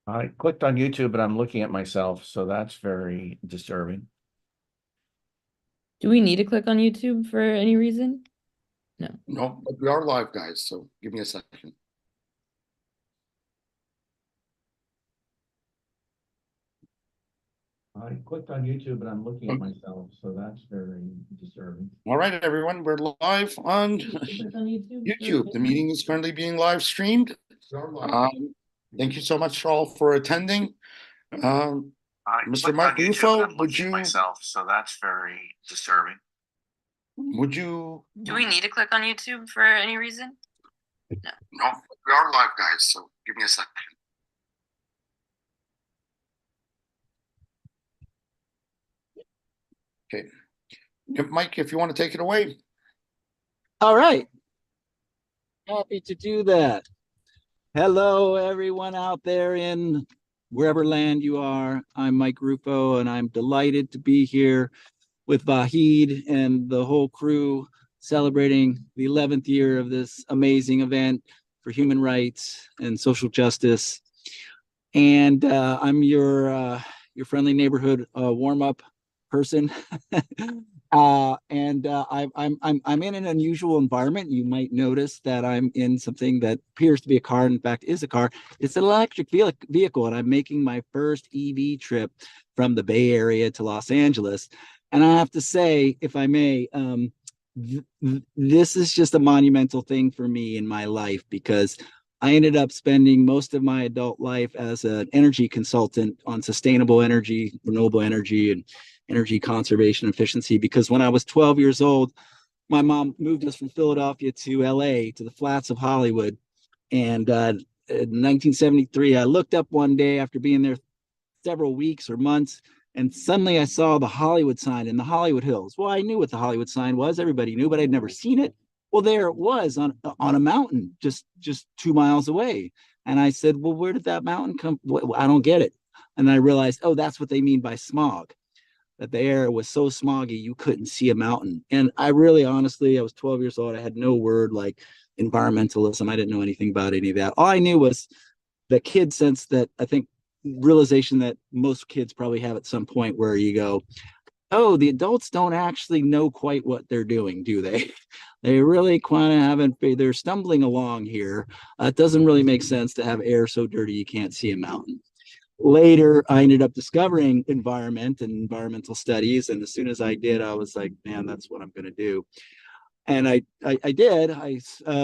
I clicked on YouTube and I'm looking at myself, so that's very disturbing. Do we need to click on YouTube for any reason? No. No, but we are live, guys, so give me a second. I clicked on YouTube and I'm looking at myself, so that's very disturbing. All right, everyone, we're live on Click on YouTube YouTube. The meeting is currently being live streamed. Thank you so much all for attending. Mr. Mark Rufo, would you? Myself, so that's very disturbing. Would you? Do we need to click on YouTube for any reason? No. No, we are live, guys, so give me a second. Okay. Mike, if you want to take it away. All right. Happy to do that. Hello, everyone out there in wherever land you are. I'm Mike Rufo, and I'm delighted to be here with Vahid and the whole crew celebrating the 11th year of this amazing event for human rights and social justice. And I'm your friendly neighborhood warm-up person. I'm in an unusual environment. You might notice that I'm in something that appears to be a car, in fact is a car. It's an electric vehicle, and I'm making my first EV trip from the Bay Area to Los Angeles. And I have to say, if I may, this is just a monumental thing for me in my life, because I ended up spending most of my adult life as an energy consultant on sustainable energy, renewable energy, and energy conservation efficiency. Because when I was 12 years old, my mom moved us from Philadelphia to LA, to the flats of Hollywood. And in 1973, I looked up one day after being there several weeks or months, and suddenly I saw the Hollywood sign in the Hollywood Hills. Well, I knew what the Hollywood sign was. Everybody knew, but I'd never seen it. Well, there it was on a mountain just 2 miles away. And I said, well, where did that mountain come? I don't get it. And I realized, oh, that's what they mean by smog, that the air was so smoggy you couldn't see a mountain. And I really, honestly, I was 12 years old. I had no word like environmentalism. I didn't know anything about any of that. All I knew was the kid sense, that I think realization that most kids probably have at some point, where you go, oh, the adults don't actually know quite what they're doing, do they? They really kind of haven't, they're stumbling along here. It doesn't really make sense to have air so dirty you can't see a mountain. Later, I ended up discovering environment and environmental studies. And as soon as I did, I was like, man, that's what I'm going to do. And I did. I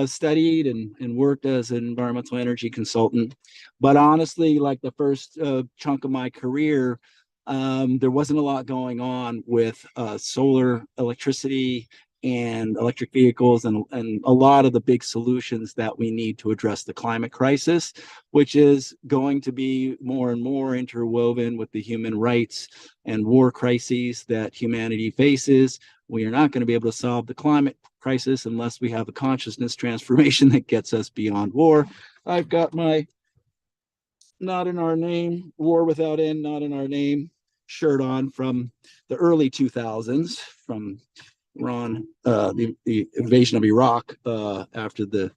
studied and worked as an environmental energy consultant. But honestly, like the first chunk of my career, there wasn't a lot going on with solar electricity and electric vehicles, and a lot of the big solutions that we need to address the climate crisis, which is going to be more and more interwoven with the human rights and war crises that humanity faces. We are not going to be able to solve the climate crisis unless we have a consciousness transformation that gets us beyond war. I've got my "Not in Our Name, War Without End, Not in Our Name" shirt on from the early 2000s, from the invasion of Iraq after the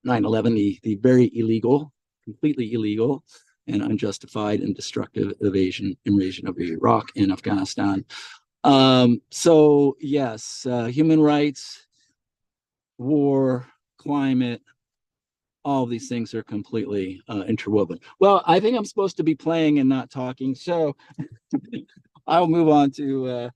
9/11, the very illegal, completely illegal and unjustified and destructive invasion of Iraq and Afghanistan. So yes, human rights, war, climate, all of these things are completely interwoven. Well, I think I'm supposed to be playing and not talking, so I'll move on to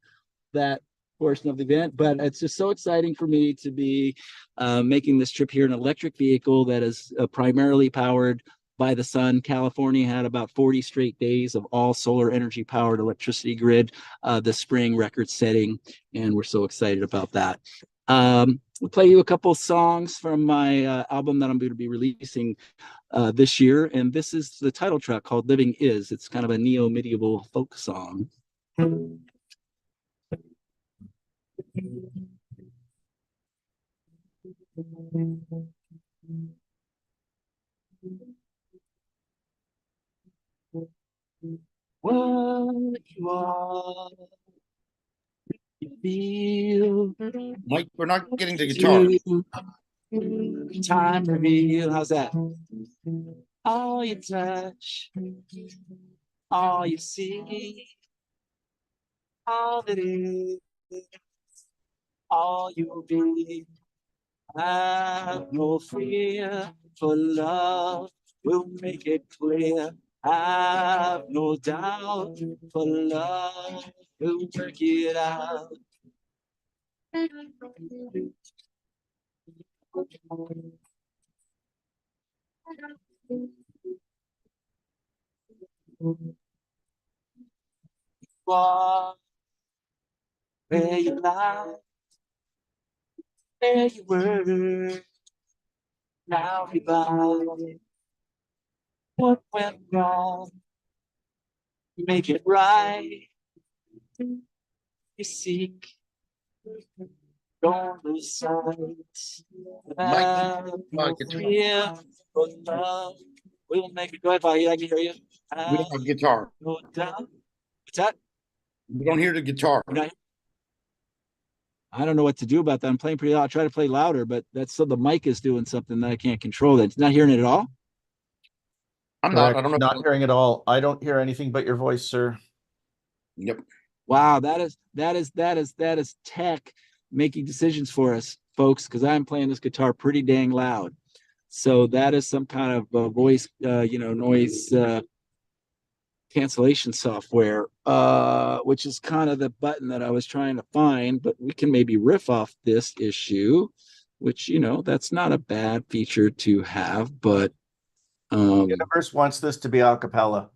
that portion of the event. But it's just so exciting for me to be making this trip here in an electric vehicle that is primarily powered by the sun. California had about 40 straight days of all solar energy powered electricity grid this spring, record setting, and we're so excited about that. We'll play you a couple songs from my album that I'm going to be releasing this year, and this is the title track called "Living Is." It's kind of a neo-medieval folk song. What you are, you feel. Mike, we're not getting the guitar. Time reveal. How's that? all you touch, all you see, all that is, all you be. Have no fear, for love will make it clear. Have no doubt, for love will work it out. Walk where you lie, where you were, now revive. What went wrong? Make it right. You seek, don't lose sight. Mike, Have no guitar. fear, for love will make it. Go ahead, Vahid, I can hear you. We don't have guitar. No doubt. What's that? We don't hear the guitar. You're not- I don't know what to do about that. I'm playing pretty loud. I try to play louder, but that's so the mic is doing something that I can't control. It's not hearing it at all. I'm not. I Correct. don't know. Not hearing at all. I don't hear anything but your voice, sir. Yep. Wow, that is tech making decisions for us, folks, because I'm playing this guitar pretty dang loud. So that is some kind of voice, noise cancellation software, which is kind of the button that I was trying to find. But we can maybe riff off this issue, which that's not a bad feature to have. But The universe wants this to be a cappella.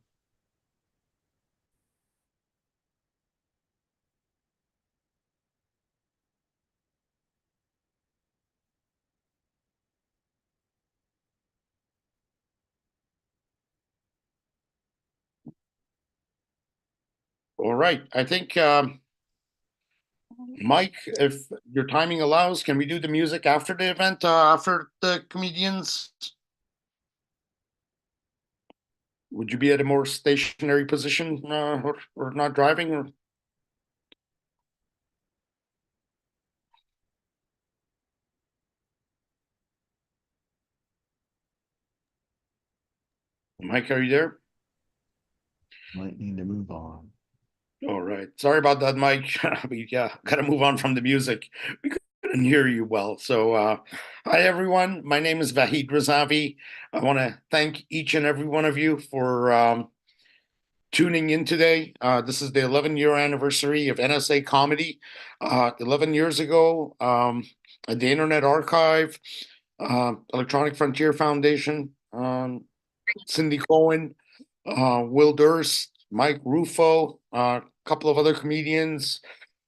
All right. I think, Mike, if your timing allows, can we do the music after the event, after the comedians? Would you be at a more stationary position, or not driving? Or... Mike, are you there? Might need to move on. All right. Sorry about that, Mike. We got to move on from the music. We couldn't hear you well. So, hi, everyone. My name is Vahid Razavi. I want to thank each and every one of you for tuning in today. This is the 11-year anniversary of NSA Comedy. 11 years ago, at the Internet Archive, Electronic Frontier Foundation, Cindy Cohen, Will Durst, Mike Rufo, a couple of other comedians,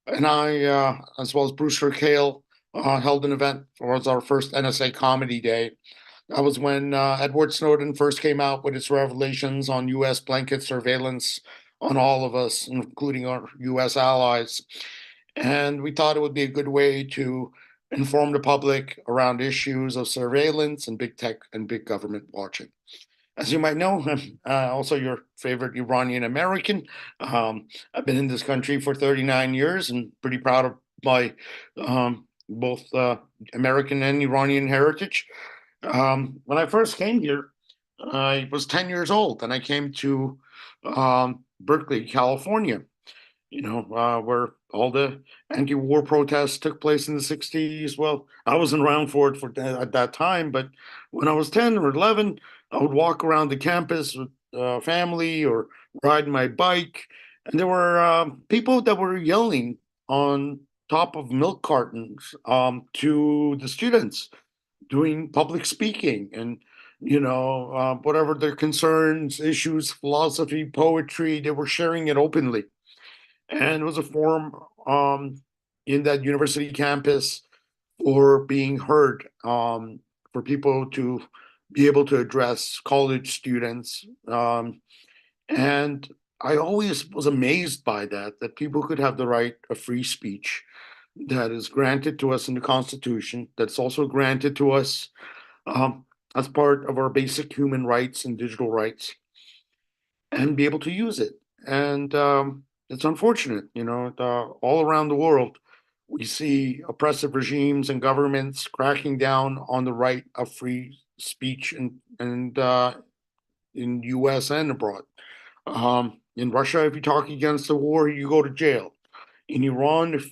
and I, as well as Brewster Kale, held an event. It was our first NSA Comedy Day. That was when Edward Snowden first came out with its revelations on U.S. blanket surveillance on all of us, including our U.S. allies. And we thought it would be a good way to inform the public around issues of surveillance and big tech and big government watching. As you might know, I'm also your favorite Iranian American. I've been in this country for 39 years and pretty proud of my both American and Iranian heritage. When I first came here, I was 10 years old and I came to Berkeley, California, where all the anti-war protests took place in the 60s. Well, I wasn't around for it at that time, but when I was 10 or 11, I would walk around the campus with family or ride my bike. And there were people that were yelling on top of milk cartons to the students, doing public speaking and whatever their concerns, issues, philosophy, poetry, they were sharing it openly. And it was a forum in that university campus for being heard, for people to be able to address college students. And I always was amazed by that people could have the right of free speech that is granted to us in the Constitution, that's also granted to us as part of our basic human rights and digital rights, and be able to use it. And it's unfortunate, all around the world, we see oppressive regimes and governments cracking down on the right of free speech and in US and abroad. In Russia, if you talk against the war, you go to jail. In Iran, if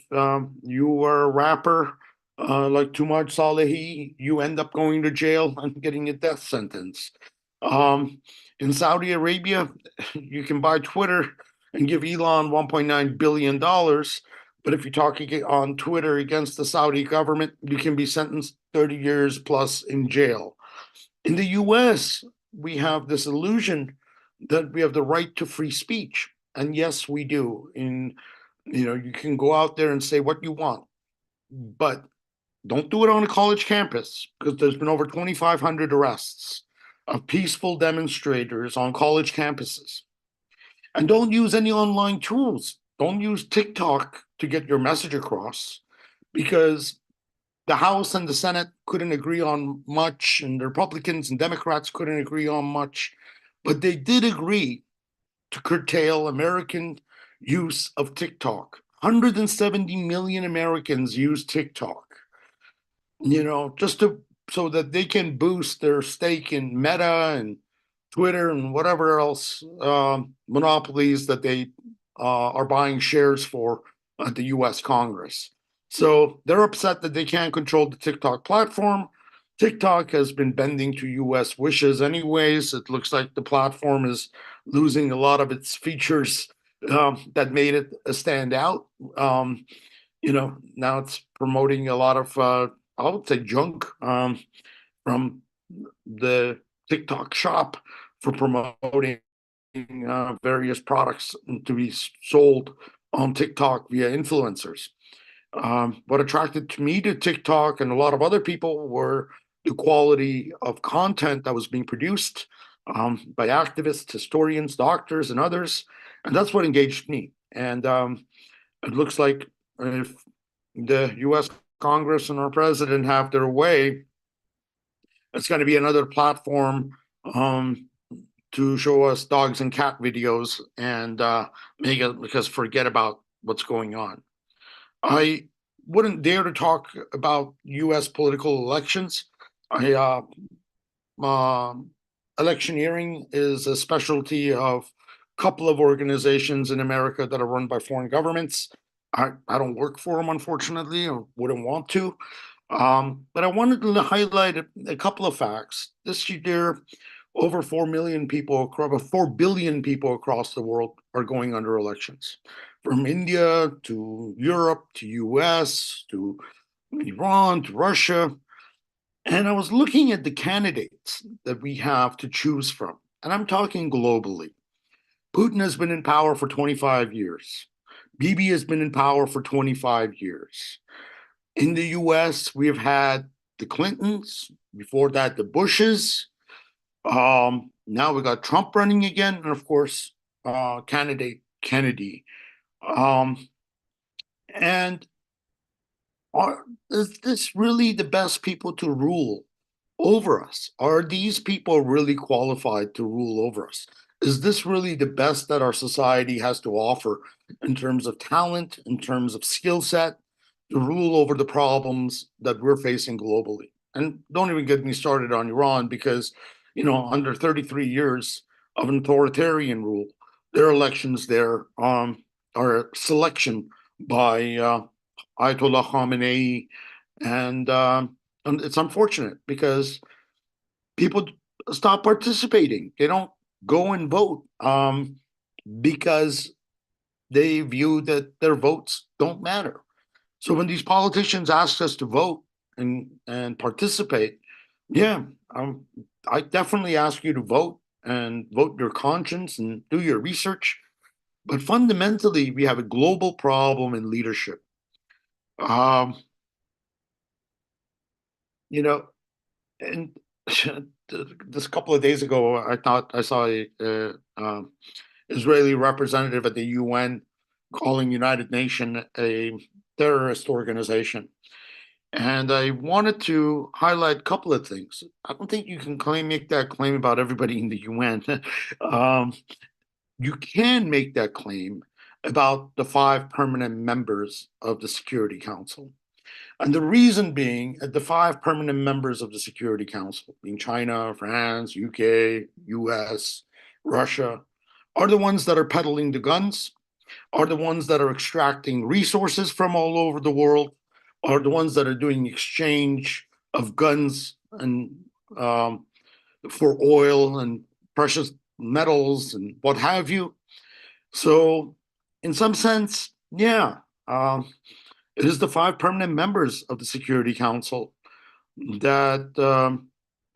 you are a rapper like Tumaj Salehi, you end up going to jail and getting a death sentence. In Saudi Arabia, you can buy Twitter and give Elon $1.9 billion. But if you talk on Twitter against the Saudi government, you can be sentenced 30 years plus in jail. In the US, we have this illusion that we have the right to free speech. And yes, we do. You can go out there and say what you want, but don't do it on a college campus, because there's been over 2,500 arrests of peaceful demonstrators on college campuses. And don't use any online tools. Don't use TikTok to get your message across, because the House and the Senate couldn't agree on much, and the Republicans and Democrats couldn't agree on much, but they did agree to curtail American use of TikTok. 170 million Americans use TikTok, just so that they can boost their stake in Meta and Twitter and whatever else monopolies that they are buying shares for at the US Congress. So they're upset that they can't control the TikTok platform. TikTok has been bending to US wishes anyways. It looks like the platform is losing a lot of its features that made it stand out. Now it's promoting a lot of, I would say, junk from the TikTok shop for promoting various products to be sold on TikTok via influencers. What attracted me to TikTok and a lot of other people were the quality of content that was being produced by activists, historians, doctors, and others. And that's what engaged me. And it looks like if the US Congress and our president have their way, it's going to be another platform to show us dogs and cat videos and make us forget about what's going on. I wouldn't dare to talk about US political elections. Electioneering is a specialty of a couple of organizations in America that are run by foreign governments. I don't work for them, unfortunately, or wouldn't want to. But I wanted to highlight a couple of facts. This year, over 4 billion people across the world are going under elections, from India to Europe to US to Iran to Russia. And I was looking at the candidates that we have to choose from, and I'm talking globally. Putin has been in power for 25 years. Bibi has been in power for 25 years. In the US, we have had the Clintons, before that, the Bushes. Now we got Trump running again, and of course, candidate Kennedy. And is this really the best people to rule over us? Are these people really qualified to rule over us? Is this really the best that our society has to offer in terms of talent, in terms of skill set, to rule over the problems that we're facing globally? And don't even get me started on Iran, because, under 33 years of authoritarian rule, their elections there are a selection by Ayatollah Khamenei. And it's unfortunate because people stop participating. They don't go and vote because they view that their votes don't matter. So when these politicians ask us to vote and participate, I definitely ask you to vote and vote your conscience and do your research. But fundamentally, we have a global problem in leadership. And this couple of days ago, I thought I saw a Israeli representative at the UN calling United Nations a terrorist organization. And I wanted to highlight a couple of things. I don't think you can make that claim about everybody in the UN. You can make that claim about the 5 permanent members of the Security Council. And the reason being, the 5 permanent members of the Security Council, being China, France, UK, US, Russia, are the ones that are peddling the guns, are the ones that are extracting resources from all over the world, are the ones that are doing exchange of guns and for oil and precious metals and what have you. So, in some sense, yeah, it is the 5 permanent members of the Security Council that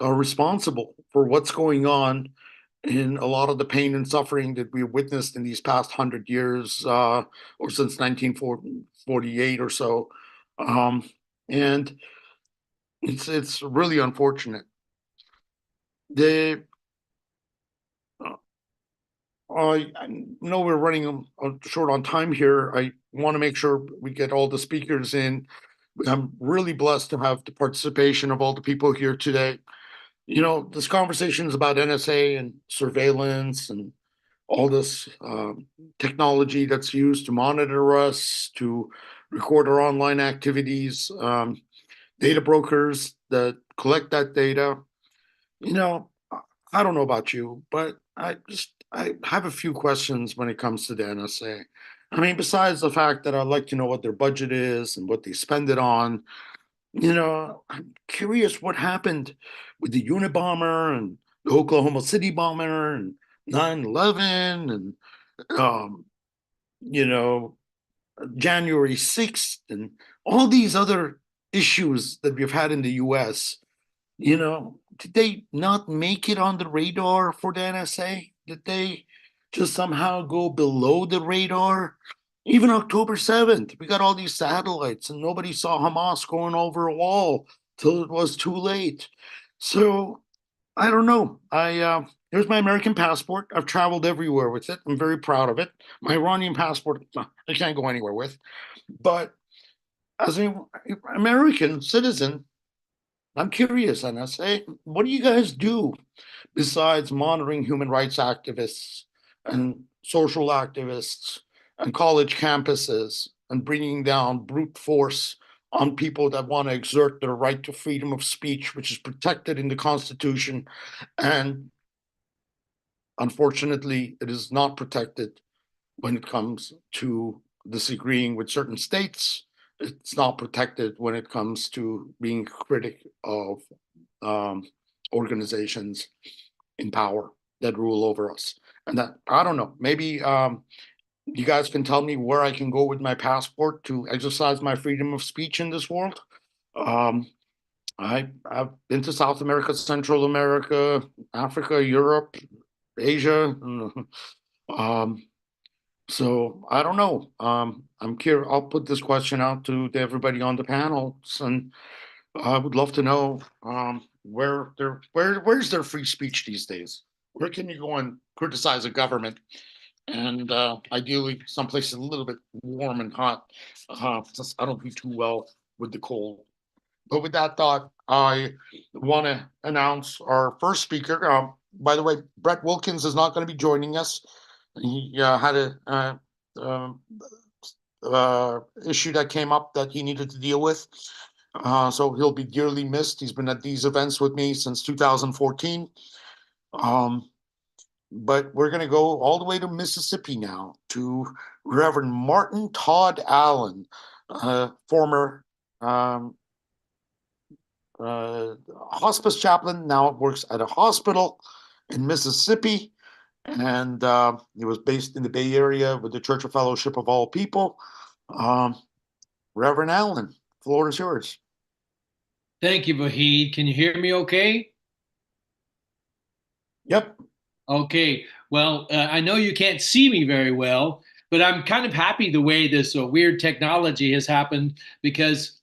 are responsible for what's going on in a lot of the pain and suffering that we've witnessed in these past 100 years, or since 1948 or so. And it's really unfortunate. I know we're running short on time here. I want to make sure we get all the speakers in. I'm really blessed to have the participation of all the people here today. You know, this conversation is about NSA and surveillance and all this technology that's used to monitor us, to record our online activities, data brokers that collect that data. You know, I don't know about you, but I have a few questions when it comes to the NSA. I mean, besides the fact that I'd like to know what their budget is and what they spend it on, you know, I'm curious what happened with the Unabomber and the Oklahoma City bomber and 9/11 and you know, January 6th and all these other issues that we've had in the US. You know, did they not make it on the radar for the NSA? Did they just somehow go below the radar? Even October 7th, we got all these satellites and nobody saw Hamas going over a wall till it was too late. So I don't know. Here's my American passport. I've traveled everywhere with it. I'm very proud of it. My Iranian passport, I can't go anywhere with. But as an American citizen, I'm curious, NSA, what do you guys do besides monitoring human rights activists and social activists and college campuses and bringing down brute force on people that want to exert their right to freedom of speech, which is protected in the Constitution? And unfortunately, it is not protected when it comes to disagreeing with certain states. It's not protected when it comes to being a critic of organizations in power that rule over us. And that, I don't know, maybe you guys can tell me where I can go with my passport to exercise my freedom of speech in this world. I've been to South America, Central America, Africa, Europe, Asia. So I don't know. I'm curious. I'll put this question out to everybody on the panel, and I would love to know where's their free speech these days? Where can you go and criticize a government? And ideally, someplace a little bit warm and hot. Since I don't do too well with the cold. But with that thought, I want to announce our first speaker. By the way, Brett Wilkins is not going to be joining us. He had a issue that came up that he needed to deal with. So he'll be dearly missed. He's been at these events with me since 2014. But we're going to go all the way to Mississippi now to Reverend Martin Todd Allen, former hospice chaplain, now works at a hospital in Mississippi. And he was based in the Bay Area with the Church of Fellowship of All People. Reverend Allen, the floor is yours. Thank you, Vahid. Can you hear me okay? Yep. Okay. Well, I know you can't see me very well, but I'm kind of happy the way this weird technology has happened, because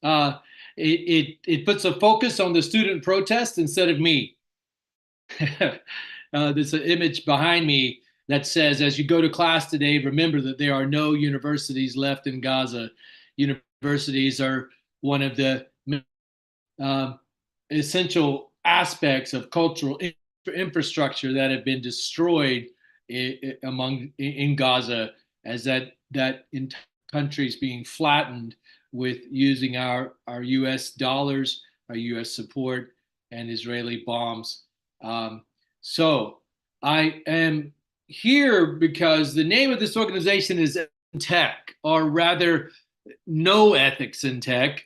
it puts a focus on the student protest instead of me. There's an image behind me that says, as you go to class today, remember that there are no universities left in Gaza. Universities are one of the essential aspects of cultural infrastructure that have been destroyed in Gaza, as that in countries being flattened with using our US dollars, our US support, and Israeli bombs. So I am here because the name of this organization is Tech, or rather, No Ethics in Tech.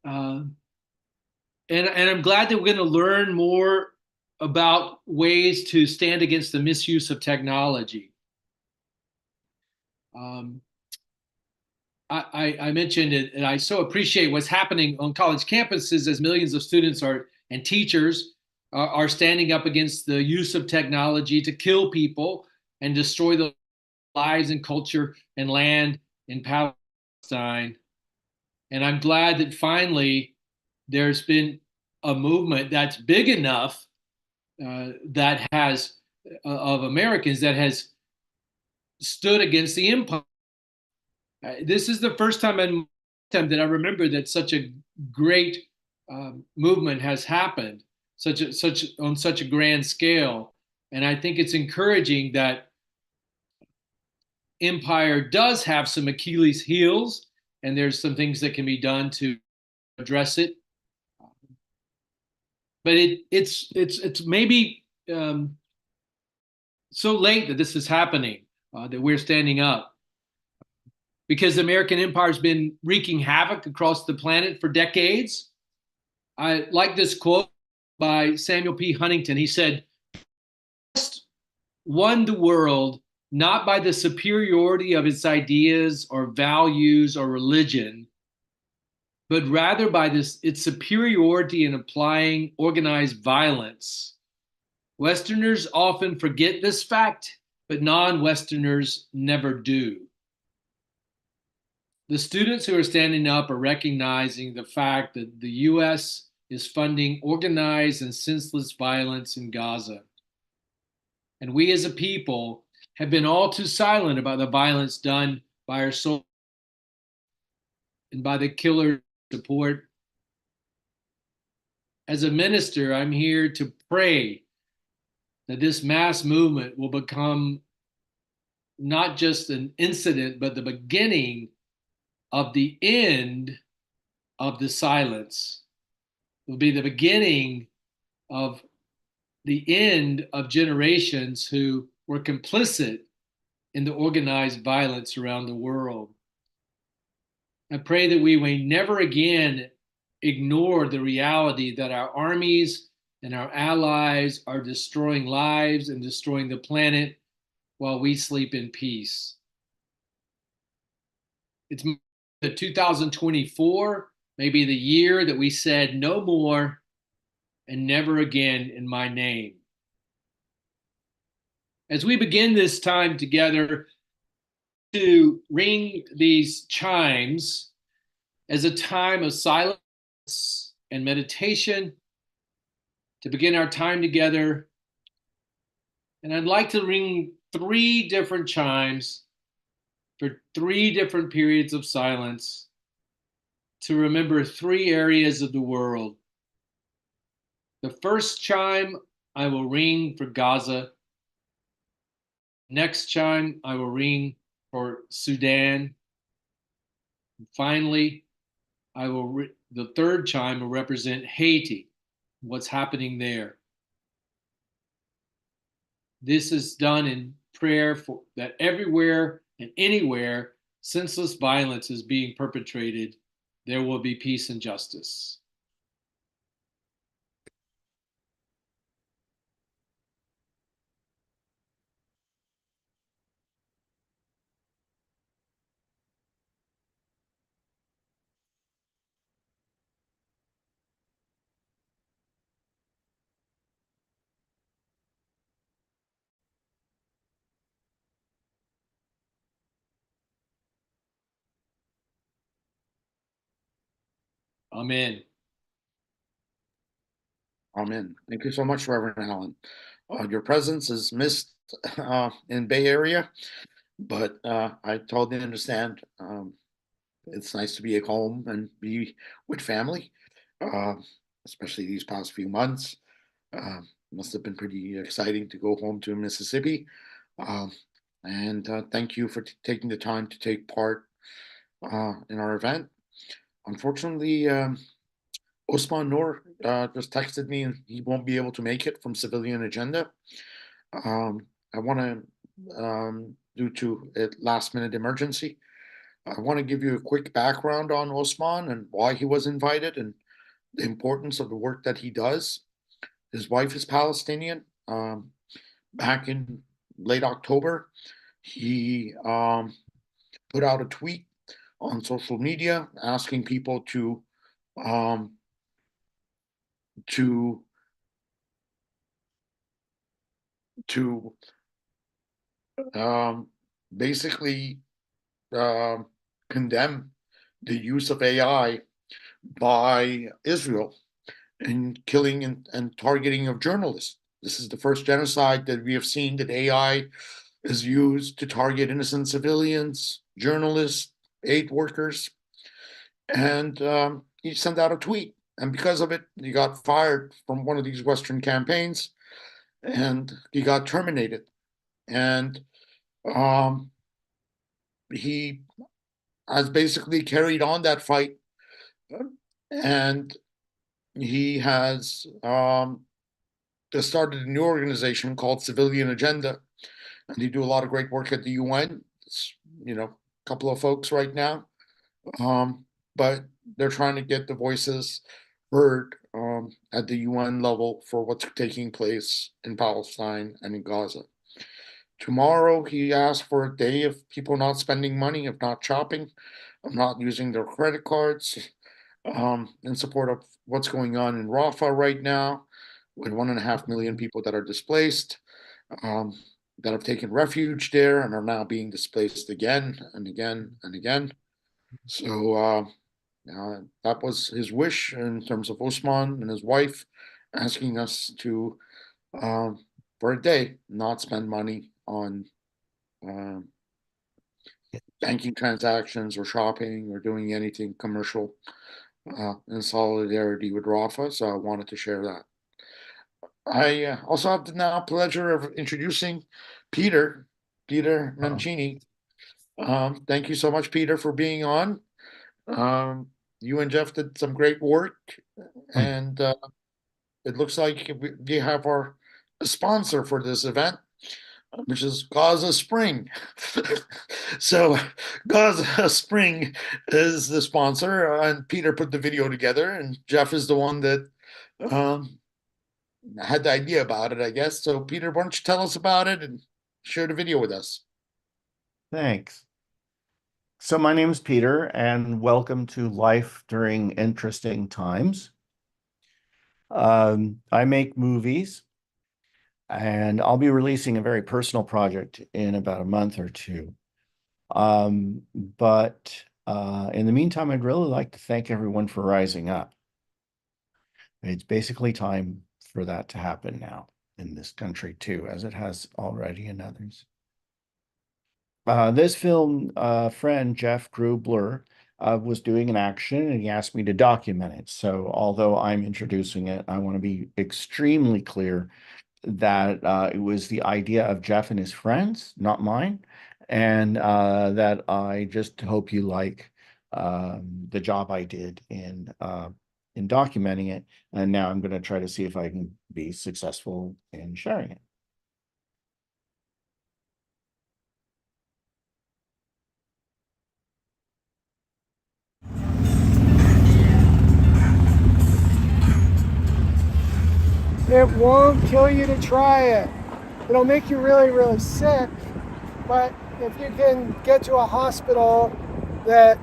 And I'm glad that we're going to learn more about ways to stand against the misuse of technology. I mentioned it, and I so appreciate what's happening on college campuses as millions of students and teachers are standing up against the use of technology to kill people and destroy the lives and culture and land in Palestine. And I'm glad that finally there's been a movement that's big enough that has of Americans that has stood against the empire. This is the first time that I remember that such a great movement has happened, on such a grand scale. And I think it's encouraging that empire does have some Achilles heels, and there's some things that can be done to address it. But it's maybe so late that this is happening, that we're standing up, because the American empire has been wreaking havoc across the planet for decades. I like this quote by Samuel P. Huntington. He said, "West won the world not by the superiority of its ideas or values or religion, but rather by its superiority in applying organized violence. Westerners often forget this fact, but non-Westerners never do." The students who are standing up are recognizing the fact that the U.S. is funding organized and senseless violence in Gaza. And we as a people have been all too silent about the violence done by our soldiers and by the killer support. As a minister, I'm here to pray that this mass movement will become not just an incident, but the beginning of the end of the silence. It will be the beginning of the end of generations who were complicit in the organized violence around the world. I pray that we may never again ignore the reality that our armies and our allies are destroying lives and destroying the planet while we sleep in peace. It's the 2024, maybe the year that we said no more and never again in my name. As we begin this time together to ring these chimes as a time of silence and meditation, to begin our time together, and I'd like to ring 3 different chimes for 3 different periods of silence to remember 3 areas of the world. The first chime I will ring for Gaza. Next chime I will ring for Sudan. And finally, the third chime will represent Haiti, what's happening there. This is done in prayer for that everywhere and anywhere senseless violence is being perpetrated, there will be peace and justice. Amen. Amen. Thank you so much, Reverend Allen. Your presence is missed in Bay Area, but I totally understand. It's nice to be at home and be with family, especially these past few months. Must have been pretty exciting to go home to Mississippi. And thank you for taking the time to take part in our event. unfortunately, Ousman Noor just texted me and he won't be able to make it from Civilian Agenda. I want to, due to a last minute emergency, I want to give you a quick background on Ousman and why he was invited and the importance of the work that he does. His wife is Palestinian. Back in late October, he put out a tweet on social media asking people to basically condemn the use of AI by Israel in killing and targeting of journalists. This is the first genocide that we have seen that AI is used to target innocent civilians, journalists, aid workers. And he sent out a tweet. And because of it, he got fired from one of these Western campaigns and he got terminated. And he has basically carried on that fight, and he has started a new organization called Civilian Agenda, and they do a lot of great work at the UN. It's, a couple of folks right now, but they're trying to get the voices heard at the UN level for what's taking place in Palestine and in Gaza. Tomorrow, he asked for a day of people not spending money, of not shopping, of not using their credit cards, in support of what's going on in Rafah right now, with 1.5 million people that are displaced, that have taken refuge there and are now being displaced again and again and again. So that was his wish in terms of Ousman and his wife asking us to, for a day, not spend money on banking transactions or shopping or doing anything commercial in solidarity with Rafah. So I wanted to share that. I also have the now pleasure of introducing Peter Mancini. Thank you so much, Peter, for being on. You and Jeff did some great work, and it looks like we have our sponsor for this event, which is Gaza Spring. So Gaza Spring is the sponsor, and Peter put the video together, and Jeff is the one that had the idea about it, I guess. So Peter, why don't you tell us about it and share the video with us? Thanks. So my name is Peter, and welcome to Life During Interesting Times. I make movies, and I'll be releasing a very personal project in about a month or two. But in the meantime, I'd really like to thank everyone for rising up. It's basically time for that to happen now in this country too, as it has already in others. This film friend, Jeff Grubler, was doing an action and he asked me to document it. So although I'm introducing it, I want to be extremely clear that it was the idea of Jeff and his friends, not mine, and that I just hope you like the job I did in documenting it. And now I'm going to try to see if I can be successful in sharing it. It won't kill you to try it. It'll make you really, really sick, but if you can get to a hospital that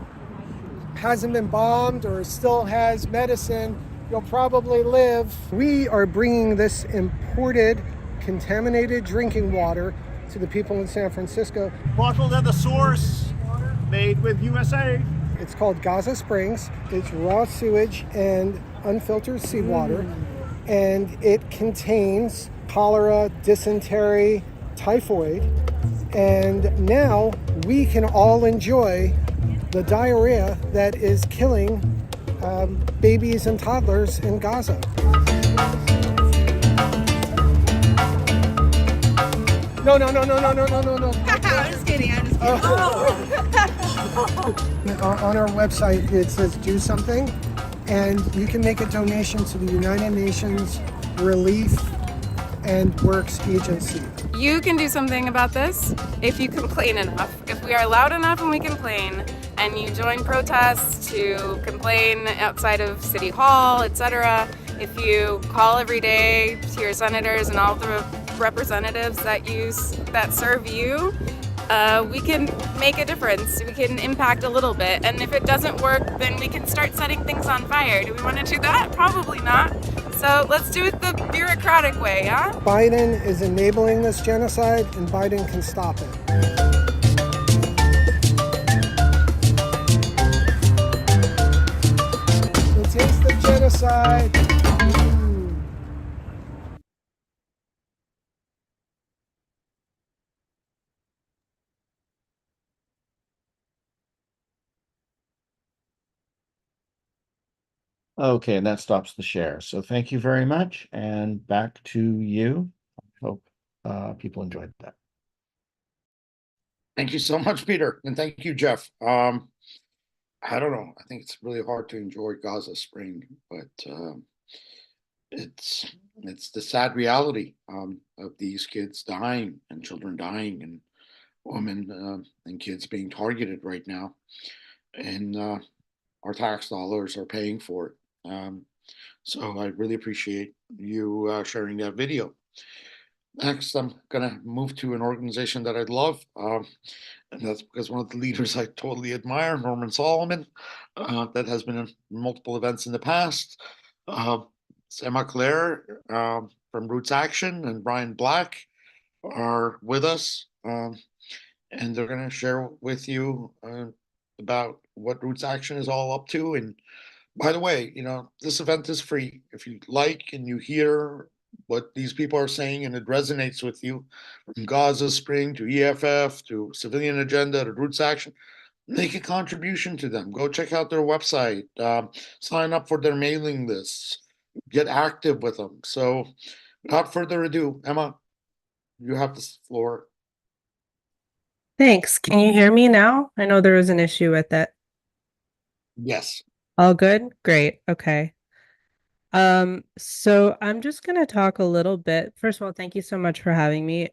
hasn't been bombed or still has medicine, you'll probably live. We are bringing this imported, contaminated drinking water to the people in San Francisco. Bottled at the source, made with USA. It's called Gaza Springs. It's raw sewage and unfiltered seawater. And it contains cholera, dysentery, typhoid. And now we can all enjoy the diarrhea that is killing babies and toddlers in Gaza. No. I'm just kidding. on our website, it says do something, and you can make a donation to the United Nations Relief and Works Agency. You can do something about this if you complain enough. If we are loud enough and we complain, and you join protests to complain outside of City Hall, etc., if you call every day to your senators and all the representatives that serve you, we can make a difference. We can impact a little bit. And if it doesn't work, then we can start setting things on fire. Do we want to do that? Probably not. So let's do it the bureaucratic way, yeah? Biden is enabling this genocide, and Biden can stop it. It takes the genocide. Okay, and that stops the share. So thank you very much, and back to you. I hope people enjoyed that. Thank you so much, Peter, and thank you, Jeff. I don't know. I think it's really hard to enjoy Gaza Spring, but it's the sad reality of these kids dying and children dying and women and kids being targeted right now, and our tax dollars are paying for it. So I really appreciate you sharing that video. Next, I'm gonna move to an organization that I love, and that's because one of the leaders I totally admire, Norman Solomon, that has been in multiple events in the past. Emma Claire from Roots Action and Brian Black are with us, and they're going to share with you about what Roots Action is all up to. And by the way, this event is free. If you like and you hear what these people are saying and it resonates with you, from Gaza Spring to EFF to Civilian Agenda to Roots Action, make a contribution to them. Go check out their website, sign up for their mailing lists, get active with them. So without further ado, Emma, you have the floor. Thanks. Can you hear me now? I know there was an issue with it. Yes. All good? Great. Okay. So I'm just going to talk a little bit. First of all, thank you so much for having me.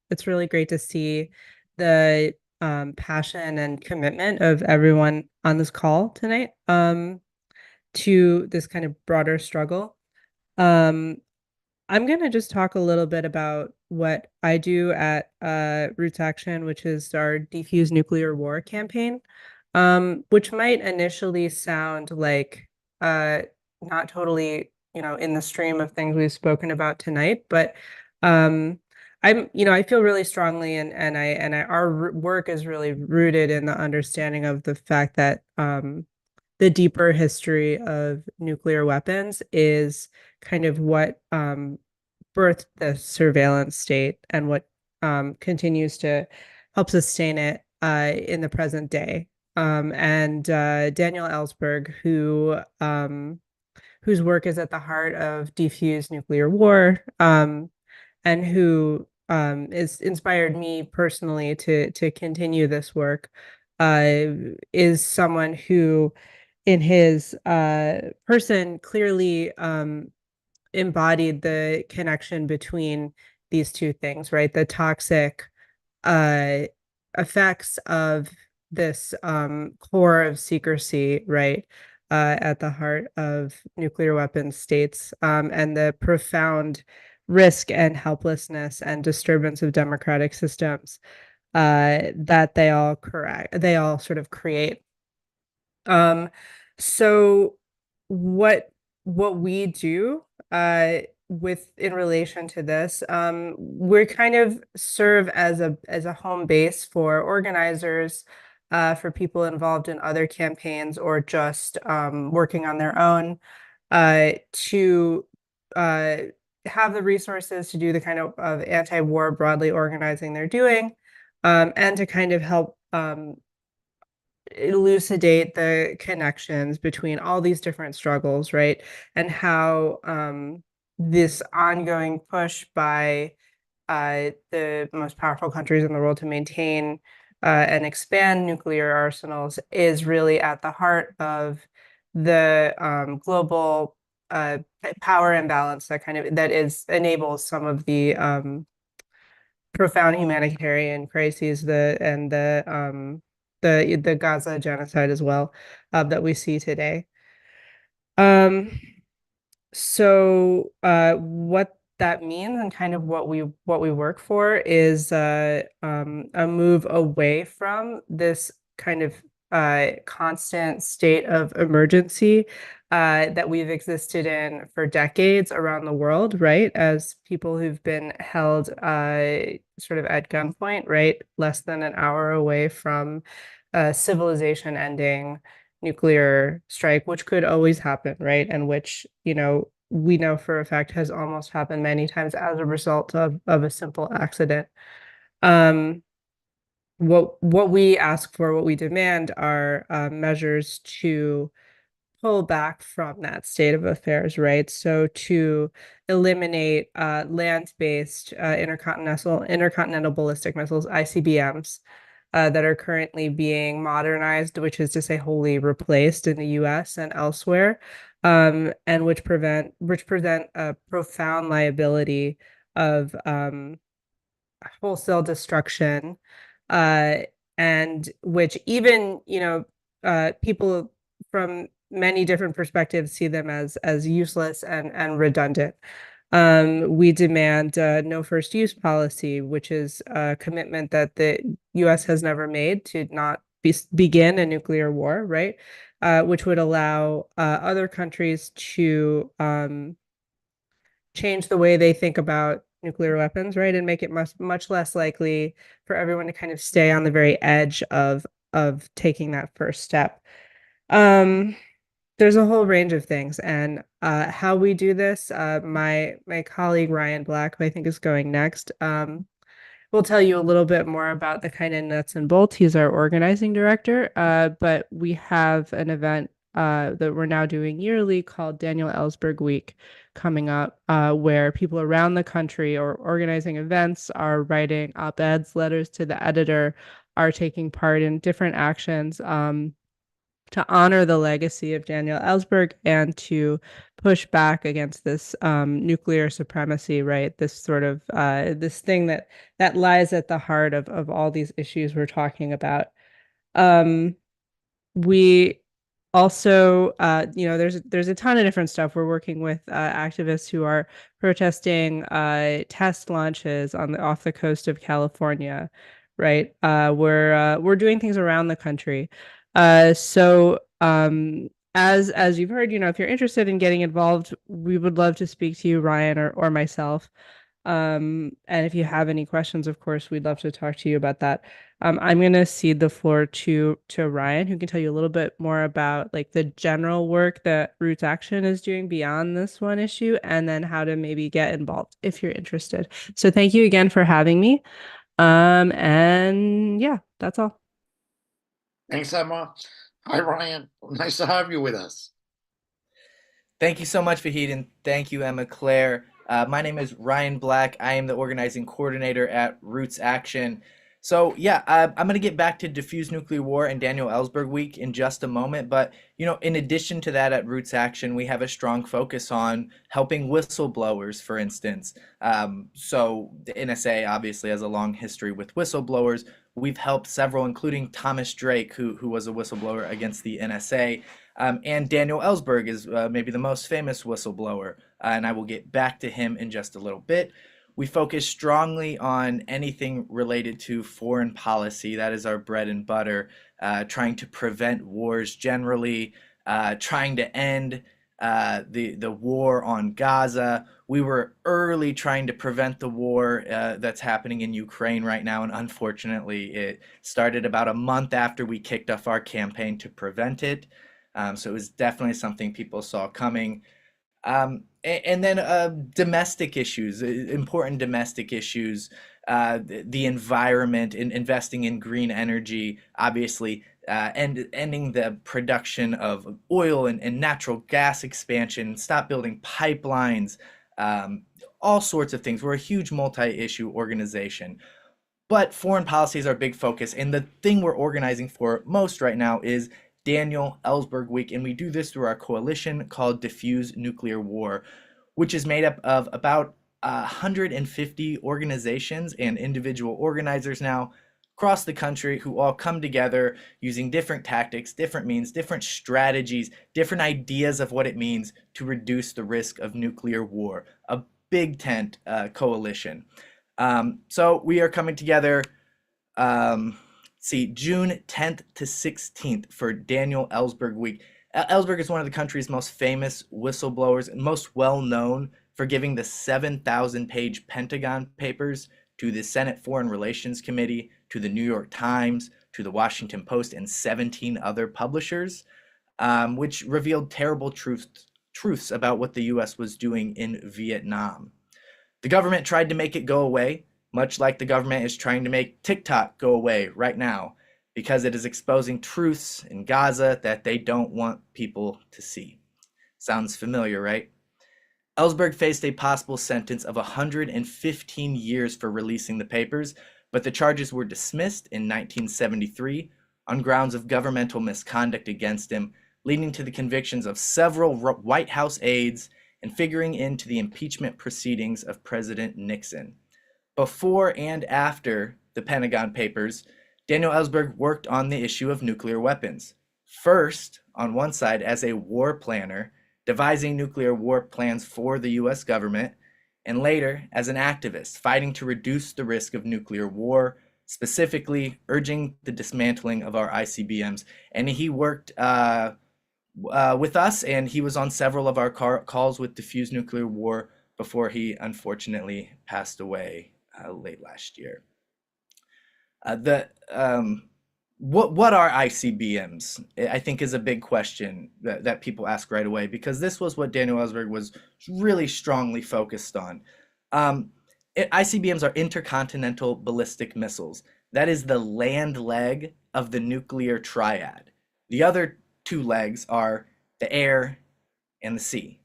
It's really great to see the passion and commitment of everyone on this call tonight to this kind of broader struggle. I'm going to just talk a little bit about what I do at Roots Action, which is our Defuse Nuclear War campaign, which might initially sound like not totally, in the stream of things we've spoken about tonight, but I feel really strongly and our work is really rooted in the understanding of the fact that the deeper history of nuclear weapons is kind of what birthed the surveillance state and what continues to help sustain it in the present day. And Daniel Ellsberg, whose work is at the heart of Defuse Nuclear War, and who is inspired me personally to continue this work, is someone who, in his person, clearly embodied the connection between these two things, right? The toxic effects of this core of secrecy, right, at the heart of nuclear weapons states, and the profound risk and helplessness and disturbance of democratic systems that they all sort of create. So what we do in relation to this, we kind of serve as a home base for organizers, for people involved in other campaigns or just working on their own, to have the resources to do the kind of anti-war broadly organizing they're doing, and to kind of help elucidate the connections between all these different struggles, right? And how this ongoing push by the most powerful countries in the world to maintain and expand nuclear arsenals is really at the heart of the global power imbalance that enables some of the profound humanitarian crises and the Gaza genocide as well that we see today. So what that means and kind of what we work for is a move away from this kind of constant state of emergency that we've existed in for decades around the world, right? As people who've been held sort of at gunpoint, right? Less than an hour away from civilization ending nuclear strike, which could always happen, right? And which, we know for a fact has almost happened many times as a result of a simple accident. What we ask for, what we demand are measures to pull back from that state of affairs, right? So to eliminate land-based intercontinental ballistic missiles, ICBMs, that are currently being modernized, which is to say wholly replaced in the US and elsewhere, and which present a profound liability of wholesale destruction, and which even, people from many different perspectives see them as useless and redundant. We demand no first use policy, which is a commitment that the US has never made to not begin a nuclear war, right? Which would allow other countries to change the way they think about nuclear weapons, right? And make it much less likely for everyone to kind of stay on the very edge of taking that first step. There's a whole range of things, and how we do this, my colleague Ryan Black, who I think is going next, will tell you a little bit more about the kind of nuts and bolts. He's our organizing director, but we have an event that we're now doing yearly called Daniel Ellsberg Week coming up, where people around the country are organizing events, are writing op-eds, letters to the editor, are taking part in different actions to honor the legacy of Daniel Ellsberg and to push back against this nuclear supremacy, right? This sort of this thing that lies at the heart of all these issues we're talking about. We also, there's a ton of different stuff. We're working with activists who are protesting test launches off the coast of California, right? We're doing things around the country. So as you've heard, if you're interested in getting involved, we would love to speak to you, Ryan, or myself. And if you have any questions, of course, we'd love to talk to you about that. I'm going to cede the floor to Ryan, who can tell you a little bit more about like the general work that Roots Action is doing beyond this one issue, and then how to maybe get involved if you're interested. So thank you again for having me. And yeah, that's all. Thanks, Emma. Hi, Ryan. Nice to have you with us. Thank you so much, Vahid, and thank you, Emma Claire. My name is Ryan Black. I am the organizing coordinator at Roots Action. So yeah, I'm going to get back to Diffuse Nuclear War and Daniel Ellsberg Week in just a moment. But, in addition to that, at Roots Action, we have a strong focus on helping whistleblowers, for instance. So the NSA obviously has a long history with whistleblowers. We've helped several, including Thomas Drake, who was a whistleblower against the NSA. And Daniel Ellsberg is maybe the most famous whistleblower, and I will get back to him in just a little bit. We focus strongly on anything related to foreign policy. That is our bread and butter, trying to prevent wars generally, trying to end the war on Gaza. We were early trying to prevent the war that's happening in Ukraine right now, and unfortunately it started about a month after we kicked off our campaign to prevent it. So it was definitely something people saw coming. And then domestic issues, important domestic issues, the environment, investing in green energy, obviously, and ending the production of oil and natural gas expansion, stop building pipelines, all sorts of things. We're a huge multi-issue organization. But foreign policy is our big focus, and the thing we're organizing for most right now is Daniel Ellsberg Week, and we do this through our coalition called Diffuse Nuclear War, which is made up of about 150 organizations and individual organizers now across the country who all come together using different tactics, different means, different strategies, different ideas of what it means to reduce the risk of nuclear war, a big tent coalition. So we are coming together, June 10th to 16th for Daniel Ellsberg Week. Ellsberg is one of the country's most famous whistleblowers and most well known for giving the 7,000-page Pentagon Papers to the Senate Foreign Relations Committee, to the New York Times, to the Washington Post, and 17 other publishers, which revealed terrible truths about what the U.S. was doing in Vietnam. The government tried to make it go away, much like the government is trying to make TikTok go away right now, because it is exposing truths in Gaza that they don't want people to see. Sounds familiar, right? Ellsberg faced a possible sentence of 115 years for releasing the papers, but the charges were dismissed in 1973 on grounds of governmental misconduct against him, leading to the convictions of several White House aides and figuring into the impeachment proceedings of President Nixon. Before and after the Pentagon Papers, Daniel Ellsberg worked on the issue of nuclear weapons. First, on one side as a war planner, devising nuclear war plans for the US government, and later as an activist, fighting to reduce the risk of nuclear war, specifically urging the dismantling of our ICBMs. And he worked with us, and he was on several of our calls with Diffuse Nuclear War before he unfortunately passed away late last year. What are ICBMs? I think is a big question that people ask right away, because this was what Daniel Ellsberg was really strongly focused on. ICBMs are intercontinental ballistic missiles. That is the land leg of the nuclear triad. The other two legs are the air and the sea.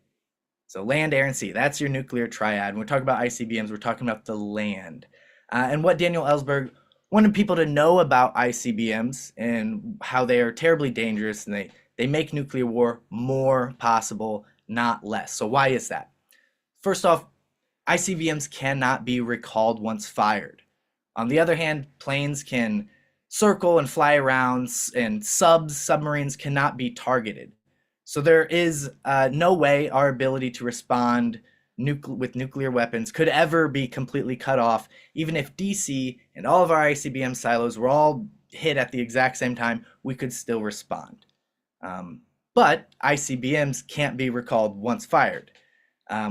So land, air, and sea, that's your nuclear triad. When we're talking about ICBMs, we're talking about the land. And what Daniel Ellsberg wanted people to know about ICBMs and how they are terribly dangerous, and they make nuclear war more possible, not less. So why is that? First off, ICBMs cannot be recalled once fired. On the other hand, planes can circle and fly around, and submarines cannot be targeted. So there is no way our ability to respond with nuclear weapons could ever be completely cut off, even if DC and all of our ICBM silos were all hit at the exact same time, we could still respond. But ICBMs can't be recalled once fired,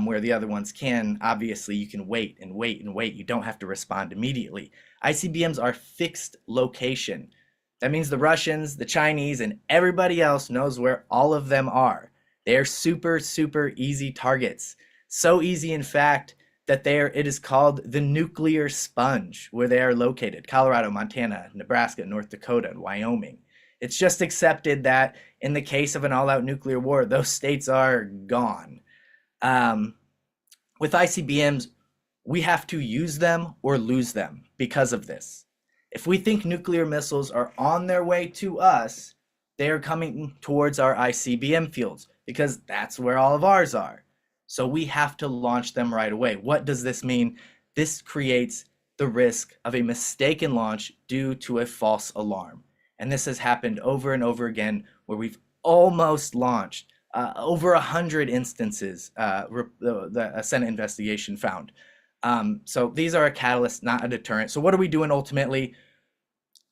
where the other ones can. Obviously, you can wait and wait and wait. You don't have to respond immediately. ICBMs are fixed location. That means the Russians, the Chinese, and everybody else knows where all of them are. They're super, super easy targets. So easy, in fact, that it is called the nuclear sponge, where they are located: Colorado, Montana, Nebraska, North Dakota, and Wyoming. It's just accepted that in the case of an all-out nuclear war, those states are gone. With ICBMs, we have to use them or lose them because of this. If we think nuclear missiles are on their way to us, they are coming towards our ICBM fields, because that's where all of ours are. So we have to launch them right away. What does this mean? This creates the risk of a mistaken launch due to a false alarm. And this has happened over and over again, where we've almost launched over 100 instances, the Senate investigation found. So these are a catalyst, not a deterrent. So what are we doing ultimately?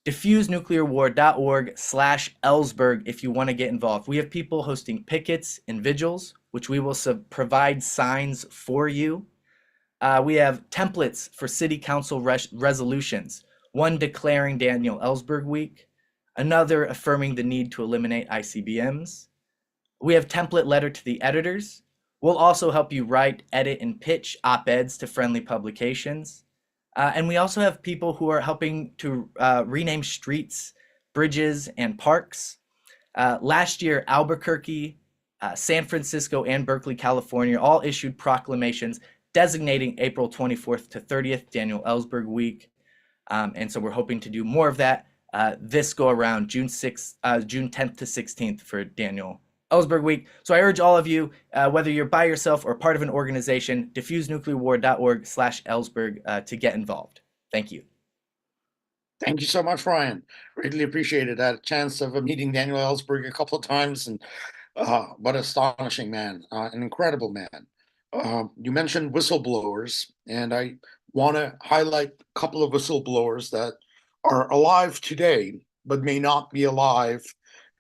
diffusenuclearwar.org/Ellsberg if you want to get involved. We have people hosting pickets and vigils, which we will provide signs for you. We have templates for city council resolutions, one declaring Daniel Ellsberg Week, another affirming the need to eliminate ICBMs. We have template letter to the editors. We'll also help you write, edit, and pitch op-eds to friendly publications. And we also have people who are helping to rename streets, bridges, and parks. Last year, Albuquerque, San Francisco, and Berkeley, California all issued proclamations designating April 24th to 30th, Daniel Ellsberg Week. And so we're hoping to do more of that this go around, June 10th to 16th for Daniel Ellsberg Week. So I urge all of you, whether you're by yourself or part of an organization, diffusenuclearwar.org/Ellsberg to get involved. Thank you. Thank you so much, Ryan. Greatly appreciated. I had a chance of meeting Daniel Ellsberg a couple of times, and what an astonishing man, an incredible man. You mentioned whistleblowers, and I want to highlight a couple of whistleblowers that are alive today, but may not be alive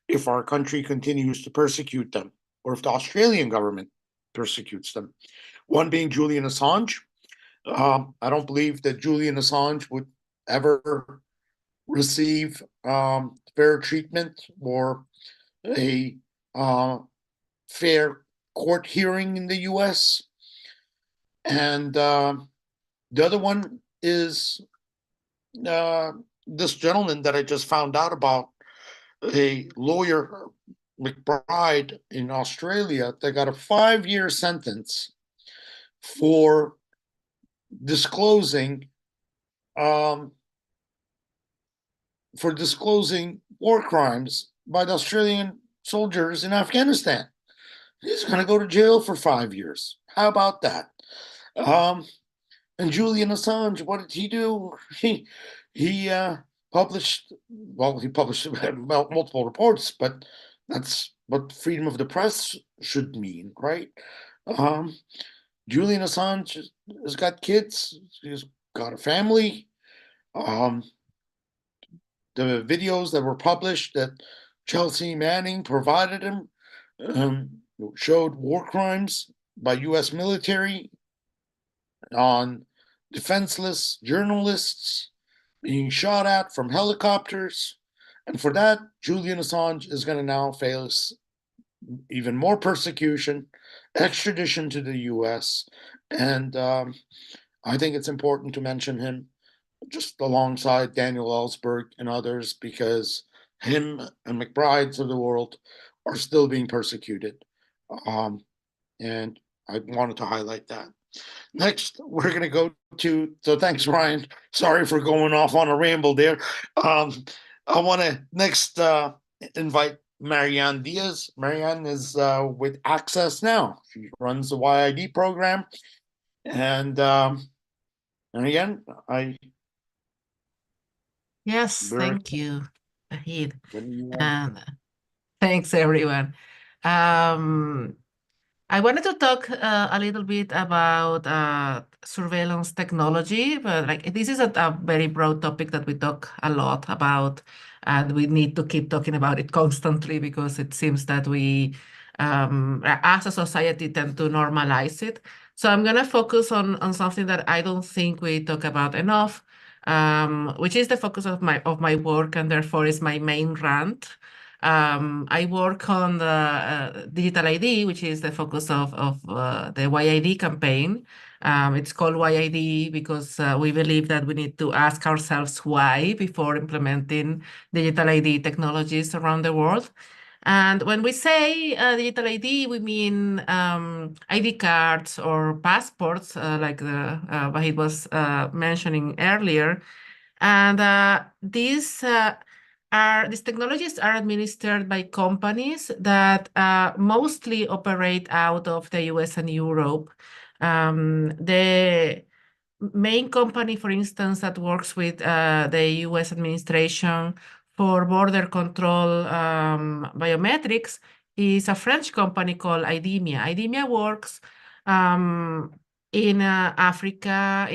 if our country continues to persecute them, or if the Australian government persecutes them. One being Julian Assange. I don't believe that Julian Assange would ever receive fair treatment or a fair court hearing in the US. And the other one is this gentleman that I just found out about, a lawyer, McBride in Australia, that got a 5-year sentence for disclosing war crimes by the Australian soldiers in Afghanistan. He's going to go to jail for 5 years. How about that? And Julian Assange, what did he do? He published multiple reports, but that's what freedom of the press should mean, right? Julian Assange has got kids. He's got a family. The videos that were published that Chelsea Manning provided him showed war crimes by U.S. military on defenseless journalists being shot at from helicopters. And for that, Julian Assange is going to now face even more persecution, extradition to the U.S. And I think it's important to mention him just alongside Daniel Ellsberg and others, because him and McBrides of the world are still being persecuted. And I wanted to highlight that. Next, we're going to go to, so thanks, Ryan. Sorry for going off on a ramble there. I want to next invite Marianne Díaz. Marianne is with AccessNow. She runs the YID program. And Marianne, Yes, thank you, Vahid. And thanks, everyone. I wanted to talk a little bit about surveillance technology, but like this is a very broad topic that we talk a lot about, and we need to keep talking about it constantly because it seems that we, as a society, tend to normalize it. So I'm going to focus on something that I don't think we talk about enough, which is the focus of my work, and therefore is my main rant. I work on the digital ID, which is the focus of the YID campaign. It's called YID because we believe that we need to ask ourselves why before implementing digital ID technologies around the world. And when we say digital ID, we mean ID cards or passports, like Vahid was mentioning earlier. And these technologies are administered by companies that mostly operate out of the US and Europe. The main company, for instance, that works with the US administration for border control biometrics is a French company called IDEMIA. IDEMIA works in Africa,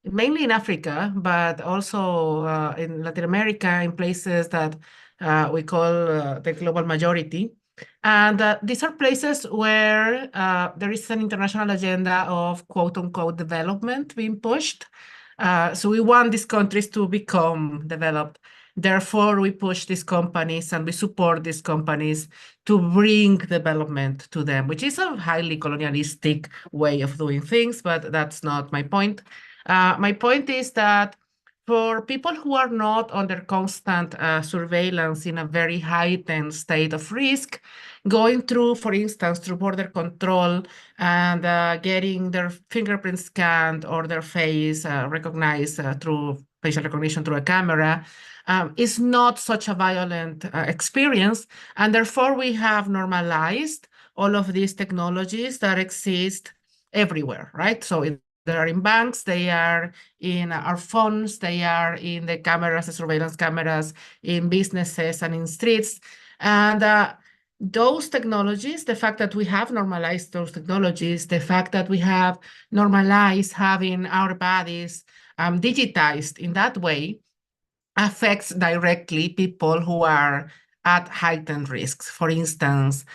mainly in Africa, but also in Latin America, in places that we call the global majority. And these are places where there is an international agenda of quote-unquote development being pushed. So we want these countries to become developed. Therefore, we push these companies and we support these companies to bring development to them, which is a highly colonialistic way of doing things, but that's not my point. My point is that for people who are not under constant surveillance in a very heightened state of risk, going through, for instance, through border control and getting their fingerprints scanned or their face recognized through facial recognition through a camera, is not such a violent experience. And therefore, we have normalized all of these technologies that exist everywhere, right? So they are in banks, they are in our phones, they are in the cameras, the surveillance cameras, in businesses and in streets. And those technologies, the fact that we have normalized those technologies, the fact that we have normalized having our bodies digitized in that way, affects directly people who are at heightened risks. For instance,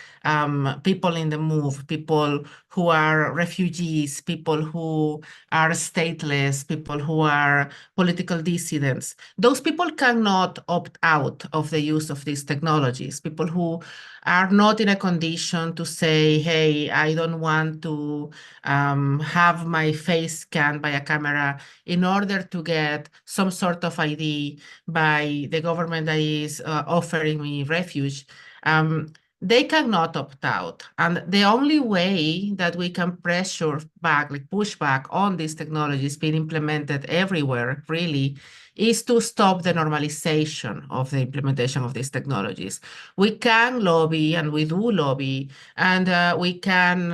people in the move, people who are refugees, people who are stateless, people who are political dissidents. Those people cannot opt out of the use of these technologies. People who are not in a condition to say, hey, I don't want to have my face scanned by a camera in order to get some sort of ID by the government that is offering me refuge, they cannot opt out. And the only way that we can pressure back, like push back on these technologies being implemented everywhere, really, is to stop the normalization of the implementation of these technologies. We can lobby, and we do lobby, and we can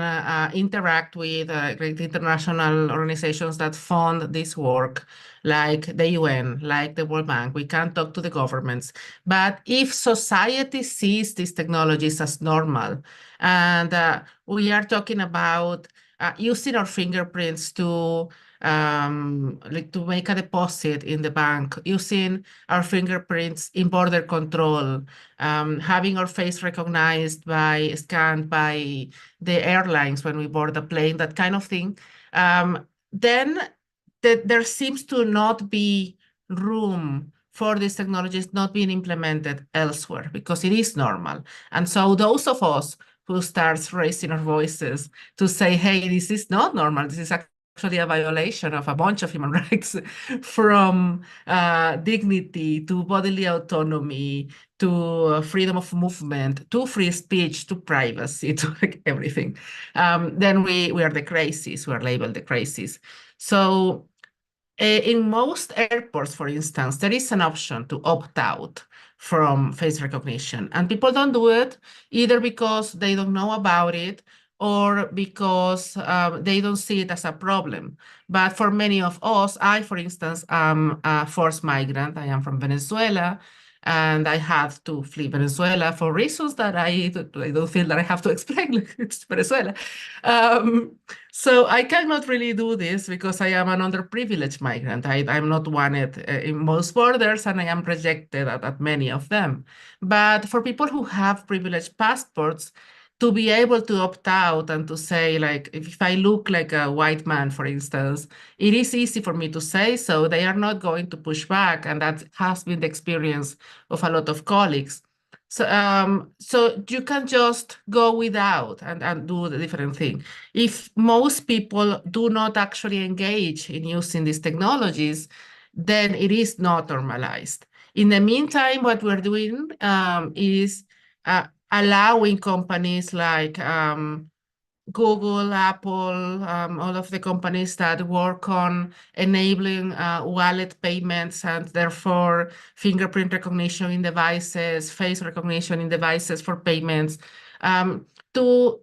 interact with great international organizations that fund this work, like the UN, like the World Bank. We can talk to the governments. But if society sees these technologies as normal, and we are talking about using our fingerprints to like to make a deposit in the bank, using our fingerprints in border control, having our face recognized by, scanned by the airlines when we board a plane, that kind of thing, then there seems to not be room for these technologies not being implemented elsewhere because it is normal. And so those of us who starts raising our voices to say, hey, this is not normal, this is actually a violation of a bunch of human rights, from dignity to bodily autonomy to freedom of movement to free speech to privacy to like everything, then we are the crazies, we are labeled the crazies. So in most airports, for instance, there is an option to opt out from face recognition, and people don't do it either because they don't know about it or because they don't see it as a problem. But for many of us, I, for instance, am a forced migrant. I am from Venezuela, and I had to flee Venezuela for reasons that I don't feel that I have to explain. It's Venezuela. So I cannot really do this because I am an underprivileged migrant. I'm not wanted in most borders, and I am rejected at many of them. But for people who have privileged passports, to be able to opt out and to say, like, if I look like a white man, for instance, it is easy for me to say so. They are not going to push back, and that has been the experience of a lot of colleagues. So you can just go without and do the different thing. If most people do not actually engage in using these technologies, then it is not normalized. In the meantime, what we're doing is allowing companies like Google, Apple, all of the companies that work on enabling wallet payments and therefore fingerprint recognition in devices, face recognition in devices for payments, to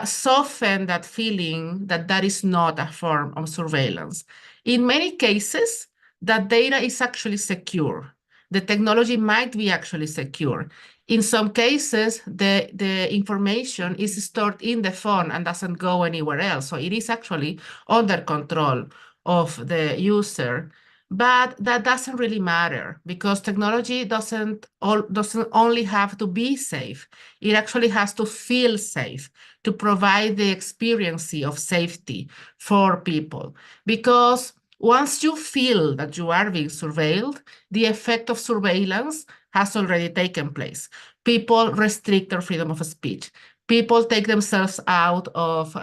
soften that feeling that that is not a form of surveillance. In many cases, that data is actually secure. The technology might be actually secure. In some cases, the information is stored in the phone and doesn't go anywhere else. So it is actually under control of the user. But that doesn't really matter because technology doesn't only have to be safe. It actually has to feel safe to provide the experience of safety for people. Because once you feel that you are being surveilled, the effect of surveillance has already taken place. People restrict their freedom of speech. People take themselves out of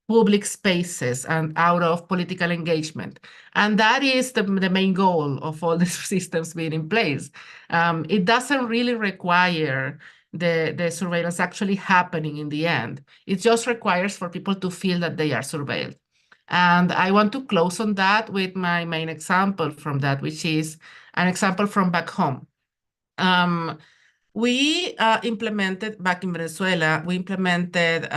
public spaces and out of political engagement. And that is the main goal of all these systems being in place. It doesn't really require the surveillance actually happening in the end. It just requires for people to feel that they are surveilled. And I want to close on that with my main example from that, which is an example from back home. We implemented back in Venezuela, we implemented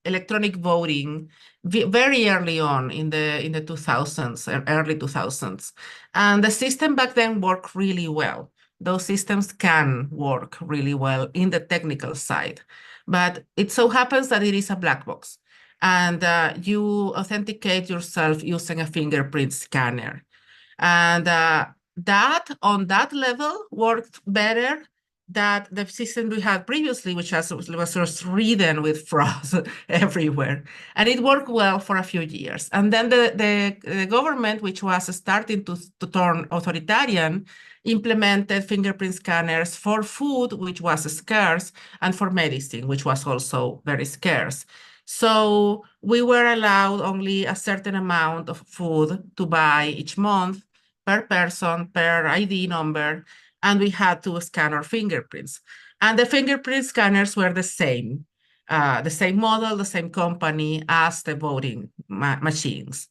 electronic voting very early on in the 2000s, early 2000s. And the system back then worked really well. Those systems can work really well in the technical side. But it so happens that it is a black box. And you authenticate yourself using a fingerprint scanner. And that on that level worked better than the system we had previously, which was just ridden with fraud everywhere. And it worked well for a few years. And then the government, which was starting to turn authoritarian, implemented fingerprint scanners for food, which was scarce, and for medicine, which was also very scarce. So we were allowed only a certain amount of food to buy each month per person, per ID number, and we had to scan our fingerprints. And the fingerprint scanners were the same model, the same company as the voting machines.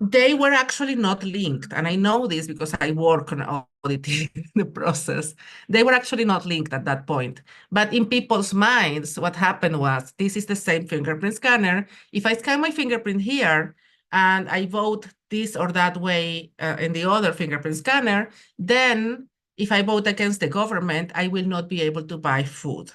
They were actually not linked. And I know this because I work on auditing the process. They were actually not linked at that point. But in people's minds, what happened was, this is the same fingerprint scanner. If I scan my fingerprint here, and I vote this or that way in the other fingerprint scanner, then if I vote against the government, I will not be able to buy food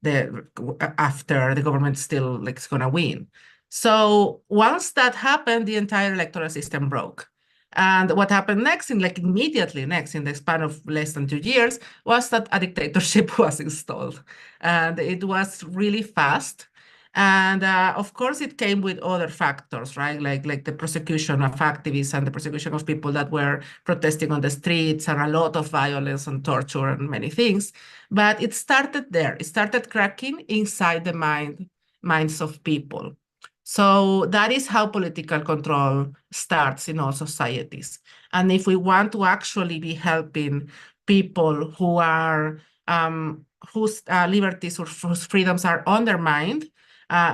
after the government still is gonna win. So once that happened, the entire electoral system broke. And what happened next, immediately next, in the span of less than 2 years, was that a dictatorship was installed. And it was really fast. And of course, it came with other factors, right? Like the prosecution of activists and the prosecution of people that were protesting on the streets, and a lot of violence and torture and many things. But it started there. It started cracking inside the minds of people. So that is how political control starts in all societies. And if we want to actually be helping people who are whose liberties or whose freedoms are undermined,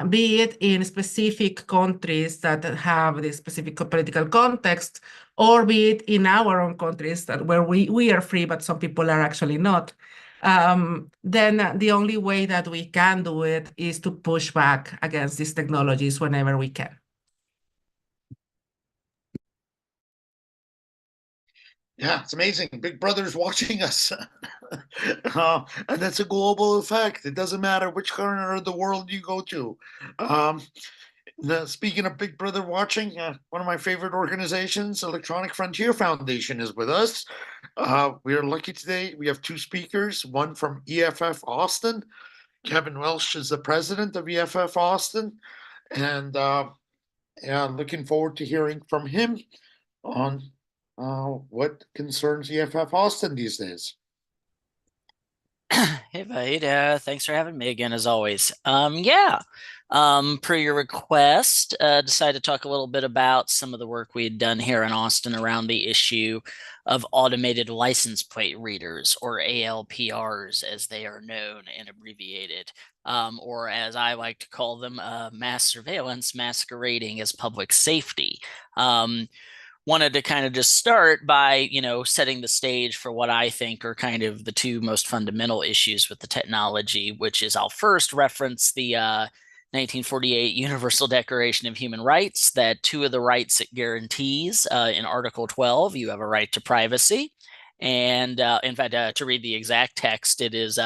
be it in specific countries that have this specific political context, or be it in our own countries where we are free, but some people are actually not, then the only way that we can do it is to push back against these technologies whenever we can. Yeah, it's amazing. Big Brother's watching us. And that's a global effect. It doesn't matter which corner of the world you go to. Speaking of Big Brother watching, one of my favorite organizations, Electronic Frontier Foundation, is with us. We are lucky today. We have two speakers, one from EFF Austin. Kevin Welch is the president of EFF Austin. And looking forward to hearing from him on what concerns EFF Austin these days. Hey, Vahid, thanks for having me again, as always. Per your request, decided to talk a little bit about some of the work we had done here in Austin around the issue of automated license plate readers, or ALPRs, as they are known and abbreviated, or as I like to call them, mass surveillance masquerading as public safety. Wanted to kind of just start by, setting the stage for what I think are kind of the two most fundamental issues with the technology, which is I'll first reference the 1948 Universal Declaration of Human Rights, that two of the rights it guarantees in Article 12, you have a right to privacy. And in fact, to read the exact text, it is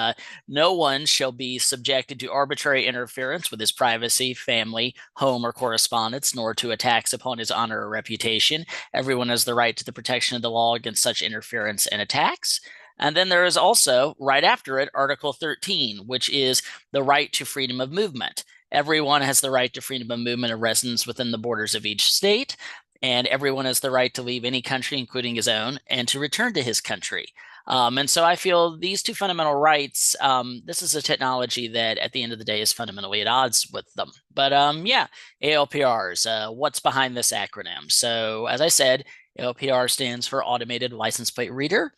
no one shall be subjected to arbitrary interference with his privacy, family, home, or correspondence, nor to attacks upon his honor or reputation. Everyone has the right to the protection of the law against such interference and attacks. And then there is also, right after it, Article 13, which is the right to freedom of movement. Everyone has the right to freedom of movement and residence within the borders of each state. And everyone has the right to leave any country, including his own, and to return to his country. And so I feel these two fundamental rights, this is a technology that at the end of the day is fundamentally at odds with them. But ALPRs, what's behind this acronym? So as I said, ALPR stands for Automated License Plate Reader.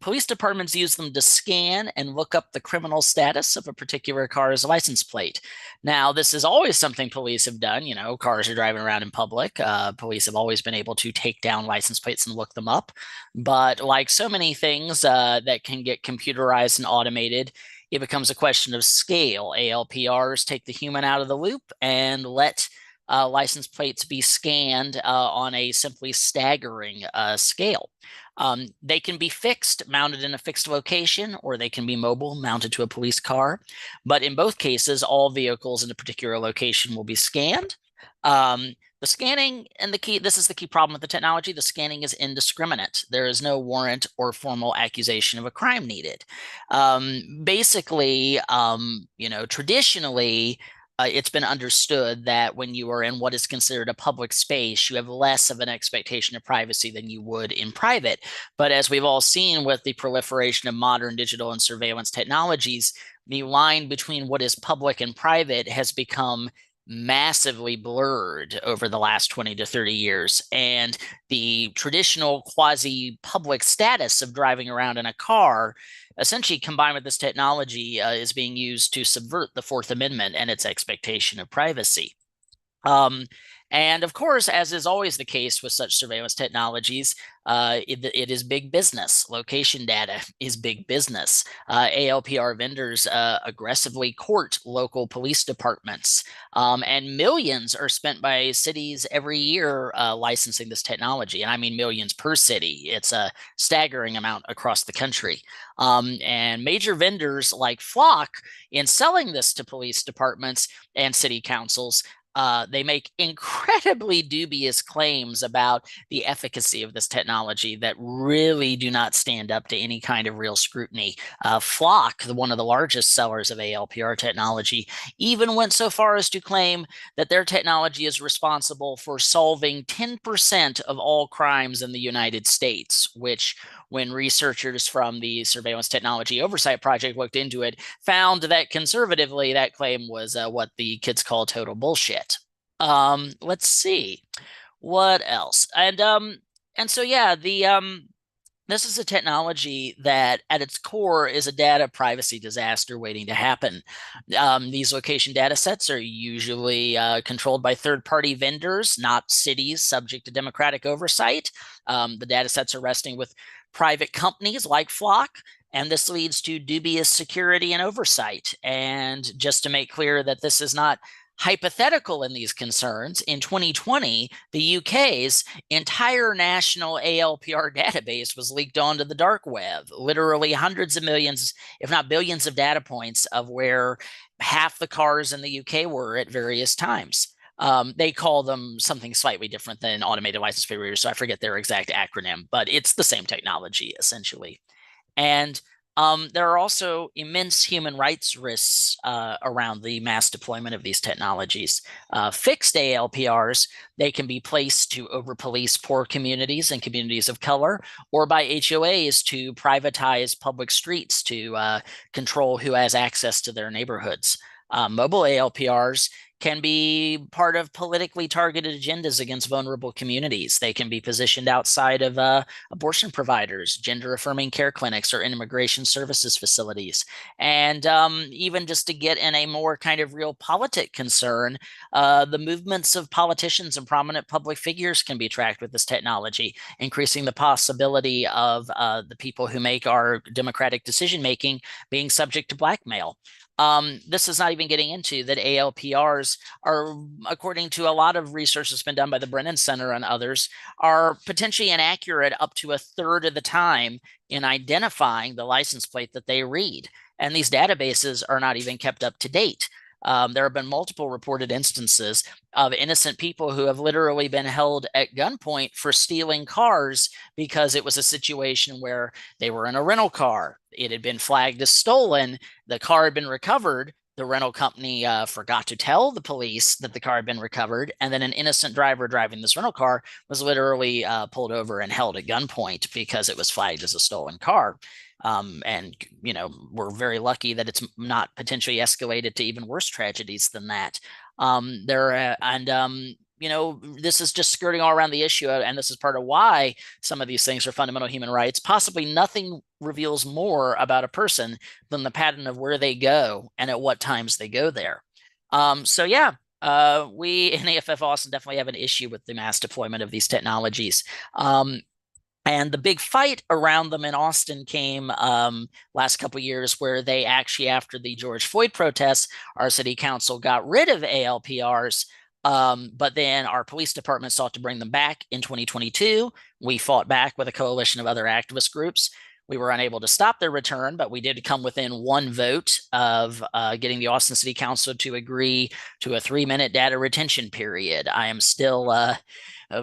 Police departments use them to scan and look up the criminal status of a particular car's license plate. Now, this is always something police have done. You know, cars are driving around in public. Police have always been able to take down license plates and look them up. But like so many things that can get computerized and automated, it becomes a question of scale. ALPRs take the human out of the loop and let license plates be scanned on a simply staggering scale. They can be fixed, mounted in a fixed location, or they can be mobile, mounted to a police car. But in both cases, all vehicles in a particular location will be scanned. The scanning and this is the key problem with the technology. The scanning is indiscriminate. There is no warrant or formal accusation of a crime needed. Basically, traditionally, it's been understood that when you are in what is considered a public space, you have less of an expectation of privacy than you would in private. But as we've all seen with the proliferation of modern digital and surveillance technologies, the line between what is public and private has become massively blurred over the last 20 to 30 years. And the traditional quasi-public status of driving around in a car, essentially combined with this technology, is being used to subvert the Fourth Amendment and its expectation of privacy. And of course, as is always the case with such surveillance technologies, it is big business. Location data is big business. ALPR vendors aggressively court local police departments, and millions are spent by cities every year licensing this technology. And I mean millions per city. It's a staggering amount across the country. And major vendors like Flock, in selling this to police departments and city councils, they make incredibly dubious claims about the efficacy of this technology that really do not stand up to any kind of real scrutiny. Flock, one of the largest sellers of ALPR technology, even went so far as to claim that their technology is responsible for solving 10% of all crimes in the United States, which, when researchers from the Surveillance Technology Oversight Project looked into it, found that conservatively that claim was what the kids call total bullshit. Let's see what else. And so yeah, this is a technology that at its core is a data privacy disaster waiting to happen. These location data sets are usually controlled by third-party vendors, not cities subject to democratic oversight. The data sets are resting with private companies like Flock, and this leads to dubious security and oversight. And just to make clear that this is not hypothetical in these concerns, in 2020, the UK's entire national ALPR database was leaked onto the dark web, literally hundreds of millions, if not billions of data points of where half the cars in the UK were at various times. They call them something slightly different than automated license plate readers, so I forget their exact acronym, but it's the same technology, essentially. And there are also immense human rights risks around the mass deployment of these technologies. Fixed ALPRs, they can be placed to over-police poor communities and communities of color, or by HOAs to privatize public streets to control who has access to their neighborhoods. Mobile ALPRs can be part of politically targeted agendas against vulnerable communities. They can be positioned outside of abortion providers, gender-affirming care clinics, or immigration services facilities. And even just to get in a more kind of real politic concern, the movements of politicians and prominent public figures can be tracked with this technology, increasing the possibility of the people who make our democratic decision-making being subject to blackmail. This is not even getting into that ALPRs are, according to a lot of research that's been done by the Brennan Center and others, are potentially inaccurate up to a third of the time in identifying the license plate that they read. And these databases are not even kept up to date. There have been multiple reported instances of innocent people who have literally been held at gunpoint for stealing cars because it was a situation where they were in a rental car. It had been flagged as stolen. The car had been recovered. The rental company forgot to tell the police that the car had been recovered. And then an innocent driver driving this rental car was literally pulled over and held at gunpoint because it was flagged as a stolen car. And, you know, we're very lucky that it's not potentially escalated to even worse tragedies than that. this is just skirting all around the issue, and this is part of why some of these things are fundamental human rights. Possibly nothing reveals more about a person than the pattern of where they go and at what times they go there. So yeah, we in EFF Austin definitely have an issue with the mass deployment of these technologies. And the big fight around them in Austin came last couple years, where they actually, after the George Floyd protests, our city council got rid of ALPRs. But then our police department sought to bring them back in 2022. We fought back with a coalition of other activist groups. We were unable to stop their return, but we did come within one vote of getting the Austin City Council to agree to a 3-minute data retention period. I am still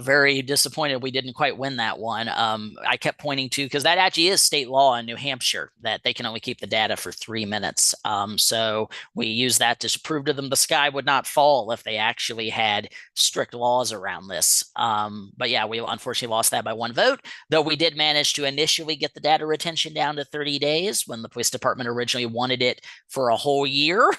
very disappointed we didn't quite win that one. I kept pointing to, because that actually is state law in New Hampshire, that they can only keep the data for 3 minutes. So we used that to prove to them the sky would not fall if they actually had strict laws around this. But yeah, we unfortunately lost that by one vote, though we did manage to initially get the data retention down to 30 days when the police department originally wanted it for a whole year.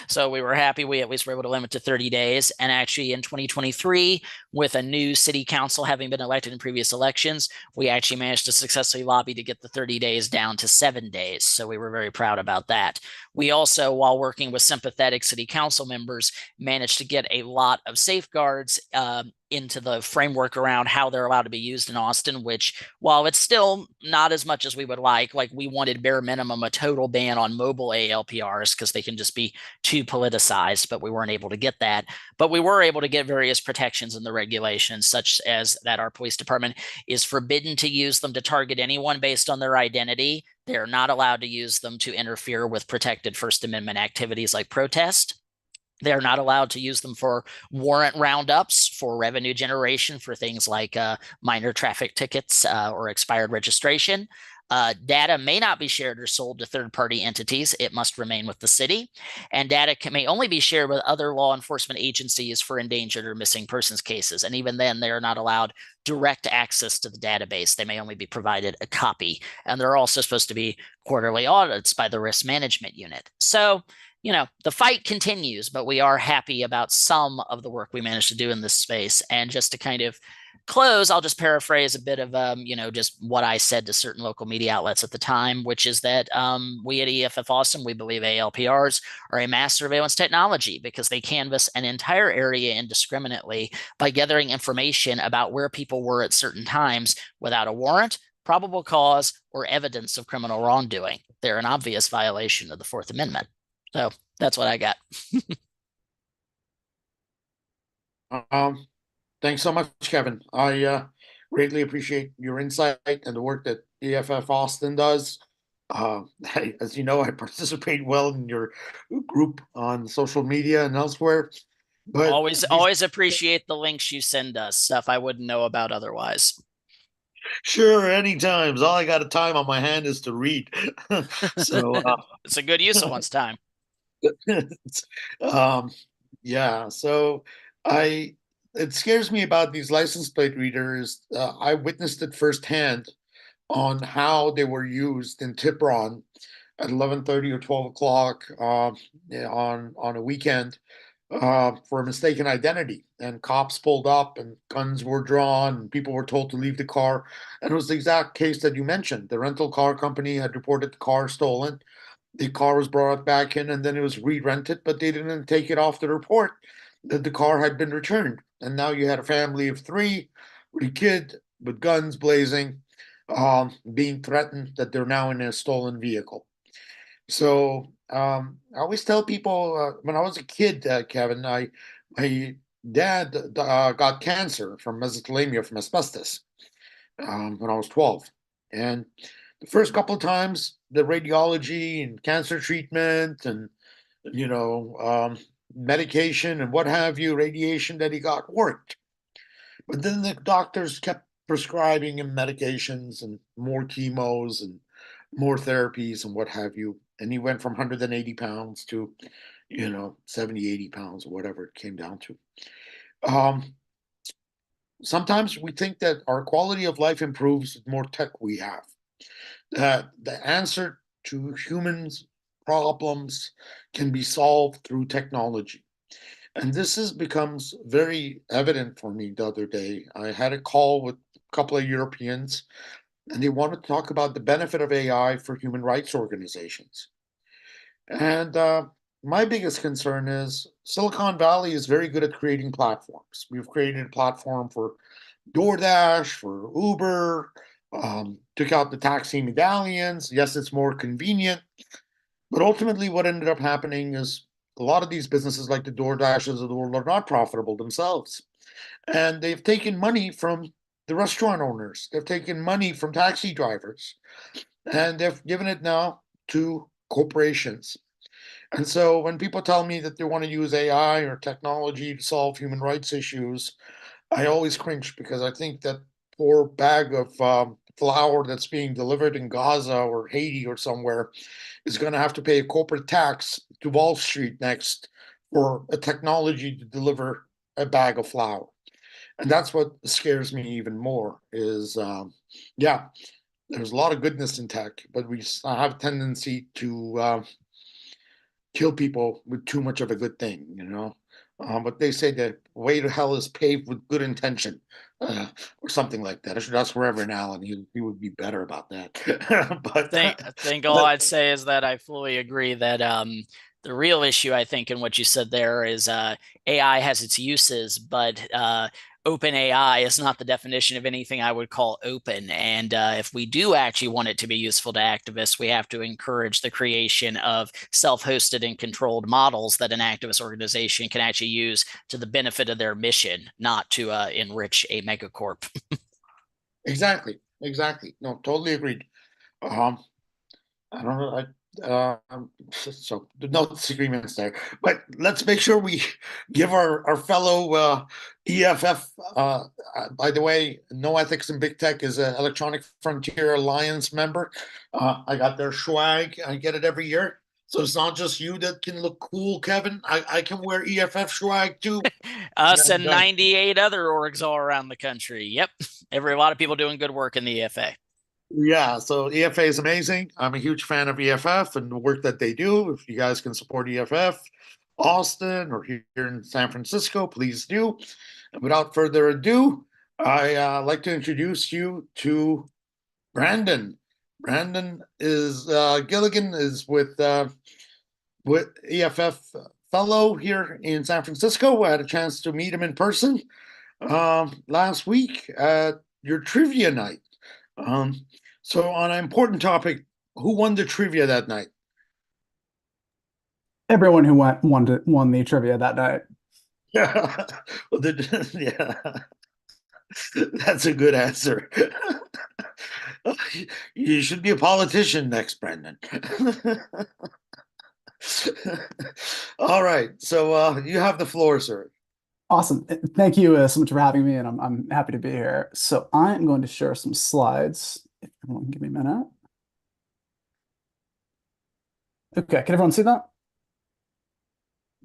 So we were happy we at least were able to limit to 30 days. And actually in 2023, with a new city council having been elected in previous elections, we actually managed to successfully lobby to get the 30 days down to 7 days. So we were very proud about that. We also, while working with sympathetic city council members, managed to get a lot of safeguards into the framework around how they're allowed to be used in Austin, which, while it's still not as much as we would like we wanted bare minimum a total ban on mobile ALPRs because they can just be too politicized, but we weren't able to get that. But we were able to get various protections in the regulations, such as that our police department is forbidden to use them to target anyone based on their identity. They're not allowed to use them to interfere with protected First Amendment activities like protest. They're not allowed to use them for warrant roundups, for revenue generation, for things like minor traffic tickets or expired registration. Data may not be shared or sold to third-party entities. It must remain with the city. And data may only be shared with other law enforcement agencies for endangered or missing persons cases. And even then, they are not allowed direct access to the database. They may only be provided a copy. And they're also supposed to be quarterly audits by the risk management unit. So, the fight continues, but we are happy about some of the work we managed to do in this space. And just to kind of close, I'll just paraphrase a bit of, just what I said to certain local media outlets at the time, which is that we at EFF Austin, we believe ALPRs are a mass surveillance technology because they canvass an entire area indiscriminately by gathering information about where people were at certain times without a warrant, probable cause, or evidence of criminal wrongdoing. They're an obvious violation of the Fourth Amendment. So that's what I got. Thanks so much, Kevin. I greatly appreciate your insight and the work that EFF Austin does. As you know, I participate well in your group on social media and elsewhere. But always appreciate the links you send us, stuff I wouldn't know about otherwise. Sure, anytime. All I got a time on my hand is to read. So it's a good use of one's time. Yeah, so it scares me about these license plate readers. I witnessed it firsthand on how they were used in Tipron at 11:30 or 12 o'clock on a weekend for a mistaken identity. And cops pulled up and guns were drawn and people were told to leave the car. And it was the exact case that you mentioned. The rental car company had reported the car stolen. The car was brought back in and then it was re-rented, but they didn't take it off the report that the car had been returned. And now you had a family of 3 with a kid with guns blazing, being threatened that they're now in a stolen vehicle. So I always tell people when I was a kid, Kevin, my dad got cancer from mesothelioma from asbestos when I was 12. And the first couple of times, the radiology and cancer treatment and, medication and what have you, radiation that he got worked. But then the doctors kept prescribing him medications and more chemos and more therapies and what have you. And he went from 180 pounds to, 70, 80 pounds or whatever it came down to. Sometimes we think that our quality of life improves with more tech we have. The answer to humans' problems can be solved through technology. And becomes very evident for me the other day. I had a call with a couple of Europeans, and they wanted to talk about the benefit of AI for human rights organizations. And my biggest concern is Silicon Valley is very good at creating platforms. We've created a platform for DoorDash, for Uber, took out the taxi medallions. Yes, it's more convenient. But ultimately, what ended up happening is a lot of these businesses, like the DoorDashes of the world, are not profitable themselves. And they've taken money from the restaurant owners. They've taken money from taxi drivers. And they've given it now to corporations. And so when people tell me that they want to use AI or technology to solve human rights issues, I always cringe, because I think that poor bag of flour that's being delivered in Gaza or Haiti or somewhere is going to have to pay a corporate tax to Wall Street next for a technology to deliver a bag of flour. And that's what scares me even more is, yeah, there's a lot of goodness in tech, but we have a tendency to kill people with too much of a good thing, you know? But they say the way to hell is paved with good intention, or something like that. I should ask Reverend Allen. He would be better about that. But I think all I'd say is that I fully agree that the real issue, I think, in what you said there is AI has its uses, but open AI is not the definition of anything I would call open. And if we do actually want it to be useful to activists, we have to encourage the creation of self-hosted and controlled models that an activist organization can actually use to the benefit of their mission, not to enrich a megacorp. Exactly. No, totally agreed. I don't know. So no disagreements there, but let's make sure we give our fellow EFF. By the way, No Ethics in Big Tech is an Electronic Frontier Alliance member. I got their swag. I get it every year. So it's not just you that can look cool, Kevin. I can wear EFF swag too. Us and 98 other orgs all around the country. Yep. A lot of people doing good work in the EFA. Yeah, so EFA is amazing. I'm a huge fan of EFF and the work that they do. If you guys can support EFF, Austin, or here in San Francisco, please do. And without further ado, I like to introduce you to Brandon. Brandon is Gilligan is with EFF fellow here in San Francisco. I had a chance to meet him in person last week at your trivia night. So on an important topic, who won the trivia that night? Everyone who won the trivia that night. Yeah, well, yeah, that's a good answer. You should be a politician next, Brendan. All right, so you have the floor, sir. Awesome. Thank you so much for having me, and I'm happy to be here. So I'm going to share some slides. If everyone can give me a minute. Okay, can everyone see that?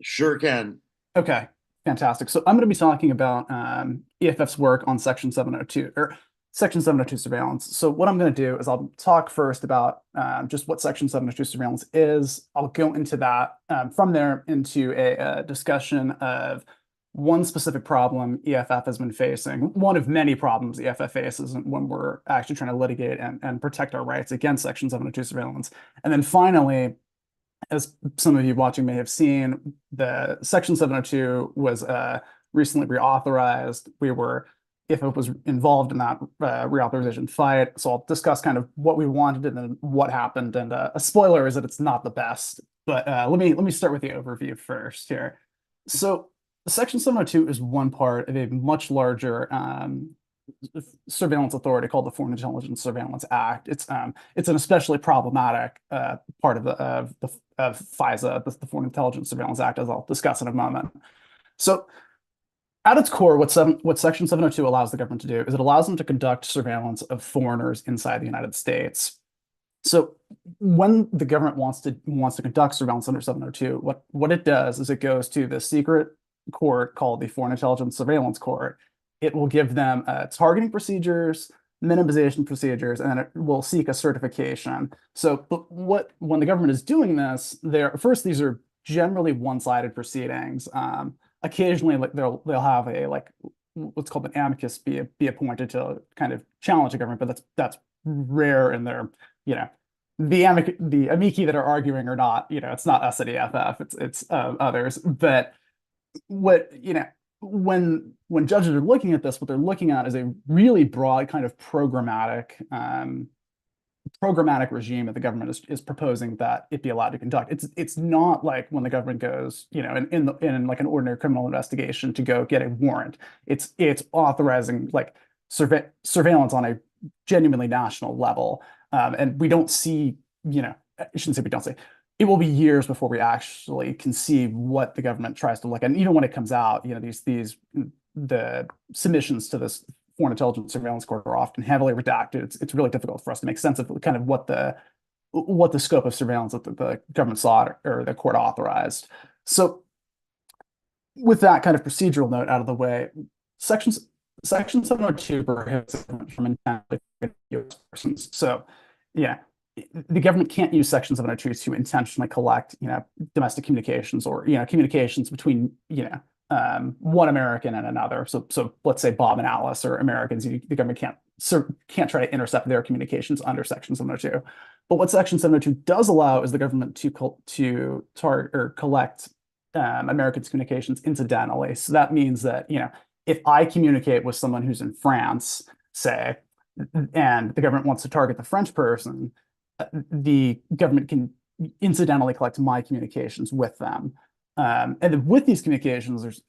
Sure can. Okay, fantastic. So I'm going to be talking about EFF's work on Section 702, or Section 702 surveillance. So what I'm going to do is I'll talk first about just what Section 702 surveillance is. I'll go into that from there into a discussion of one specific problem EFF has been facing, one of many problems EFF faces when we're actually trying to litigate and protect our rights against Section 702 surveillance. And then finally, as some of you watching may have seen, the Section 702 was recently reauthorized. EFF was involved in that reauthorization fight. So I'll discuss kind of what we wanted and then what happened. And a spoiler is that it's not the best. But let me start with the overview first here. So Section 702 is one part of a much larger surveillance authority called the Foreign Intelligence Surveillance Act. It's an especially problematic part of FISA, the Foreign Intelligence Surveillance Act, as I'll discuss in a moment. So at its core, what Section 702 allows the government to do is it allows them to conduct surveillance of foreigners inside the United States. So when the government wants to conduct surveillance under 702, what it does is it goes to the secret court called the Foreign Intelligence Surveillance Court. It will give them targeting procedures, minimization procedures, and then it will seek a certification. So when the government is doing this, these are generally one-sided proceedings. occasionally like they'll have a like what's called an amicus be appointed to kind of challenge the government, but that's rare in their, the amici that are arguing are not, it's not us at EFF, it's others. But what, when judges are looking at this, what they're looking at is a really broad kind of programmatic regime that the government is proposing that it be allowed to conduct. It's not like when the government goes, in like an ordinary criminal investigation to go get a warrant. It's authorizing like surveillance on a genuinely national level. And we don't see, I shouldn't say we don't see, it will be years before we actually can see what the government tries to look at. And even when it comes out, the submissions to this Foreign Intelligence Surveillance Court are often heavily redacted. It's really difficult for us to make sense of kind of what the scope of surveillance that the government sought or the court authorized. So with that kind of procedural note out of the way, Section 702 prohibits the government from intentionally U.S. persons. So yeah, the government can't use Section 702 to intentionally collect, domestic communications or, communications between, one American and another. So let's say Bob and Alice are Americans. The government can't try to intercept their communications under Section 702. But what Section 702 does allow is the government to target or collect Americans' communications incidentally. So that means that, if I communicate with someone who's in France, say, and the government wants to target the French person, the government can incidentally collect my communications with them. And then with these communications,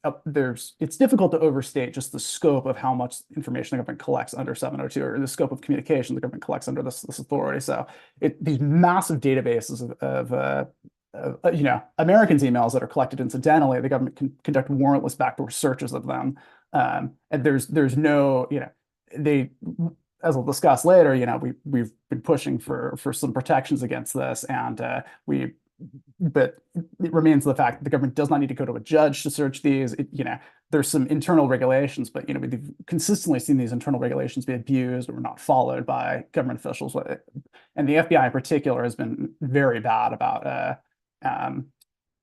it's difficult to overstate just the scope of how much information the government collects under 702, or the scope of communication the government collects under this authority. So these massive databases of Americans' emails that are collected incidentally, the government can conduct warrantless backdoor searches of them. And there's no, as we'll discuss later, we've been pushing for some protections against this, and but it remains the fact that the government does not need to go to a judge to search these. There's some internal regulations, but we've consistently seen these internal regulations be abused or not followed by government officials. And the FBI in particular has been very bad about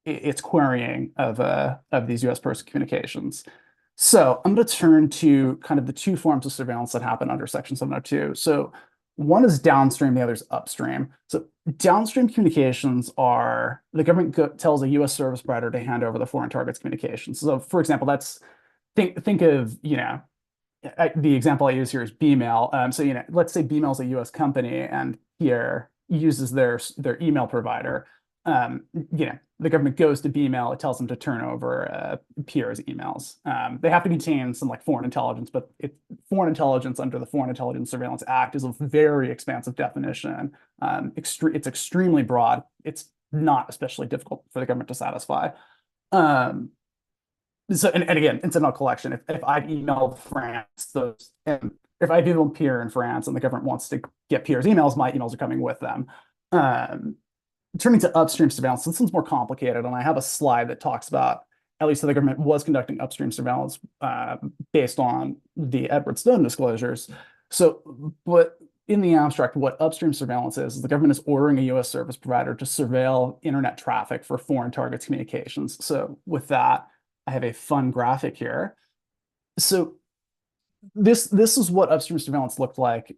its querying of these U.S. person communications. So I'm going to turn to kind of the two forms of surveillance that happen under Section 702. So one is downstream, the other is upstream. So downstream communications are the government tells a U.S. service provider to hand over the foreign target's communications. So, for example, think of the example I use here is Bmail. So let's say Bmail is a U.S. company and here uses their email provider. The government goes to Bmail, it tells them to turn over Pierre's emails. They have to contain some like foreign intelligence, but foreign intelligence under the Foreign Intelligence Surveillance Act is a very expansive definition. It's extremely broad. It's not especially difficult for the government to satisfy. So, and again, incidental collection. If I've emailed France, if I've emailed Pierre in France and the government wants to get Pierre's emails, my emails are coming with them. Turning to upstream surveillance, this one's more complicated, and I have a slide that talks about at least how the government was conducting upstream surveillance based on the Edward Snowden disclosures. So, but in the abstract, what upstream surveillance is the government is ordering a U.S. service provider to surveil internet traffic for foreign targets communications. So with that, I have a fun graphic here. So this is what upstream surveillance looked like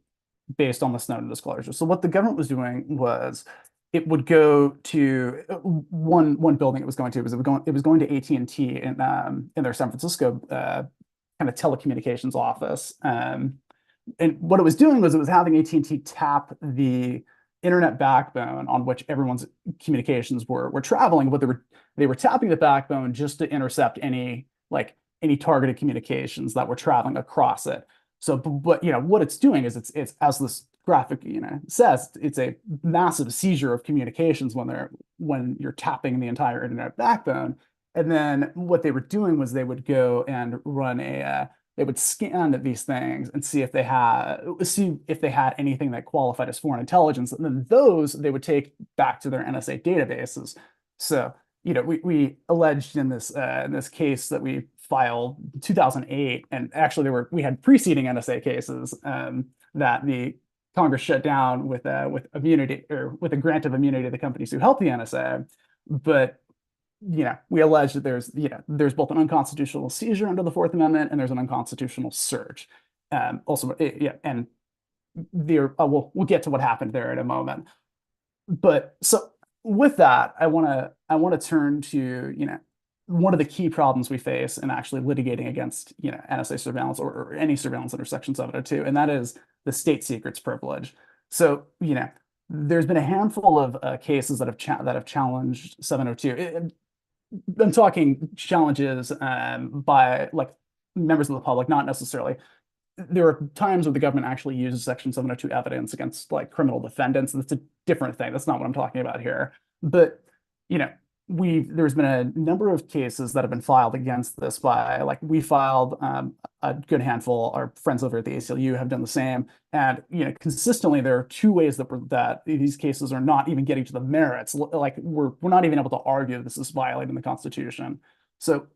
based on the Snowden disclosure. So what the government was doing was it would go to one building it was going to to AT&T in their San Francisco kind of telecommunications office. And what it was doing was it was having AT&T tap the internet backbone on which everyone's communications were traveling, but they were tapping the backbone just to intercept any targeted communications that were traveling across it. So, but what it's doing is it's as this graphic says, it's a massive seizure of communications when you're tapping the entire internet backbone. And then what they were doing was they would go and run they would scan these things and see if they had anything that qualified as foreign intelligence, and then those they would take back to their NSA databases. So we alleged in this case that we filed in 2008, and actually we had preceding NSA cases that the Congress shut down with immunity or with a grant of immunity to the companies who helped the NSA. But we allege that there's both an unconstitutional seizure under the Fourth Amendment and there's an unconstitutional search. Also, and we'll get to what happened there in a moment. But so with that, I want to turn to one of the key problems we face in actually litigating against NSA surveillance or any surveillance under Section 702, and that is the state secrets privilege. So there's been a handful of cases that have challenged 702. I'm talking challenges by like members of the public, not necessarily. There are times where the government actually uses Section 702 evidence against like criminal defendants, and that's a different thing. That's not what I'm talking about here. But there's been a number of cases that have been filed against this by, like, we filed a good handful. Our friends over at the ACLU have done the same, and consistently there are two ways that these cases are not even getting to the merits. Like we're not even able to argue this is violating the Constitution. So,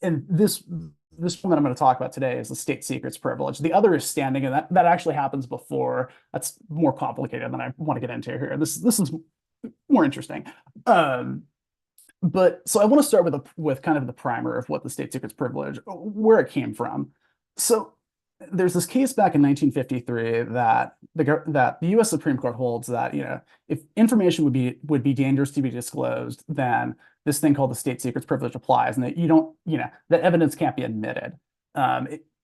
and this one that I'm going to talk about today is the state secrets privilege. The other is standing, and that actually happens before. That's more complicated than I want to get into here. This is more interesting. But so I want to start with kind of the primer of what the state secrets privilege, where it came from. So there's this case back in 1953 that the U.S. Supreme Court holds that if information would be dangerous to be disclosed, then this thing called the state secrets privilege applies, and that that evidence can't be admitted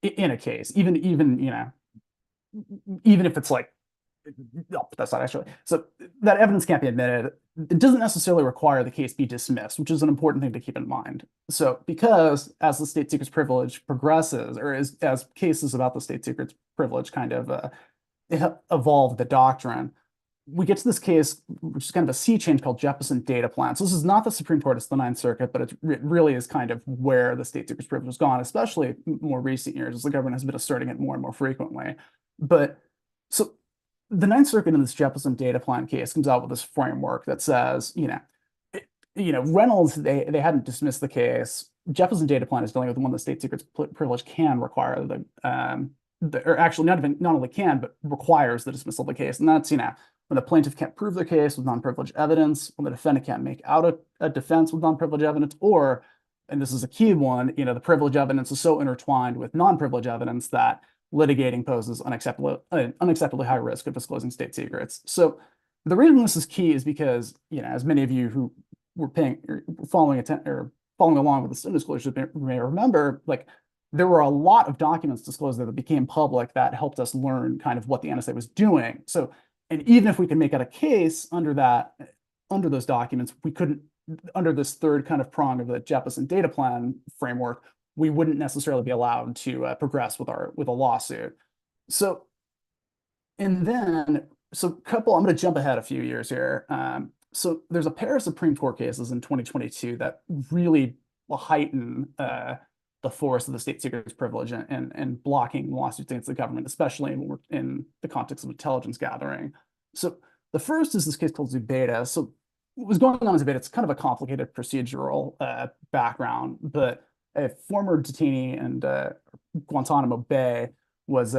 in a case, even if it's like, no, that's not actually. So that evidence can't be admitted. It doesn't necessarily require the case be dismissed, which is an important thing to keep in mind. So because as the state secrets privilege progresses, or as cases about the state secrets privilege kind of evolve the doctrine, we get to this case, which is kind of a sea change called Jeppesen data plan. So this is not the Supreme Court, it's the Ninth Circuit, but it really is kind of where the state secrets privilege has gone, especially more recent years, as the government has been asserting it more and more frequently. But so the Ninth Circuit in this Jeppesen data plan case comes out with this framework that says, Reynolds, they hadn't dismissed the case. Jeppesen data plan is dealing with one the state secrets privilege can require or actually not only can, but requires the dismissal of the case. And that's, when the plaintiff can't prove their case with non-privileged evidence, when the defendant can't make out a defense with non-privileged evidence, or, and this is a key one, the privileged evidence is so intertwined with non-privileged evidence that litigating poses unacceptably high risk of disclosing state secrets. So the reason this is key is because, as many of you who were following along with the disclosure may remember, like there were a lot of documents disclosed that became public that helped us learn kind of what the NSA was doing. So, and even if we could make out a case under those documents, we couldn't, under this third kind of prong of the Jeppesen data plan framework, we wouldn't necessarily be allowed to progress with a lawsuit. So, and then, I'm going to jump ahead a few years here. So there's a pair of Supreme Court cases in 2022 that really heighten the force of the state secrets privilege and blocking lawsuits against the government, especially in the context of intelligence gathering. So the first is this case called Zubeda. So what was going on in Zubeda, it's kind of a complicated procedural background, but a former detainee in Guantanamo Bay was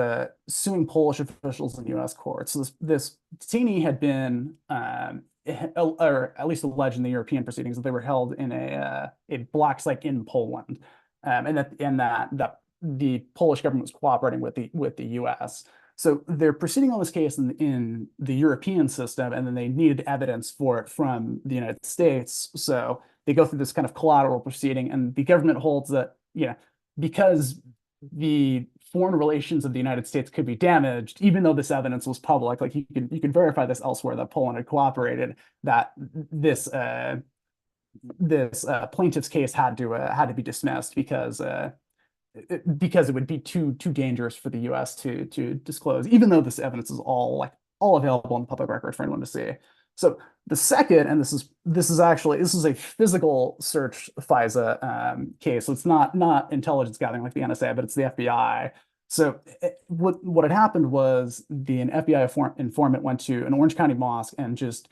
suing Polish officials in U.S. courts. So this detainee had been, or at least alleged in the European proceedings, that they were held in a black site in Poland, and that the Polish government was cooperating with the U.S. So they're proceeding on this case in the European system, and then they needed evidence for it from the United States. So they go through this kind of collateral proceeding, and the government holds that, because the foreign relations of the United States could be damaged, even though this evidence was public, like you can verify this elsewhere, that Poland had cooperated, that this plaintiff's case had to be dismissed because it would be too dangerous for the U.S. to disclose, even though this evidence is all available on the public record for anyone to see. So the second, and this is a physical search FISA case. So it's not intelligence gathering like the NSA, but it's the FBI. So what had happened was an FBI informant went to an Orange County mosque and just,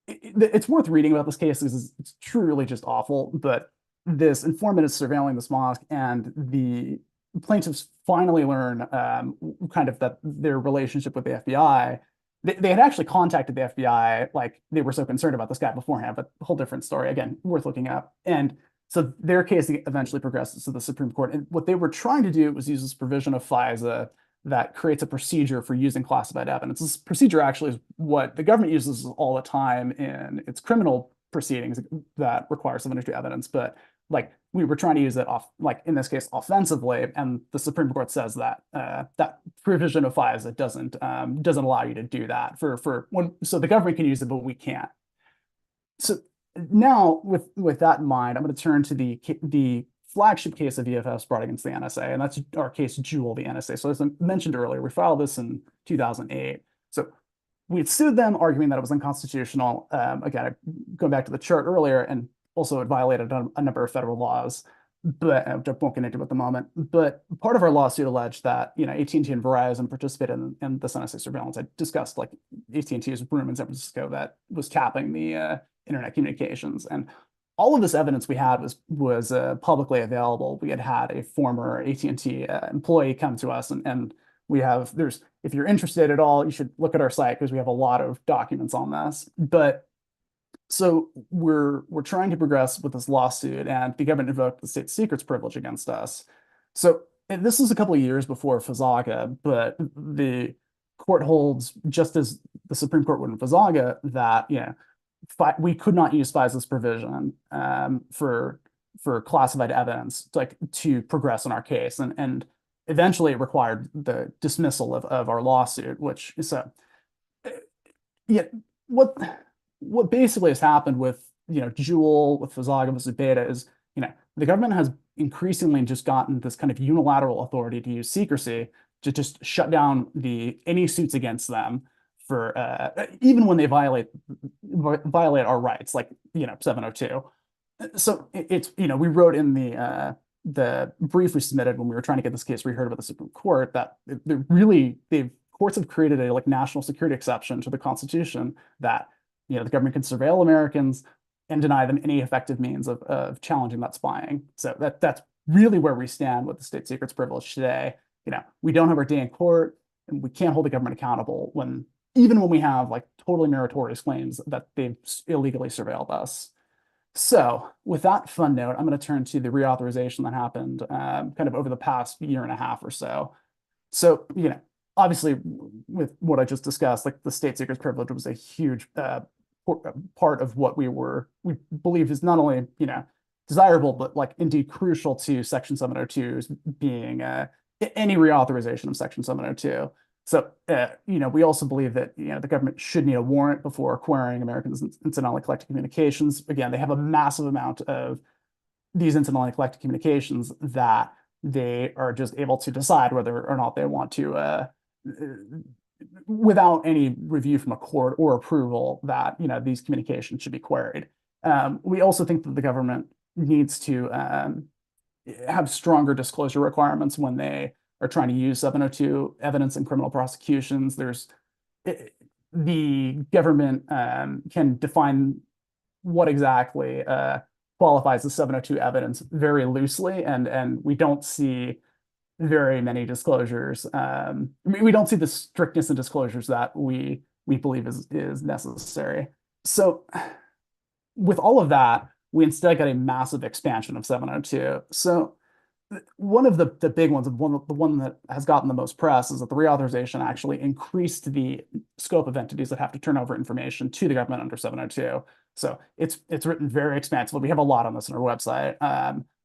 it's worth reading about this case because it's truly just awful. But this informant is surveilling this mosque, and the plaintiffs finally learn kind of that their relationship with the FBI they had actually contacted the FBI, like they were so concerned about this guy beforehand, but a whole different story, again, worth looking up. And so their case eventually progresses to the Supreme Court. And what they were trying to do was use this provision of FISA that creates a procedure for using classified evidence. This procedure actually is what the government uses all the time in its criminal proceedings that require 702 evidence, but like we were trying to use it off, like in this case, offensively, and the Supreme Court says that that provision of FISA doesn't allow you to do that for when, so the government can use it, but we can't. So now with that in mind, I'm going to turn to the flagship case of EFF's brought against the NSA, and that's our case Jewel, the NSA. So as I mentioned earlier, we filed this in 2008. So we had sued them, arguing that it was unconstitutional. Again, going back to the chart earlier, and also it violated a number of federal laws, but I won't get into it at the moment. But part of our lawsuit alleged that AT&T and Verizon participated in this NSA surveillance. I discussed like AT&T's room in San Francisco that was tapping the internet communications, and all of this evidence we had was publicly available. We had a former AT&T employee come to us, and we have if you're interested at all, you should look at our site because we have a lot of documents on this. But so we're trying to progress with this lawsuit, and the government invoked the state secrets privilege against us. So this is a couple of years before Fazaga, but the court holds, just as the Supreme Court would in Fazaga, that we could not use FISA's provision for classified evidence to progress in our case, and eventually it required the dismissal of our lawsuit, which is what basically has happened with Jewel, with Fazaga, with Zubeda is the government has increasingly just gotten this kind of unilateral authority to use secrecy to just shut down any suits against them for even when they violate our rights, like 702. So it's we wrote in the brief we submitted when we were trying to get this case reheard by the Supreme Court that courts have created a national security exception to the Constitution that the government can surveil Americans and deny them any effective means of challenging that spying. So that's really where we stand with the state secrets privilege today. We don't have our day in court, and we can't hold the government accountable even when we have totally meritorious claims that they've illegally surveilled us. So with that fun note, I'm going to turn to the reauthorization that happened kind of over the past year and a half or so. So, obviously with what I just discussed, the state secrets privilege was a huge part of what we believe is not only, desirable, but indeed crucial to Section 702's being any reauthorization of Section 702. So, we also believe that, the government should need a warrant before acquiring Americans' incidentally collected communications. Again, they have a massive amount of these incidentally collected communications that they are just able to decide whether or not they want to, without any review from a court or approval, that, these communications should be queried. We also think that the government needs to have stronger disclosure requirements when they are trying to use 702 evidence in criminal prosecutions. The government can define what exactly qualifies as 702 evidence very loosely, and we don't see very many disclosures. We don't see the strictness in disclosures that we believe is necessary. So with all of that, we instead got a massive expansion of 702. So one of the big ones, the one that has gotten the most press, is that the reauthorization actually increased the scope of entities that have to turn over information to the government under 702. So it's written very expansively. We have a lot on this on our website,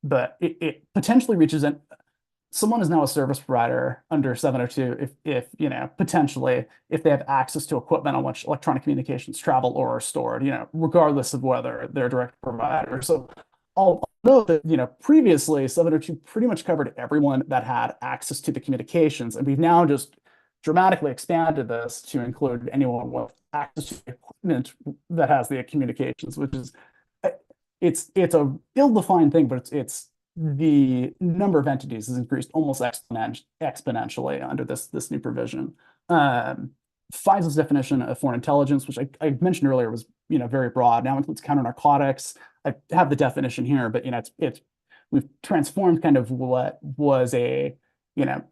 but it potentially reaches someone is now a service provider under 702 if potentially if they have access to equipment on which electronic communications travel or are stored, regardless of whether they're a direct provider. So I'll note that, previously 702 pretty much covered everyone that had access to the communications, and we've now just dramatically expanded this to include anyone with access to equipment that has the communications, which is it's a ill-defined thing, but it's the number of entities has increased almost exponentially under this new provision. FISA's definition of foreign intelligence, which I mentioned earlier, was very broad. Now includes counter narcotics. I have the definition here, but we've transformed kind of what was a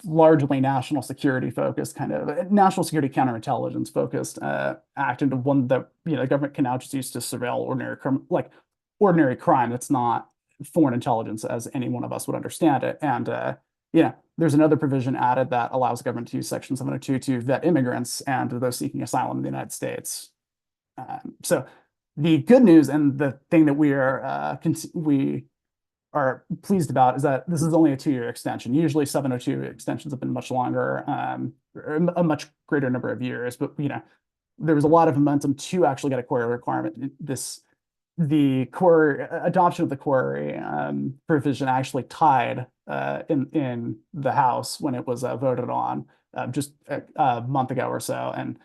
largely national security focused, kind of national security counterintelligence focused act, into one that the government can now just use to surveil ordinary crime that's not foreign intelligence as any one of us would understand it. And there's another provision added that allows the government to use Section 702 to vet immigrants and those seeking asylum in the United States. So the good news, and the thing that we are pleased about, is that this is only a 2-year extension. Usually 702 extensions have been much longer, or a much greater number of years. But there was a lot of momentum to actually get a query requirement. The query adoption of the query provision actually tied in the House when it was voted on just a month ago or so. And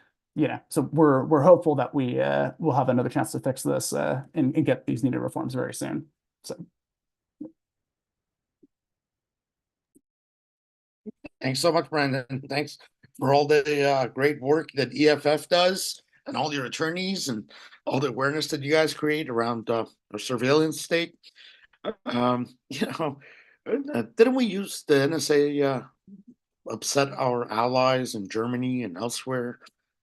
so we're hopeful that we will have another chance to fix this and get these needed reforms very soon. So. Thanks so much, Brandon. Thanks for all the great work that EFF does, and all your attorneys, and all the awareness that you guys create around our surveillance state. Didn't we use the NSA upset our allies in Germany and elsewhere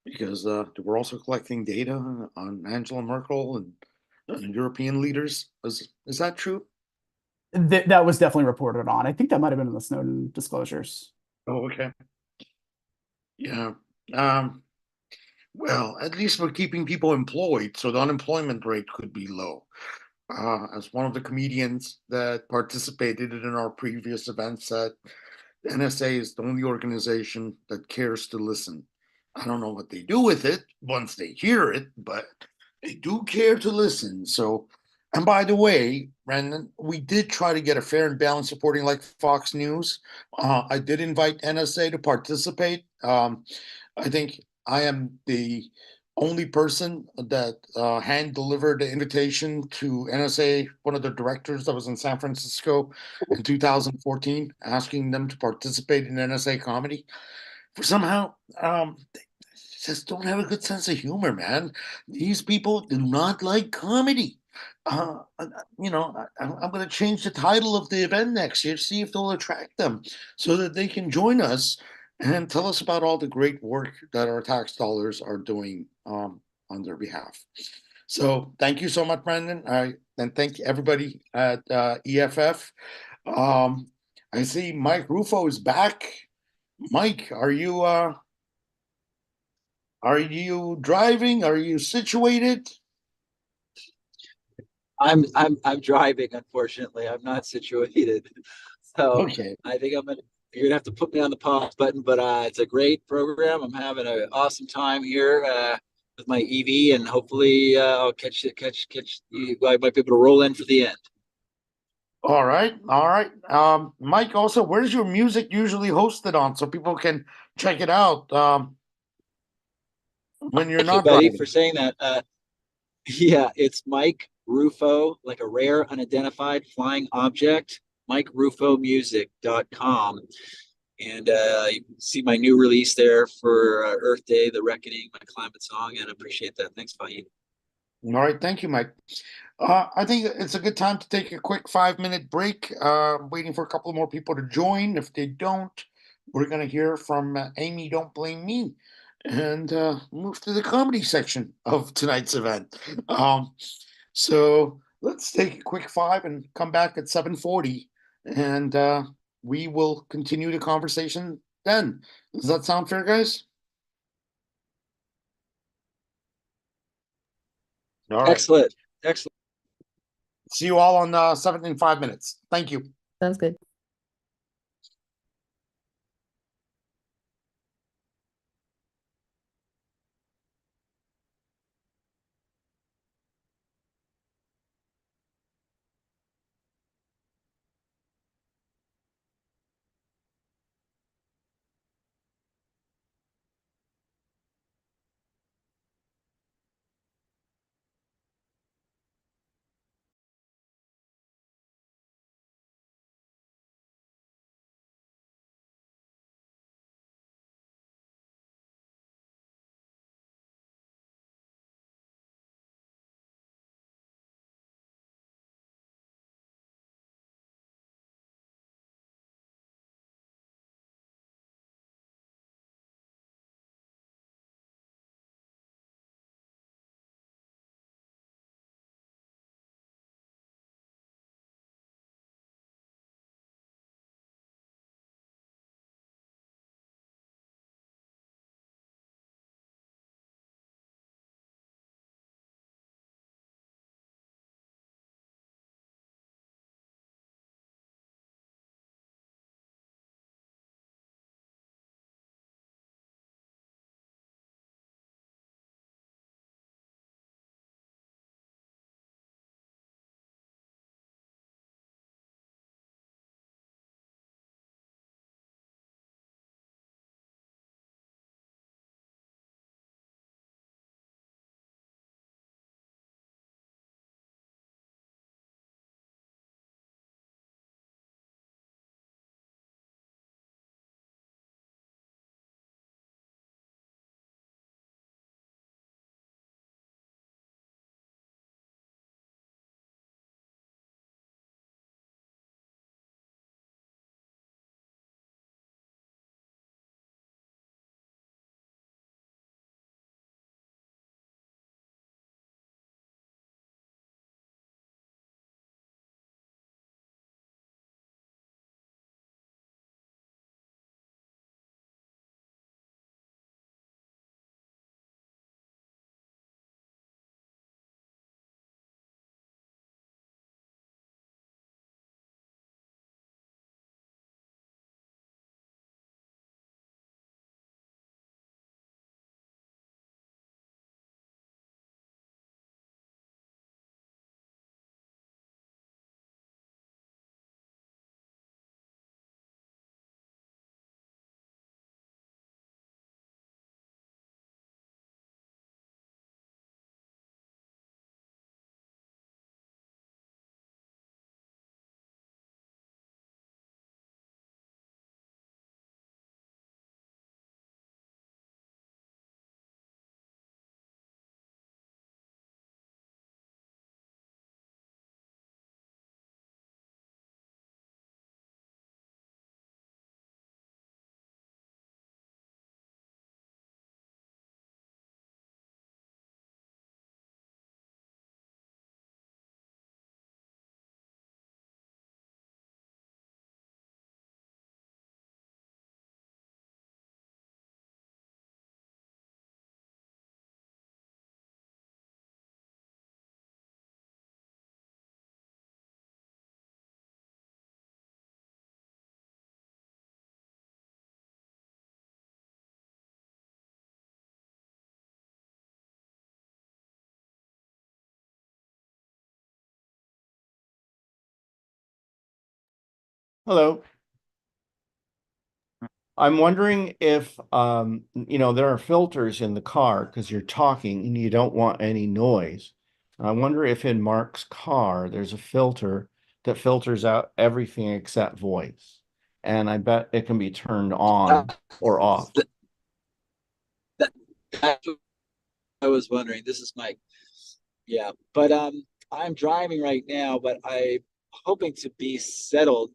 because we're also collecting data on Angela Merkel and European leaders? Is that true? That was definitely reported on. I think that might have been in the Snowden disclosures. Oh, okay. Yeah. Well, at least we're keeping people employed, so the unemployment rate could be low. As one of the comedians that participated in our previous event said, the NSA is the only organization that cares to listen. I don't know what they do with it once they hear it, but they do care to listen. So, and by the way, Brendan, we did try to get a fair and balanced reporting like Fox News. I did invite NSA to participate. I think I am the only person that hand delivered the invitation to NSA, one of the directors that was in San Francisco in 2014, asking them to participate in NSA Comedy. For somehow, they just don't have a good sense of humor, man. These people do not like comedy. I'm going to change the title of the event next year, see if they'll attract them so that they can join us and tell us about all the great work that our tax dollars are doing on their behalf. So thank you so much, Brandon. And thank everybody at EFF. I see Mike Rufo is back. Mike, are you driving? Are you situated? I'm driving, unfortunately. I'm not situated. So okay. I think you're gonna have to put me on the pause button, but it's a great program. I'm having an awesome time here with my EV, and hopefully I'll catch you. I might be able to roll in for the end. All right. Mike, also, where's your music usually hosted on so people can check it out when you're not buddy, driving? for saying that. Yeah, it's Mike Rufo, like a rare unidentified flying object, MikeRufoMusic.com. And you can see my new release there for Earth Day, The Reckoning, my climate song, and I appreciate that. Thanks, Vahid. All right. Thank you, Mike. I think it's a good time to take a quick 5-minute break. Waiting for a couple more people to join. If they don't, we're going to hear from Amy Dontblameme and move to the comedy section of tonight's event. So let's take a quick 5 and come back at 7:40, and we will continue the conversation then. Does that sound fair, guys? All right. Excellent. See you all on 7 in 5 minutes. Thank you. Sounds good. Hello. I'm wondering if, there are filters in the car because you're talking and you don't want any noise. I wonder if in Mark's car, there's a filter that filters out everything except voice. And I bet it can be turned on or off. That's what I was wondering. This is Mike. Yeah, but I'm driving right now, but I'm hoping to be settled.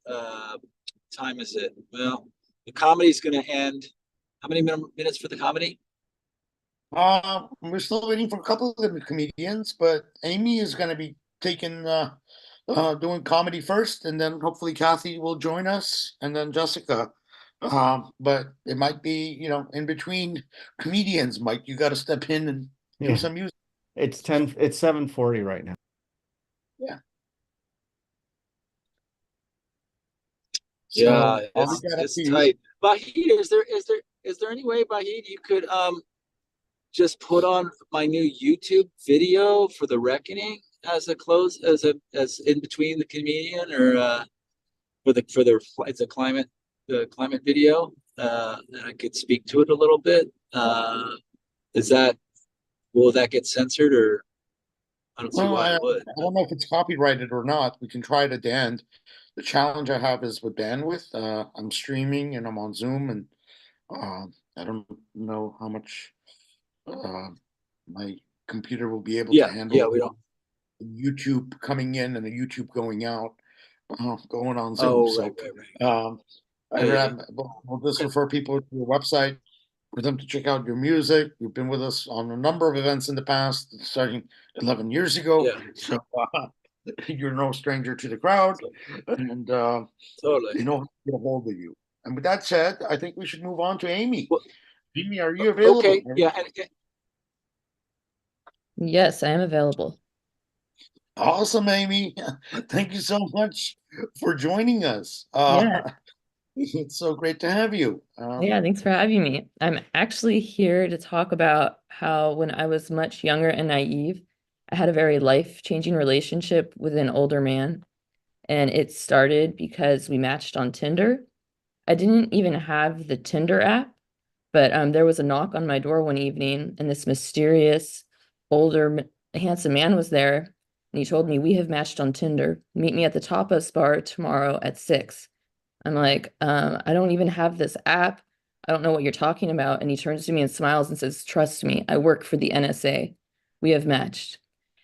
Time is it? Well, the comedy's going to end. How many minutes for the comedy? We're still waiting for a couple of the comedians, but Amy is going to be taking doing comedy first, and then hopefully Cathy will join us, and then Jessica. But it might be, in between comedians, Mike, you got to step in and do some music. It's 7:40 right now. Yeah. Yeah, So, all we gotta it's do- tight. Vahid, is there any way, Vahid, you could just put on my new YouTube video for the reckoning as in between the comedian, or it's a climate video, and I could speak to it a little bit. Will that get censored, or I don't see Well, why it would. I don't know if it's copyrighted or not. We can try it at the end. The challenge I have is with bandwidth. I'm streaming and I'm on Zoom, and I don't know how much my computer will be able to handle. Yeah, we don't. YouTube coming in and a YouTube going out, going on Zoom. Oh, so, right. We'll just refer people to your website for them to check out your music. You've been with us on a number of events in the past, starting 11 years ago. Yeah. So you're no stranger to the crowd, and Totally. they know how to get a hold of you. And with that said, I think we should move on to Amy. Amy, are you available? Okay. Yeah. Yes, I am available. Awesome, Amy. Thank you so much for joining us. Yeah. It's so great to have you. Yeah, thanks for having me. I'm actually here to talk about how when I was much younger and naive, I had a very life-changing relationship with an older man. And it started because we matched on Tinder. I didn't even have the Tinder app, but there was a knock on my door one evening, and this mysterious, older, handsome man was there. And he told me, "We have matched on Tinder. Meet me at the Tapas bar tomorrow at 6. I'm like, I don't even have this app. I don't know what you're talking about. And he turns to me and smiles and says, "Trust me, I work for the NSA. We have matched."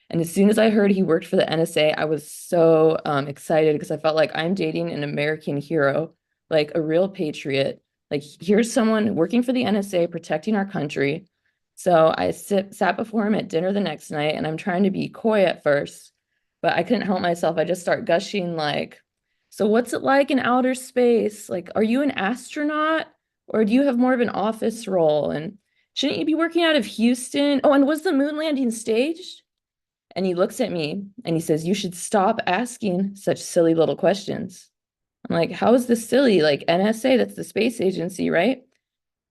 And as soon as I heard he worked for the NSA, I was so excited because I felt like I'm dating an American hero, like a real patriot. Like, here's someone working for the NSA, protecting our country. So I sat before him at dinner the next night, and I'm trying to be coy at first, but I couldn't help myself. I just start gushing like, "So what's it like in outer space? Like, are you an astronaut, or do you have more of an office role? And shouldn't you be working out of Houston? Oh, and was the moon landing staged?" And he looks at me and he says, "You should stop asking such silly little questions." I'm like, "How is this silly? Like, NSA, that's the space agency, right?"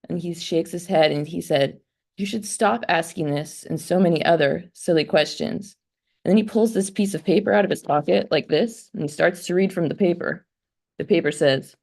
And he shakes his head and he said, "You should stop asking this and so many other silly questions." And then he pulls this piece of paper out of his pocket like this, and he starts to read from the paper. The paper says,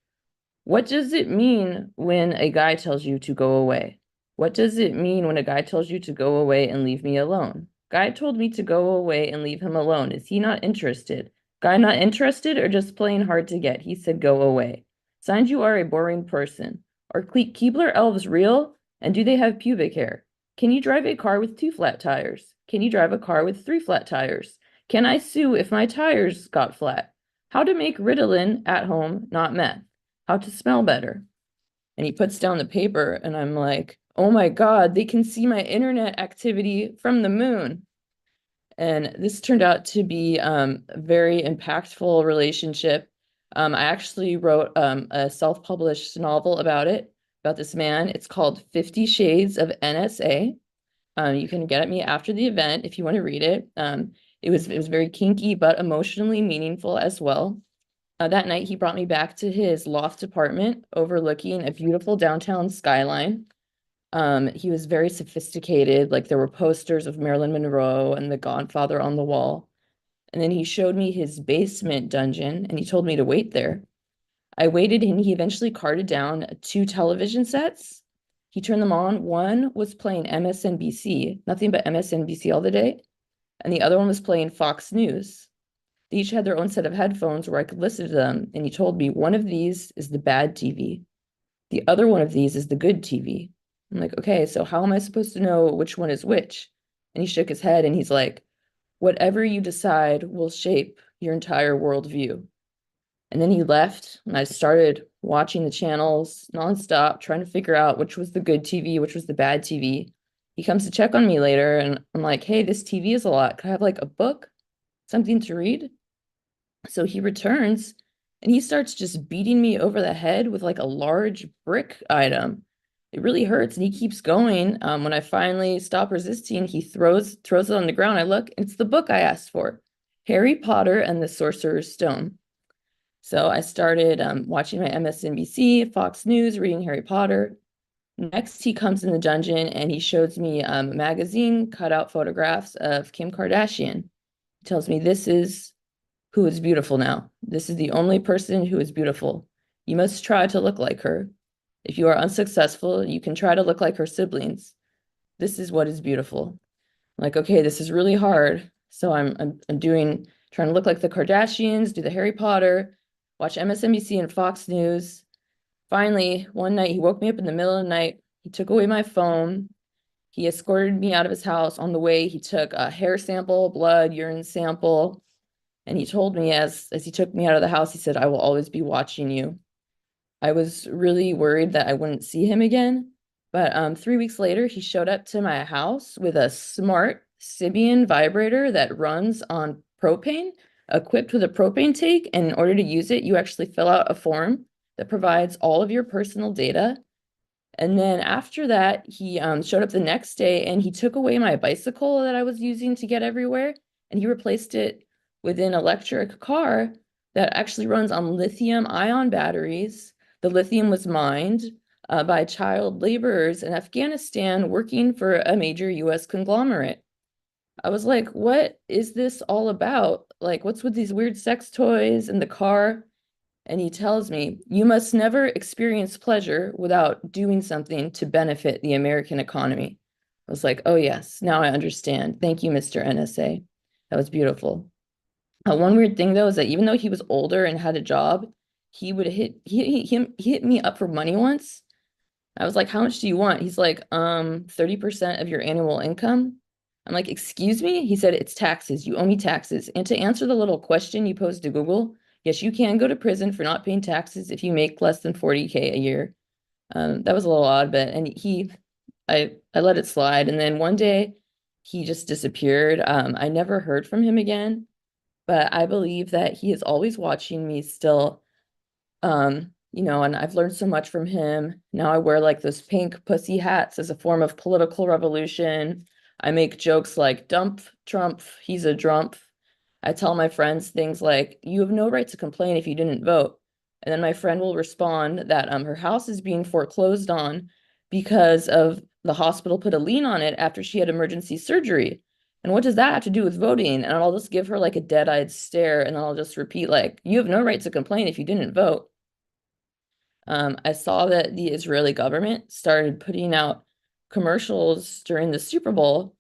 "What does it mean when a guy tells you to go away? What does it mean when a guy tells you to go away and leave me alone? Guy told me to go away and leave him alone. Is he not interested? Guy not interested or just playing hard to get? He said go away. Signs you are a boring person. Are Keebler elves real? And do they have pubic hair? Can you drive a car with 2 flat tires? Can you drive a car with 3 flat tires? Can I sue if my tires got flat? How to make Ritalin at home, not meth? How to smell better?" And he puts down the paper, and I'm like, "Oh my God, they can see my internet activity from the moon." And this turned out to be a very impactful relationship. I actually wrote a self-published novel about this man. It's called 50 Shades of NSA. You can get at me after the event if you want to read it. It was very kinky, but emotionally meaningful as well. That night, he brought me back to his loft apartment overlooking a beautiful downtown skyline. He was very sophisticated, like there were posters of Marilyn Monroe and The Godfather on the wall. And then he showed me his basement dungeon, and he told me to wait there. I waited and he eventually carted down 2 television sets. He turned them on. One was playing MSNBC, nothing but MSNBC all the day. And the other one was playing Fox News. They each had their own set of headphones where I could listen to them. And he told me one of these is the bad TV. The other one of these is the good TV. I'm like, okay, so how am I supposed to know which one is which? And he shook his head and he's like, whatever you decide will shape your entire worldview. And then he left and I started watching the channels nonstop, trying to figure out which was the good TV, which was the bad TV. He comes to check on me later and I'm like, hey, this TV is a lot. Could I have like a book, something to read? So he returns and he starts just beating me over the head with like a large brick item. It really hurts. And he keeps going. When I finally stop resisting, he throws it on the ground. I look, it's the book I asked for, Harry Potter and the Sorcerer's Stone. So I started watching my MSNBC, Fox News, reading Harry Potter. Next, he comes in the dungeon and he shows me a magazine, cutout photographs of Kim Kardashian. He tells me, this is who is beautiful now. This is the only person who is beautiful. You must try to look like her. If you are unsuccessful, you can try to look like her siblings. This is what is beautiful. I'm like, okay, this is really hard. So I'm trying to look like the Kardashians, do the Harry Potter, watch MSNBC and Fox News. Finally, one night he woke me up in the middle of the night. He took away my phone. He escorted me out of his house. On the way, he took a hair sample, blood, urine sample. And he told me as he took me out of the house, he said, I will always be watching you. I was really worried that I wouldn't see him again. But 3 weeks later, he showed up to my house with a smart Sybian vibrator that runs on propane, equipped with a propane tank. And in order to use it, you actually fill out a form that provides all of your personal data. And then after that, he showed up the next day and he took away my bicycle that I was using to get everywhere. And he replaced it with an electric car that actually runs on lithium-ion batteries. The lithium was mined by child laborers in Afghanistan working for a major US conglomerate. I was like, what is this all about? Like, what's with these weird sex toys in the car? And he tells me, you must never experience pleasure without doing something to benefit the American economy. I was like, oh yes, now I understand. Thank you, Mr. NSA. That was beautiful. One weird thing though is that even though he was older and had a job, he would hit me up for money once. I was like, how much do you want? He's like, 30% of your annual income. I'm like, excuse me? He said, it's taxes. You owe me taxes. And to answer the little question you posed to Google, yes, you can go to prison for not paying taxes if you make less than 40K a year. That was a little odd, but I let it slide. And then one day he just disappeared. I never heard from him again, but I believe that he is always watching me still. And I've learned so much from him. Now I wear like those pink pussy hats as a form of political revolution. I make jokes like dump Trump, he's a drump. I tell my friends things like, you have no right to complain if you didn't vote. And then my friend will respond that her house is being foreclosed on because of the hospital put a lien on it after she had emergency surgery. And what does that have to do with voting? And I'll just give her like a dead-eyed stare and I'll just repeat like, you have no right to complain if you didn't vote. I saw that the Israeli government started putting out commercials during the Super Bowl.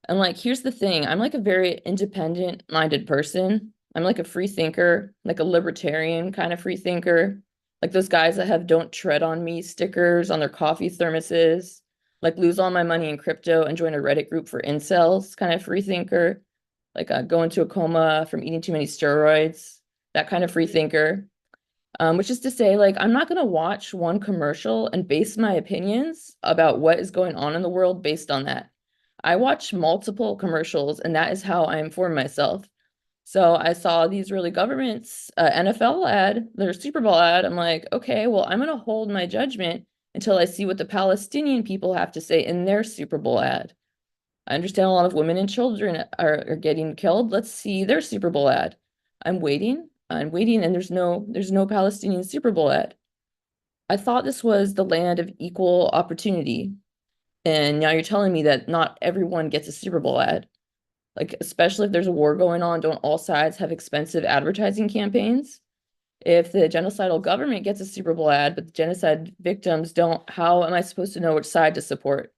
And like, here's the thing, I'm like a very independent-minded person. I'm like a free thinker, like a libertarian kind of free thinker. Like those guys that have "Don't Tread on Me" stickers on their coffee thermoses, like lose all my money in crypto and join a Reddit group for incels kind of free thinker. Like go into a coma from eating too many steroids, that kind of free thinker. Which is to say, like, I'm not going to watch one commercial and base my opinions about what is going on in the world based on that. I watch multiple commercials, and that is how I inform myself. So I saw the Israeli government's NFL ad, their Super Bowl ad. I'm like, okay, well, I'm going to hold my judgment until I see what the Palestinian people have to say in their Super Bowl ad. I understand a lot of women and children are getting killed. Let's see their Super Bowl ad. I'm waiting, and there's no Palestinian Super Bowl ad. I thought this was the land of equal opportunity. And now you're telling me that not everyone gets a Super Bowl ad. Like, especially if there's a war going on, don't all sides have expensive advertising campaigns? If the genocidal government gets a Super Bowl ad, but the genocide victims don't, how am I supposed to know which side to support?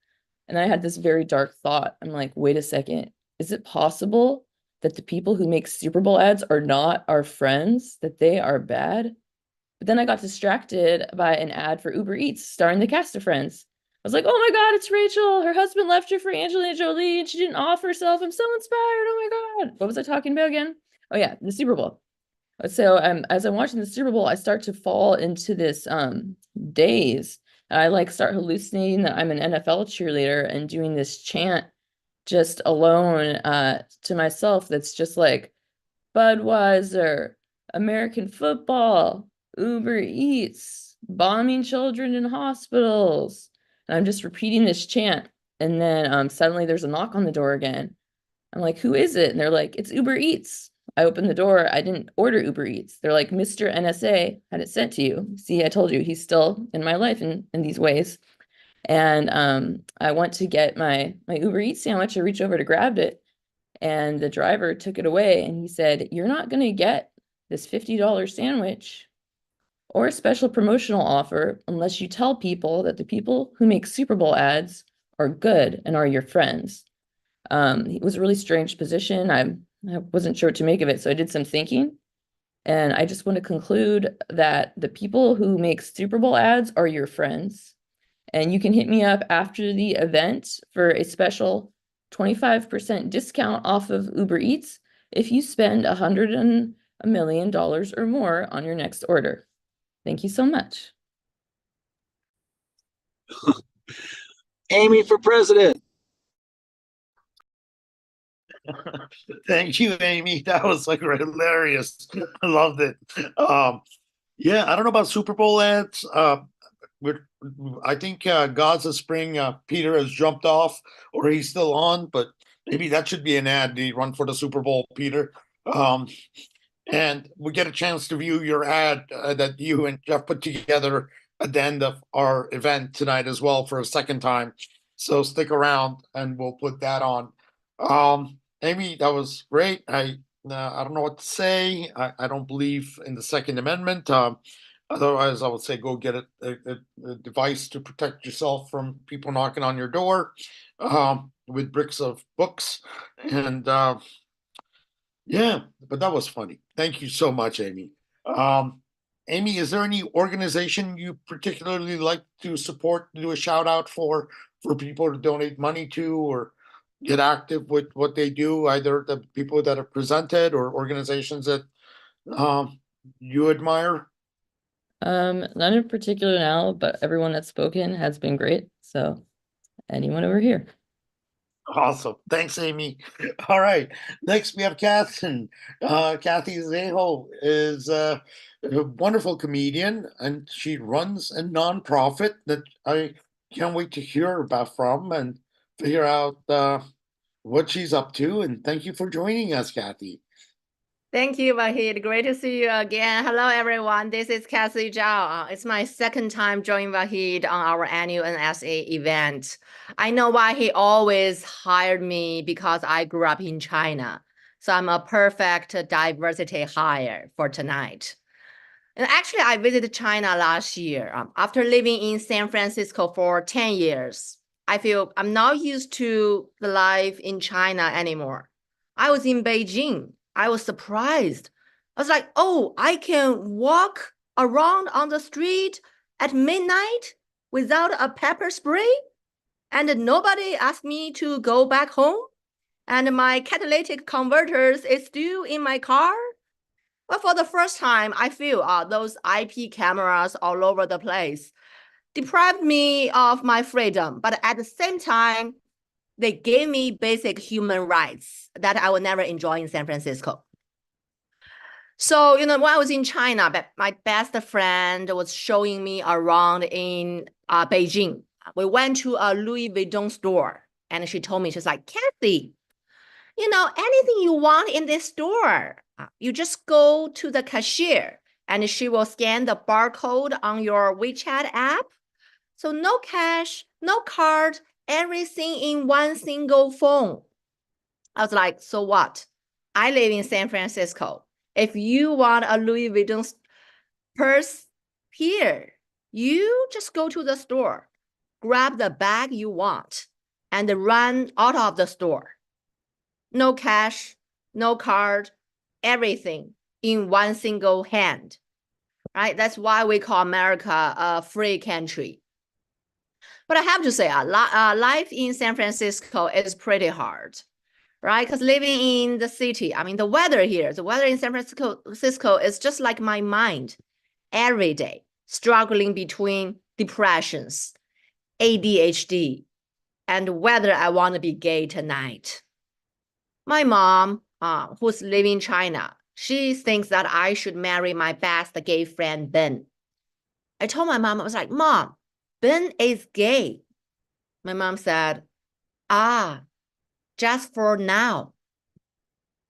And I had this very dark thought. I'm like, wait a second. Is it possible that the people who make Super Bowl ads are not our friends, that they are bad? But then I got distracted by an ad for Uber Eats starring the cast of Friends. I was like, oh my God, it's Rachel. Her husband left her for Angelina Jolie and she didn't off herself. I'm so inspired. Oh my God. What was I talking about again? Oh yeah, the Super Bowl. So as I'm watching the Super Bowl, I start to fall into this daze. And I like start hallucinating that I'm an NFL cheerleader and doing this chant just alone to myself that's just like Budweiser, American football, Uber Eats, bombing children in hospitals. And I'm just repeating this chant. And then suddenly there's a knock on the door again. I'm like, who is it? And they're like, it's Uber Eats. I opened the door. I didn't order Uber Eats. They're like, Mr. NSA had it sent to you. See, I told you he's still in my life in these ways. And I went to get my Uber Eats sandwich. I reached over to grab it. And the driver took it away. And he said, you're not going to get this $50 sandwich or a special promotional offer unless you tell people that the people who make Super Bowl ads are good and are your friends. It was a really strange position. I wasn't sure what to make of it, so I did some thinking. And I just want to conclude that the people who make Super Bowl ads are your friends. And you can hit me up after the event for a special 25% discount off of Uber Eats if you spend $100 million or more on your next order. Thank you so much. Amy for president. Thank you, Amy. That was like hilarious. I loved it. Yeah, I don't know about Super Bowl ads. I think Gaza Spring, Peter has jumped off, or he's still on, but maybe that should be an ad. Do you run for the Super Bowl, Peter? And we get a chance to view your ad that you and Jeff put together at the end of our event tonight as well for a second time. So stick around and we'll put that on. Amy, that was great. I don't know what to say. I don't believe in the Second Amendment. Otherwise, I would say go get a device to protect yourself from people knocking on your door with bricks of books. And yeah, but that was funny. Thank you so much, Amy. Amy, is there any organization you particularly like to support, do a shout out for people to donate money to or get active with what they do, either the people that are presented or organizations that you admire? None in particular now, but everyone that's spoken has been great. So anyone over here. Awesome. Thanks, Amy. All right. Next, we have Cathy. Cathy Zhao is a wonderful comedian, and she runs a nonprofit that I can't wait to hear about from and figure out what she's up to. And thank you for joining us, Cathy. Thank you, Vahid. Great to see you again. Hello, everyone. This is Cathy Zhao. It's my second time joining Vahid on our annual NSA event. I know why he always hired me because I grew up in China. So I'm a perfect diversity hire for tonight. And actually, I visited China last year. After living in San Francisco for 10 years, I feel I'm not used to the life in China anymore. I was in Beijing. I was surprised. I was like, oh, I can walk around on the street at midnight without a pepper spray? And nobody asked me to go back home? And my catalytic converters is still in my car? But for the first time, I feel those IP cameras all over the place deprived me of my freedom. But at the same time, they gave me basic human rights that I would never enjoy in San Francisco. So, when I was in China, my best friend was showing me around in Beijing. We went to a Louis Vuitton store, and she told me, she's like, Cathy, anything you want in this store, you just go to the cashier, and she will scan the barcode on your WeChat app. So no cash, no card, everything in one single phone. I was like, so what? I live in San Francisco. If you want a Louis Vuitton Purse here. You just go to the store, grab the bag you want, and run out of the store. No cash, no card, everything in one single hand, right? That's why we call America a free country. But I have to say, life in San Francisco is pretty hard, right? Because living in the city, I mean, the weather in San Francisco is just like my mind every day, struggling between depressions, ADHD, and whether I want to be gay tonight. My mom, who's living in China, she thinks that I should marry my best gay friend, Ben. I told my mom, I was like, Mom, Ben is gay. My mom said, just for now.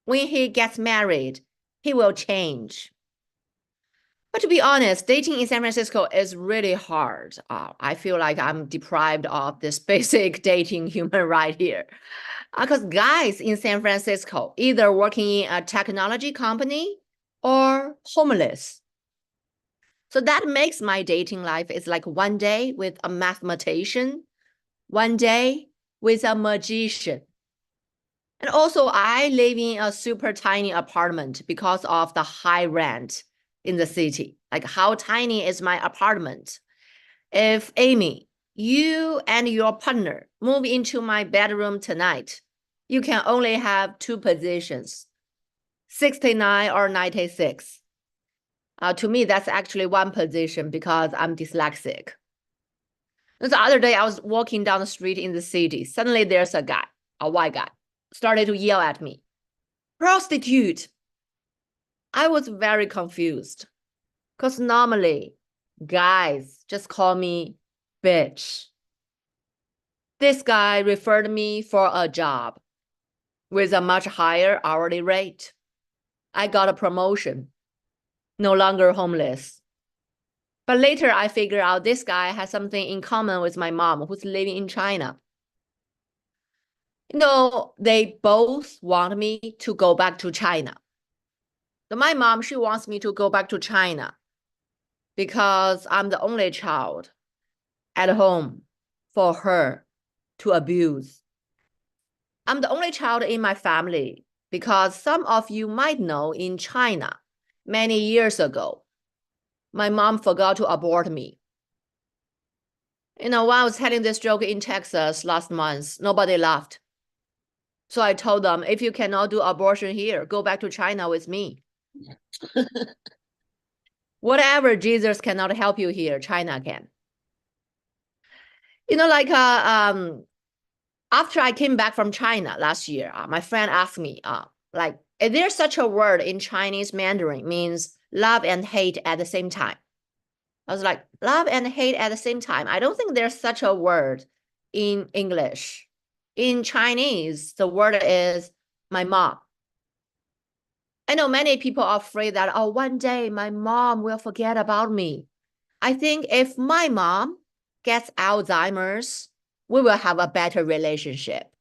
When he gets married, he will change. But to be honest, dating in San Francisco is really hard. I feel like I'm deprived of this basic dating human right here. Because guys in San Francisco either working in a technology company or homeless. So that makes my dating life is like one day with a mathematician, one day with a magician. And also I live in a super tiny apartment because of the high rent in the city. Like how tiny is my apartment? If Amy, you and your partner move into my bedroom tonight, you can only have 2 positions, 69 or 96. To me, that's actually 1 position because I'm dyslexic. The other day, I was walking down the street in the city. Suddenly, there's a guy, a white guy, started to yell at me, prostitute. I was very confused because normally guys just call me bitch. This guy referred me for a job with a much higher hourly rate. I got a promotion, no longer homeless. But later I figured out this guy has something in common with my mom who's living in China. You know, they both want me to go back to China. So my mom, she wants me to go back to China because I'm the only child at home for her to abuse. I'm the only child in my family because some of you might know in China, many years ago, my mom forgot to abort me. You know, when I was telling this joke in Texas last month, nobody laughed. So I told them, if you cannot do abortion here, go back to China with me. Whatever Jesus cannot help you here, China can. You know, like after I came back from China last year, my friend asked me, like, is there such a word in Chinese Mandarin means love and hate at the same time? I was like, love and hate at the same time. I don't think there's such a word in English. In Chinese, the word is my mom. I know many people are afraid that, oh, one day my mom will forget about me. I think if my mom gets Alzheimer's, we will have a better relationship.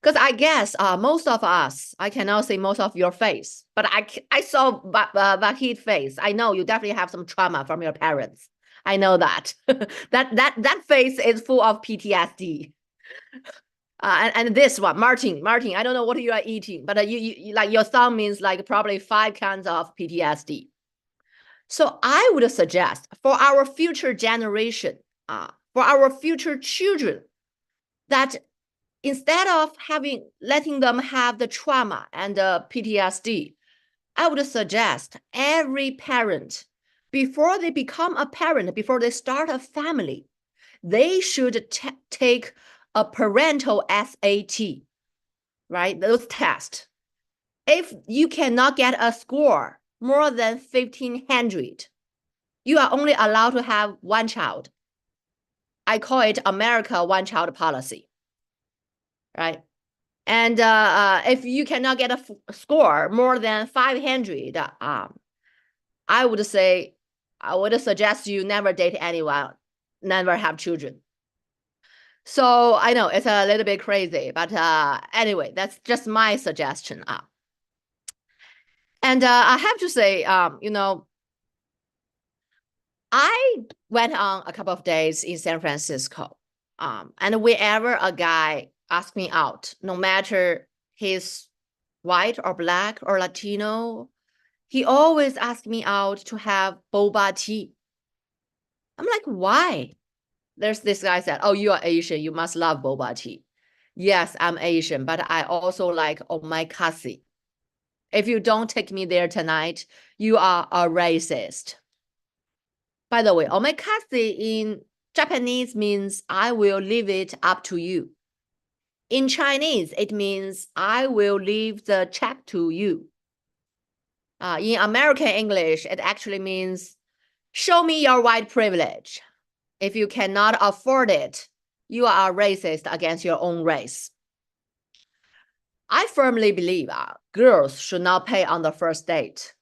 Because I guess most of us, I cannot say most of your face, but I saw Vahid's face. I know you definitely have some trauma from your parents. I know that. that face is full of PTSD. And this one, Martin, I don't know what you are eating, but you like your thumb means like probably 5 kinds of PTSD. So I would suggest for our future generation, for our future children, that instead of letting them have the trauma and the PTSD, I would suggest every parent, before they become a parent, before they start a family, they should take a parental SAT, right? Those tests. If you cannot get a score more than 1,500, you are only allowed to have 1 child. I call it America one-child policy, right? And if you cannot get a score more than 500, I would suggest you never date anyone, never have children. So I know it's a little bit crazy, but anyway, that's just my suggestion. And I have to say, you know, I went on a couple of days in San Francisco, and whenever a guy asked me out, no matter he's white or black or Latino, he always asked me out to have boba tea. I'm like, why? There's this guy said, oh, you are Asian, you must love boba tea. Yes, I'm Asian, but I also like omakase. If you don't take me there tonight, you are a racist. By the way, omakase in Japanese means I will leave it up to you. In Chinese, it means I will leave the check to you. In American English, it actually means show me your white privilege. If you cannot afford it, you are racist against your own race. I firmly believe girls should not pay on the first date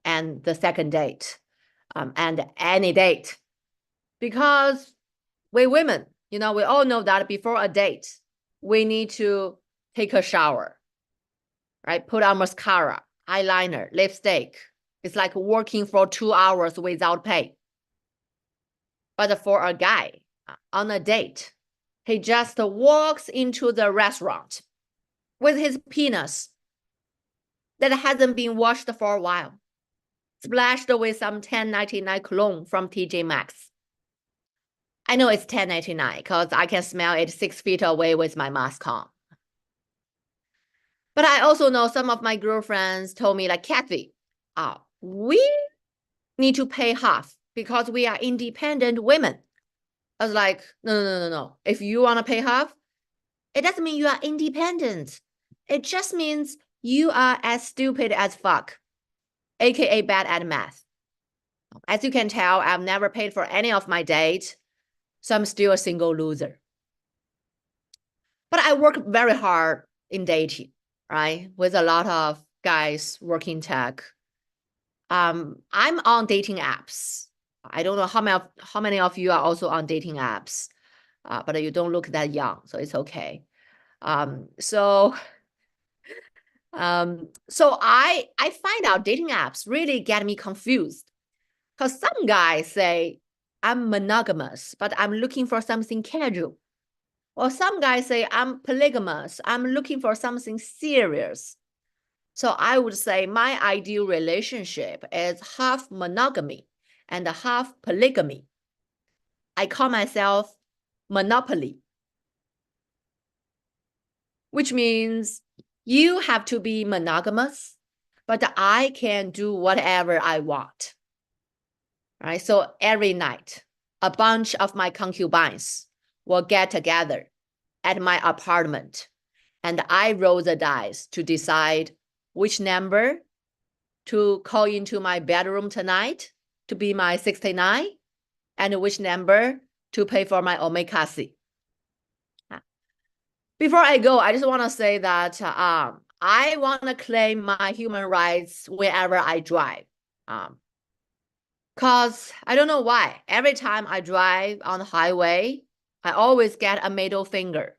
and the second date and any date. Because we women, we all know that before a date, we need to take a shower, right? Put on mascara, eyeliner, lipstick. It's like working for 2 hours without pay. But for a guy on a date, he just walks into the restaurant with his penis that hasn't been washed for a while, splashed with some $10.99 cologne from TJ Maxx. I know it's $10.99 because I can smell it 6 feet away with my mask on. But I also know some of my girlfriends told me, like, Cathy, we need to pay half because we are independent women. I was like, no. If you want to pay half, it doesn't mean you are independent. It just means you are as stupid as fuck, aka bad at math. As you can tell, I've never paid for any of my dates, so I'm still a single loser. But I work very hard in dating, right? With a lot of guys working tech. I'm on dating apps. I don't know how many of you are also on dating apps, but you don't look that young, so it's okay. So I find out dating apps really get me confused because some guys say I'm monogamous, but I'm looking for something casual. Or some guys say I'm polygamous, I'm looking for something serious. So I would say my ideal relationship is half monogamy and half polygamy. I call myself monopoly, which means you have to be monogamous, but I can do whatever I want. Right? So every night, a bunch of my concubines will get together at my apartment, and I roll the dice to decide which number to call into my bedroom tonight to be my 69, and which number to pay for my omakase. Before I go, I just want to say that I want to claim my human rights wherever I drive. Because I don't know why. Every time I drive on the highway, I always get a middle finger.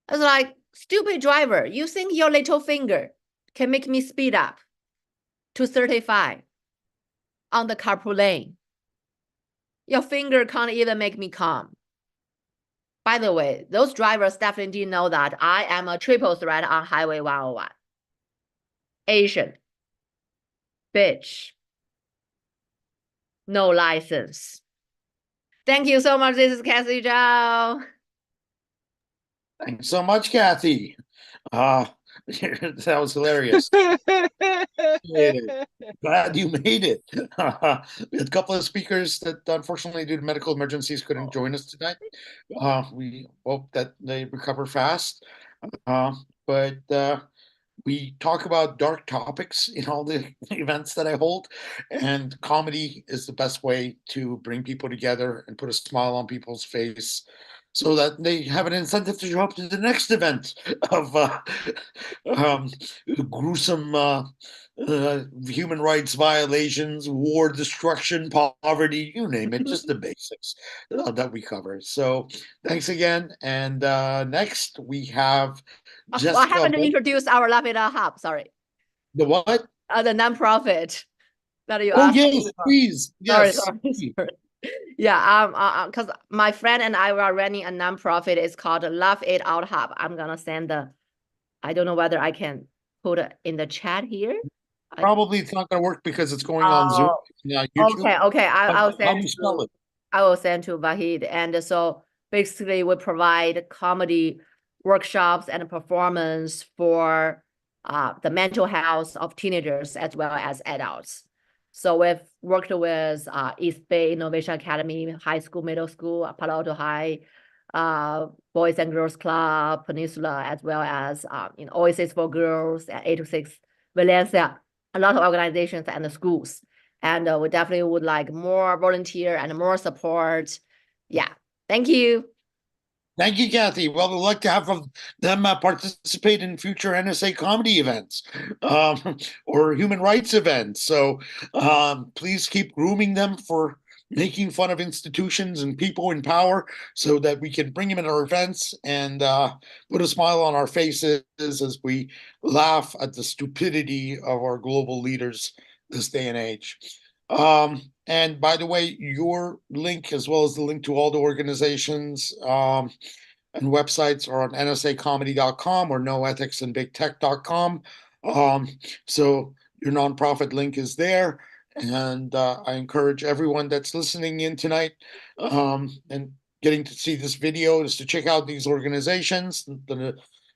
It's like, stupid driver, you think your little finger can make me speed up to 35 on the carpool lane? Your finger can't even make me calm. By the way, those drivers definitely didn't know that I am a triple threat on Highway 101. Asian, bitch, no license. Thank you so much. This is Cathy Zhao. Thanks so much, Cathy. That was hilarious. Glad you made it. We had a couple of speakers that unfortunately due to medical emergencies couldn't join us tonight. We hope that they recover fast. But we talk about dark topics in all the events that I hold, and comedy is the best way to bring people together and put a smile on people's face so that they have an incentive to show up to the next event of gruesome human rights violations, war, destruction, poverty, you name it, just the basics that we cover. So thanks again. And next we have Jessica. I haven't introduced our Laugh It Up Hub, sorry. The what? The nonprofit. that you Oh, asked yes, me about. please. Sorry, Yes. sorry, please. sorry. Yeah, because my friend and I were running a nonprofit. It's called Laugh It Out Hub. I'm gonna send I don't know whether I can put it in the chat here. Probably it's not going to work because it's going on Zoom. Oh, Yeah, YouTube. okay. I'll How do send you spell it? I will send to Vahid. And so basically we provide comedy workshops and performance for the mental health of teenagers as well as adults. So we've worked with East Bay Innovation Academy, high school, middle school, Palo Alto High, Boys and Girls Club, Peninsula, as well as Oasis for Girls, 826 Valencia, a lot of organizations and the schools. And we definitely would like more volunteer and more support. Yeah, thank you. Thank you, Cathy. Well, we'd like to have them participate in future NSA comedy events or human rights events. So please keep grooming them for making fun of institutions and people in power so that we can bring them in our events and put a smile on our faces as we laugh at the stupidity of our global leaders this day and age. And by the way, your link, as well as the link to all the organizations and websites, are on nsacomedy.com or noethicsandbigtech.com. So your nonprofit link is there. And I encourage everyone that's listening in tonight and getting to see this video is to check out these organizations,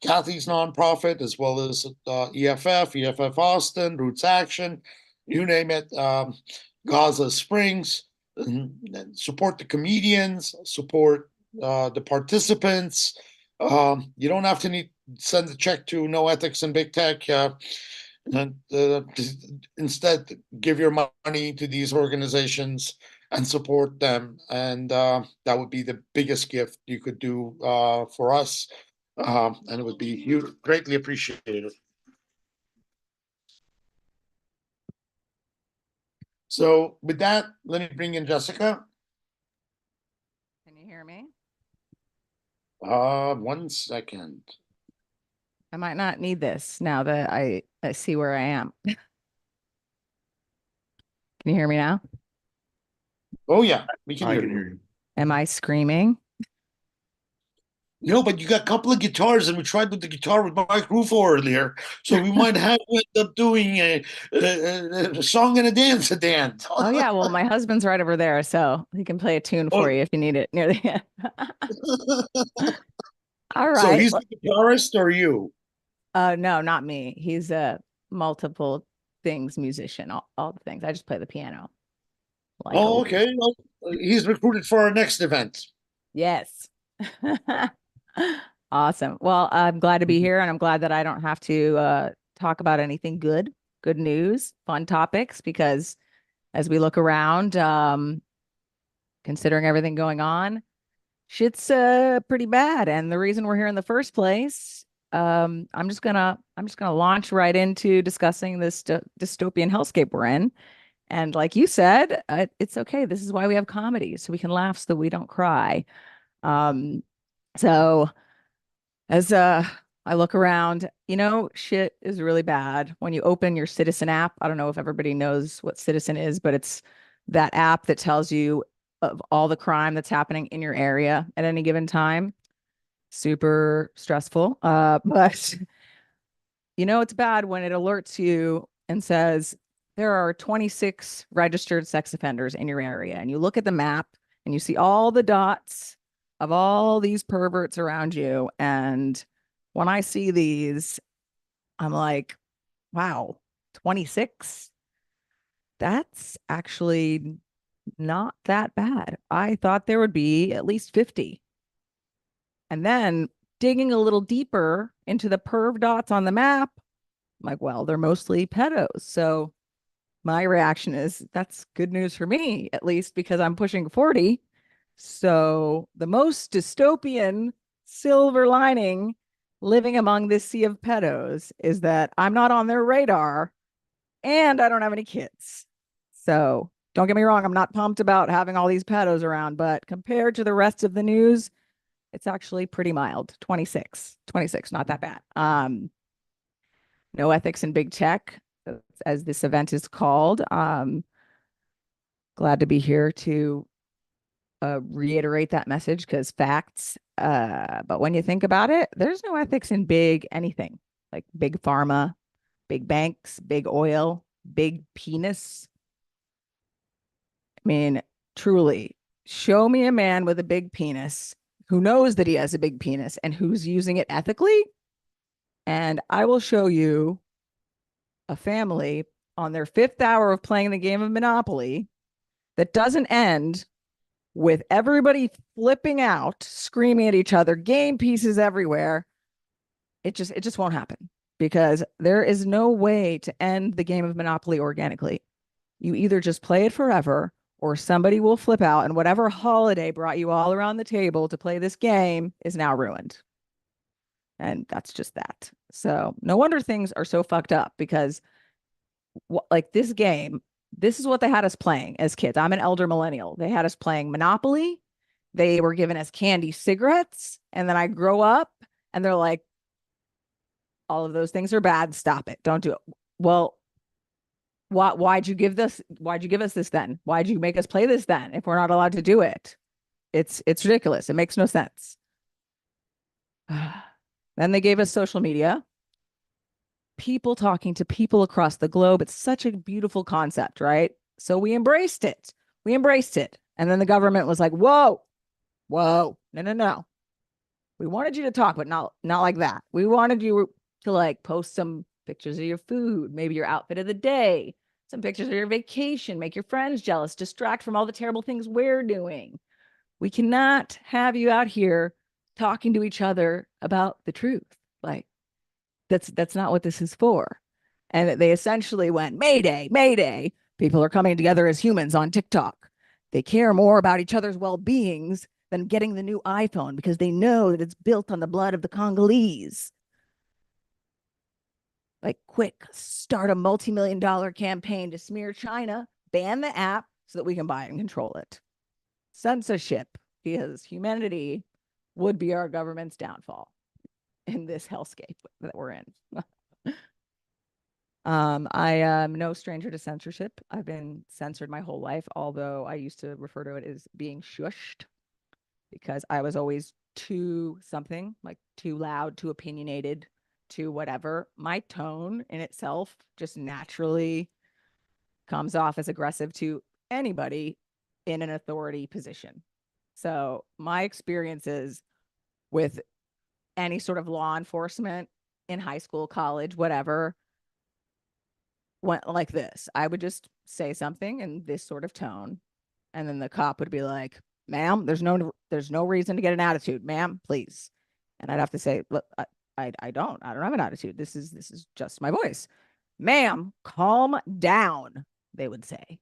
Cathy's nonprofit, as well as EFF, EFF Austin, Roots Action, you name it, Gaza Springs, and support the comedians, support the participants. You don't have to send a check to No Ethics and Big Tech. And instead, give your money to these organizations and support them. And that would be the biggest gift you could do for us. And it would be greatly appreciated. So with that, let me bring in Jessica. Can you hear me? 1 second. I might not need this now that I see where I am. Can you hear me now? Oh yeah, we can hear you. Am I screaming? No, but you got a couple of guitars, and we tried with the guitar with Mike Rufo earlier, so we might have to end up doing a song and a dance at the end. Oh yeah, well my husband's right over there, so he can play a tune for you if you need it near the end. All right. So he's the guitarist, or you? No, not me. He's a multiple things musician, all the things. I just play the piano. Like okay. Well, he's recruited for our next event. Yes. Awesome. Well, I'm glad to be here, and I'm glad that I don't have to talk about anything good news, fun topics, because as we look around, considering everything going on, shit's pretty bad. And the reason we're here in the first place, I'm just gonna launch right into discussing this dystopian hellscape we're in. And like you said, it's okay. This is why we have comedy, so we can laugh so that we don't cry. So as I look around, shit is really bad. When you open your Citizen app, I don't know if everybody knows what Citizen is, but it's that app that tells you of all the crime that's happening in your area at any given time. Super stressful. But it's bad when it alerts you and says there are 26 registered sex offenders in your area. And you look at the map and you see all the dots of all these perverts around you. And when I see these, I'm like, wow, 26? That's actually not that bad. I thought there would be at least 50. And then digging a little deeper into the perv dots on the map, I'm like, well, they're mostly pedos. So my reaction is that's good news for me, at least because I'm pushing 40. So the most dystopian silver lining living among this sea of pedos is that I'm not on their radar and I don't have any kids. So don't get me wrong, I'm not pumped about having all these pedos around, but compared to the rest of the news, it's actually pretty mild. 26, not that bad. No ethics in big tech. as this event is called. Glad to be here to reiterate that message, because facts. But when you think about it, there's no ethics in big anything, like big pharma, big banks, big oil, big penis. I mean, truly, show me a man with a big penis who knows that he has a big penis and who's using it ethically, and I will show you a family on their 5th hour of playing the game of Monopoly that doesn't end with everybody flipping out, screaming at each other, game pieces everywhere. It just won't happen, because there is no way to end the game of Monopoly organically. You either just play it forever, or somebody will flip out, and whatever holiday brought you all around the table to play this game is now ruined. And that's just that. So no wonder things are so fucked up, because like this game, this is what they had us playing as kids. I'm an elder millennial. They had us playing Monopoly. They were giving us candy cigarettes. And then I grow up and they're like, all of those things are bad. Stop it. Don't do it. Well, why'd you give us this then? Why'd you make us play this then if we're not allowed to do it? It's ridiculous. It makes no sense. Then they gave us social media. People talking to people across the globe. It's such a beautiful concept, right? So we embraced it. And then the government was like, whoa, no. We wanted you to talk, but not like that. We wanted you to like post some pictures of your food, maybe your outfit of the day, some pictures of your vacation, make your friends jealous, distract from all the terrible things we're doing. We cannot have you out here talking to each other about the truth. Like, that's not what this is for. And they essentially went, Mayday, Mayday. People are coming together as humans on TikTok. They care more about each other's well-beings than getting the new iPhone, because they know that it's built on the blood of the Congolese. Like, quick, start a multi-million-dollar campaign to smear China, ban the app so that we can buy and control it. Censorship, because humanity would be our government's downfall in this hellscape that we're in. I am no stranger to censorship. I've been censored my whole life, although I used to refer to it as being shushed, because I was always too something, like too loud, too opinionated, too whatever. My tone in itself just naturally comes off as aggressive to anybody in an authority position. So my experiences with any sort of law enforcement in high school, college, whatever, went like this. I would just say something in this sort of tone, and then the cop would be like, ma'am, there's no reason to get an attitude, ma'am, please. And I'd have to say, look, I don't have an attitude. This is just my voice. Ma'am, calm down, they would say.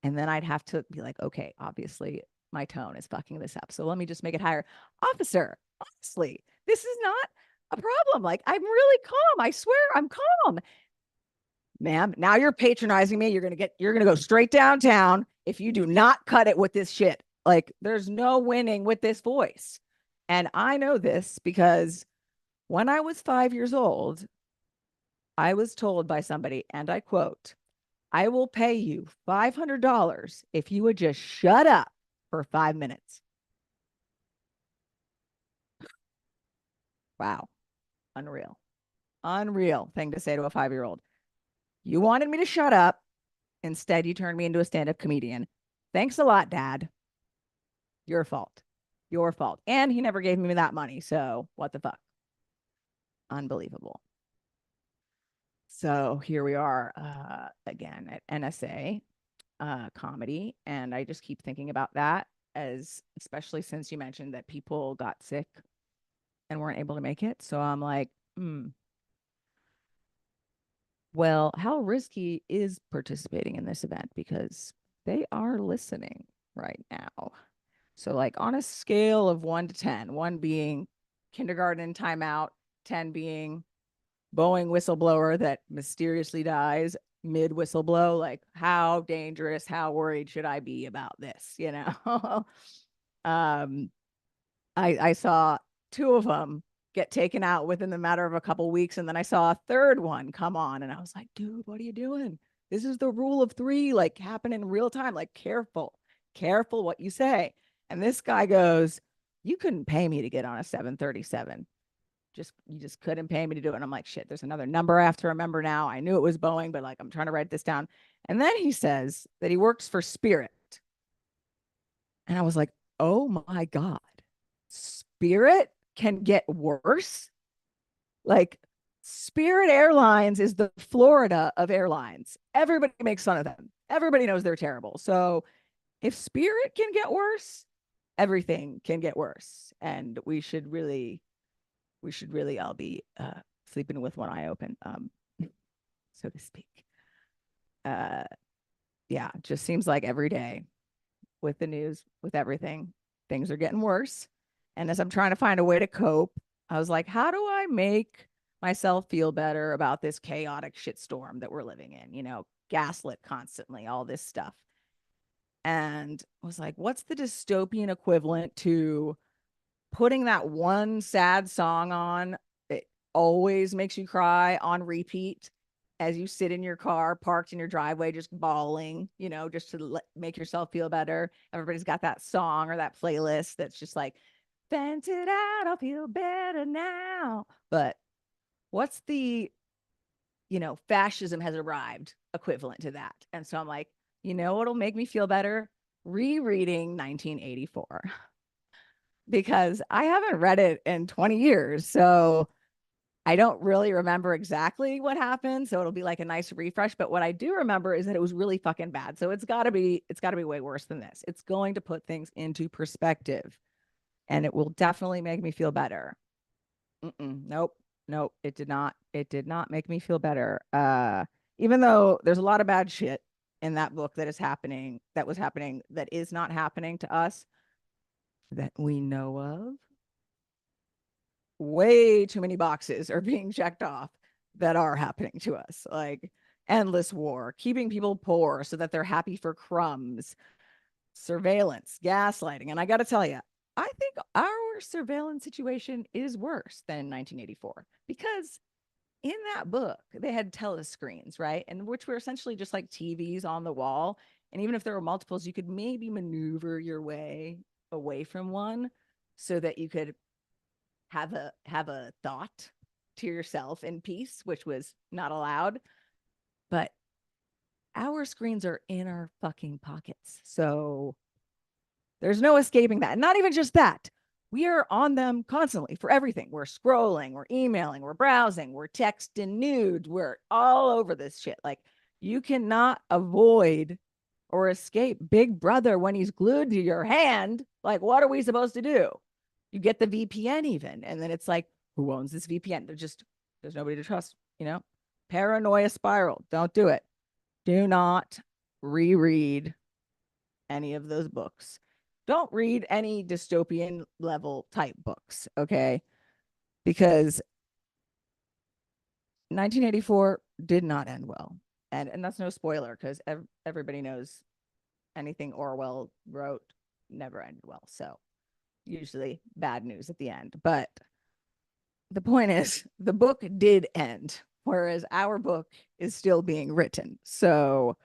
And then I'd have to be like, okay, obviously my tone is fucking this up, so let me just make it higher. Officer, honestly, this is not a problem. Like, I'm really calm. I swear I'm calm. Ma'am, now you're patronizing me. You're gonna go straight downtown if you do not cut it with this shit. Like, there's no winning with this voice. And I know this because when I was 5 years old, I was told by somebody, and I quote, I will pay you $500 if you would just shut up for 5 minutes. Wow. Unreal. Unreal thing to say to a 5-year-old. You wanted me to shut up. Instead, you turned me into a stand-up comedian. Thanks a lot, Dad. Your fault. Your fault. And he never gave me that money. So what the fuck? Unbelievable. So here we are again at NSA Comedy. And I just keep thinking about that, as especially since you mentioned that people got sick and weren't able to make it. So I'm like, well, how risky is participating in this event? Because they are listening right now. So like on a scale of 1 to 10, 1 being kindergarten timeout, 10 being Boeing whistleblower that mysteriously dies mid whistleblow, like how dangerous, how worried should I be about this? You know, I saw 2 of them get taken out within the matter of a couple weeks. And then I saw a third one come on and I was like, dude, what are you doing? This is the rule of three, like happen in real time, like careful what you say. And this guy goes, you couldn't pay me to get on a 737. You just couldn't pay me to do it. And I'm like, shit, there's another number I have to remember now. I knew it was Boeing, but like, I'm trying to write this down. And then he says that he works for Spirit. And I was like, oh my God, Spirit can get worse. Like Spirit Airlines is the Florida of airlines. Everybody makes fun of them. Everybody knows they're terrible. So if Spirit can get worse, everything can get worse. And we should really all be sleeping with one eye open, so to speak. Yeah, just seems like every day with the news, with everything, things are getting worse. And as I'm trying to find a way to cope, I was like, how do I make myself feel better about this chaotic shitstorm that we're living in? You know, gaslit constantly, all this stuff. And I was like, what's the dystopian equivalent to putting that one sad song on? It always makes you cry on repeat as you sit in your car, parked in your driveway, just bawling, you know, just to make yourself feel better. Everybody's got that song or that playlist that's just like, vent it out, I'll feel better now. But what's the, you know, fascism has arrived equivalent to that? And so I'm like, you know what'll make me feel better? Rereading 1984. Because I haven't read it in 20 years. So I don't really remember exactly what happened. So it'll be like a nice refresh. But what I do remember is that it was really fucking bad. So it's gotta be way worse than this. It's going to put things into perspective. And it will definitely make me feel better. Nope. It did not make me feel better. Even though there's a lot of bad shit in that book that is happening, that is not happening to us, that we know of. Way too many boxes are being checked off that are happening to us, like endless war, keeping people poor so that they're happy for crumbs, surveillance, gaslighting. And I got to tell you, I think our surveillance situation is worse than 1984 because in that book, they had telescreens, right? And which were essentially just like TVs on the wall. And even if there were multiples, you could maybe maneuver your way away from one so that you could have a thought to yourself in peace, which was not allowed. But our screens are in our fucking pockets. So there's no escaping that. And not even just that. We are on them constantly for everything. We're scrolling, we're emailing, we're browsing, we're texting nudes, we're all over this shit. Like you cannot avoid or escape Big Brother when he's glued to your hand. Like, what are we supposed to do? You get the VPN even. And then it's like, who owns this VPN? There's nobody to trust, you know? Paranoia spiral. Don't do it. Do not reread any of those books. Don't read any dystopian level type books, okay? Because 1984 did not end well. And that's no spoiler because everybody knows anything Orwell wrote never ended well. So usually bad news at the end. But the point is the book did end, whereas our book is still being written. So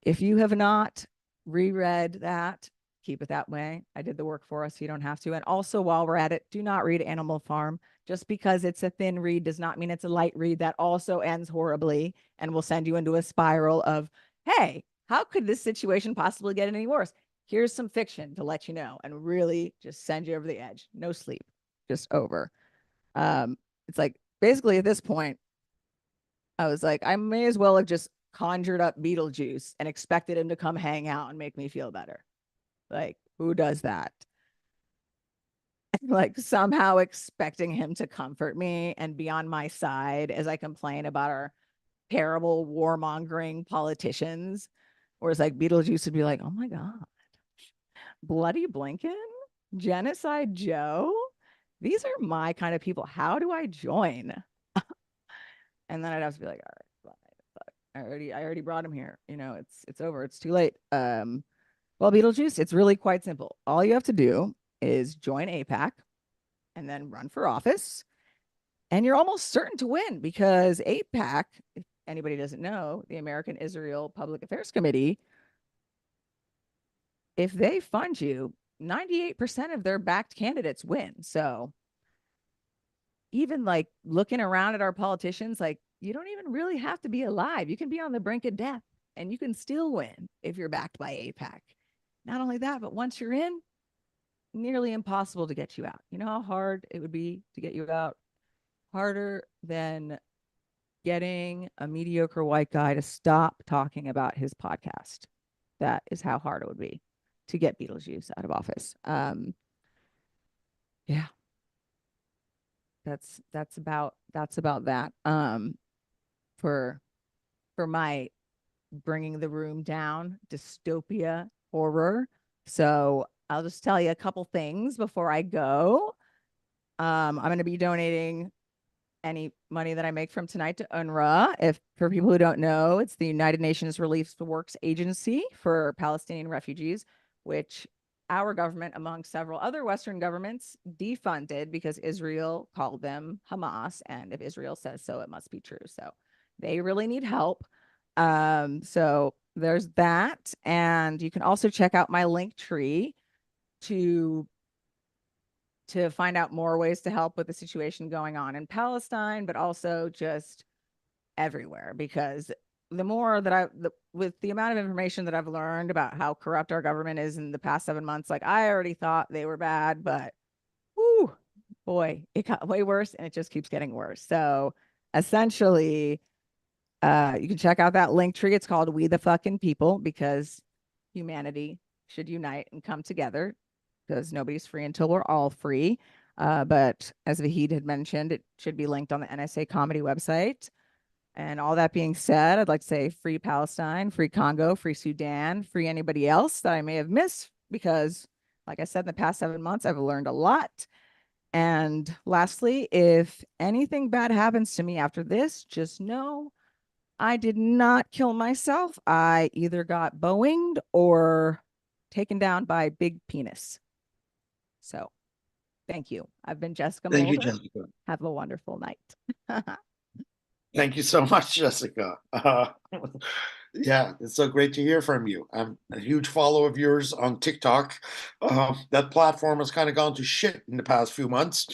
if you have not reread that, keep it that way. I did the work for us. So you don't have to. And also while we're at it, do not read Animal Farm. Just because it's a thin read does not mean it's a light read. That also ends horribly and will send you into a spiral of, hey, how could this situation possibly get any worse? Here's some fiction to let you know and really just send you over the edge. No sleep, just over. It's like basically at this point, I was like, I may as well have just conjured up Beetlejuice and expected him to come hang out and make me feel better. Like, who does that? Like somehow expecting him to comfort me and be on my side as I complain about our terrible warmongering politicians. Whereas like Beetlejuice would be like, oh my God, Bloody Blinken, Genocide Joe. These are my kind of people. How do I join? And then I'd have to be like, all right, I already brought him here. You know, it's over. It's too late. Well, Beetlejuice, it's really quite simple. All you have to do is join APAC. and then run for office. And you're almost certain to win because AIPAC, if anybody doesn't know, the American Israel Public Affairs Committee, if they fund you, 98% of their backed candidates win. So even like looking around at our politicians, like you don't even really have to be alive. You can be on the brink of death and you can still win if you're backed by AIPAC. Not only that, but once you're in, nearly impossible to get you out. You know how hard it would be to get you out? Harder than getting a mediocre white guy to stop talking about his podcast. That is how hard it would be to get Beetlejuice out of office. Yeah. That's about that. For my bringing the room down dystopia horror. So I'll just tell you a couple things before I go. I'm going to be donating any money that I make from tonight to UNRWA. If for people who don't know, it's the United Nations Relief Works Agency for Palestinian refugees, which our government, among several other Western governments, defunded because Israel called them Hamas. And if Israel says so, it must be true. So they really need help. So there's that. And you can also check out my link tree to find out more ways to help with the situation going on in Palestine, but also just everywhere, because the more that with the amount of information that I've learned about how corrupt our government is in the past 7 months, like I already thought they were bad, but whoo, boy, it got way worse and it just keeps getting worse. So essentially, you can check out that link tree. It's called We the Fucking People, because humanity should unite and come together, because nobody's free until we're all free. But as Vahid had mentioned, it should be linked on the NSA Comedy website. And all that being said, I'd like to say free Palestine, free Congo, free Sudan, free anybody else that I may have missed, because like I said, in the past 7 months, I've learned a lot. And lastly, if anything bad happens to me after this, just know I did not kill myself. I either got Boeinged or taken down by big penis. So thank you. I've been Jessica Mulder. Thank you, Jessica. Have a wonderful night. Thank you so much, Jessica. Yeah, it's so great to hear from you. I'm a huge follower of yours on TikTok. That platform has kind of gone to shit in the past few months.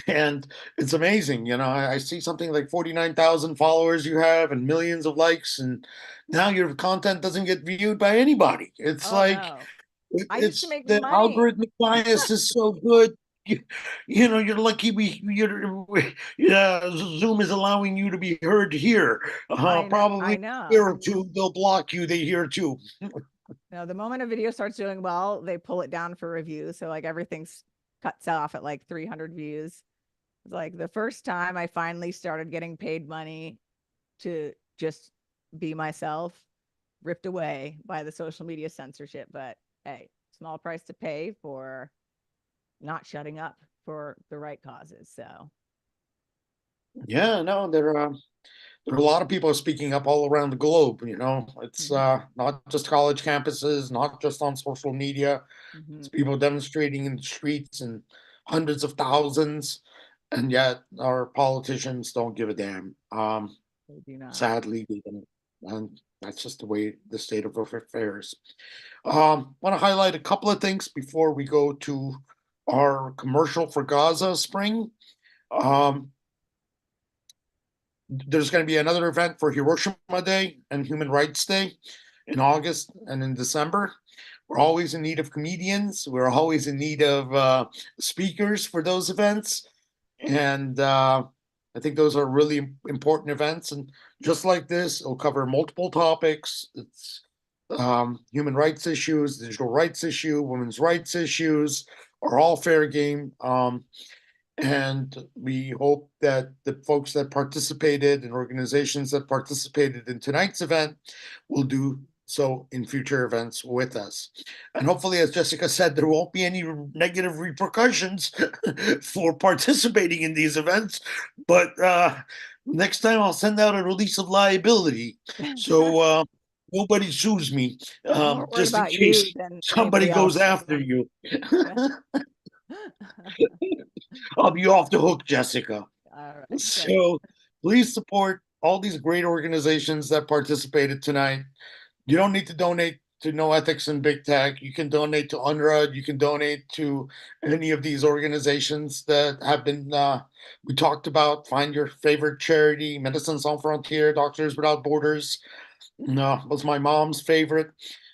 And it's amazing. You know, I see something like 49,000 followers you have and millions of likes, and now your content doesn't get viewed by anybody. It's No. I used to it's make the money. algorithmic bias is so good. You know, you're lucky Zoom is allowing you to be heard here. Probably a year or two, they'll block you. They hear too. No, the moment a video starts doing well, they pull it down for review. So like everything's cuts off at like 300 views. It's like the first time I finally started getting paid money to just be myself, ripped away by the social media censorship. But hey, small price to pay for not shutting up for the right causes. So yeah, no, there are a lot of people speaking up all around the globe. You know, it's not just college campuses, not just on social media. It's people demonstrating in the streets in hundreds of thousands, and yet our politicians don't give a damn. They do not. Sadly, they don't. And that's just the way the state of affairs. Want to highlight a couple of things before we go to our commercial for Gaza Spring. There's going to be another event for Hiroshima Day and Human Rights Day in August and in December. We're always in need of comedians. We're always in need of speakers for those events. And I think those are really important events. And just like this, it'll cover multiple topics. It's human rights issues, digital rights issue, women's rights issues are all fair game. And we hope that the folks that participated and organizations that participated in tonight's event will do so in future events with us. And hopefully, as Jessica said, there won't be any negative repercussions for participating in these events. But next time I'll send out a release of liability. So nobody sues me, just in case somebody goes after you. I'll be off the hook, Jessica. All right. So please support all these great organizations that participated tonight. You don't need to donate to No Ethics in Big Tech. You can donate to UNRWA. You can donate to any of these organizations that have been, we talked about. Find your favorite charity, Médecins Sans Frontières, Doctors Without Borders. Was my mom's favorite.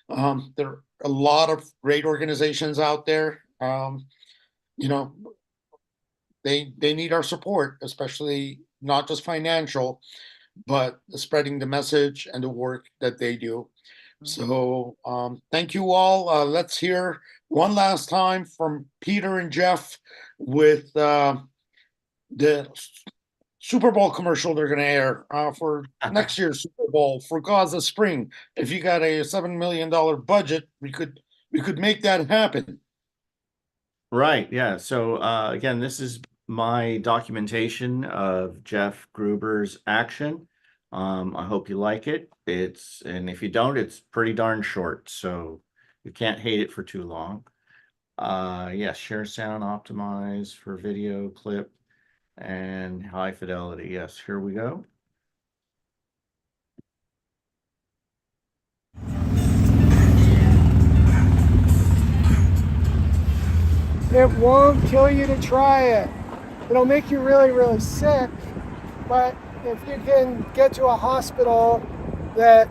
There are a lot of great organizations out there. You know, they need our support, especially not just financial, but spreading the message and the work that they do. So thank you all. Let's hear one last time from Peter and Jeff with the Super Bowl commercial they're going to air for next year's Super Bowl for Gaza Spring. If you got a $7 million budget, we could make that happen. Right. Yeah. So again, this is my documentation of Jeff Gruber's action. I hope you like it. And if you don't, it's pretty darn short, so you can't hate it for too long. Yes, share sound, optimize for video clip, and high fidelity. Yes, here we go. It won't kill you to try it. It'll make you really, really sick, but if you can get to a hospital that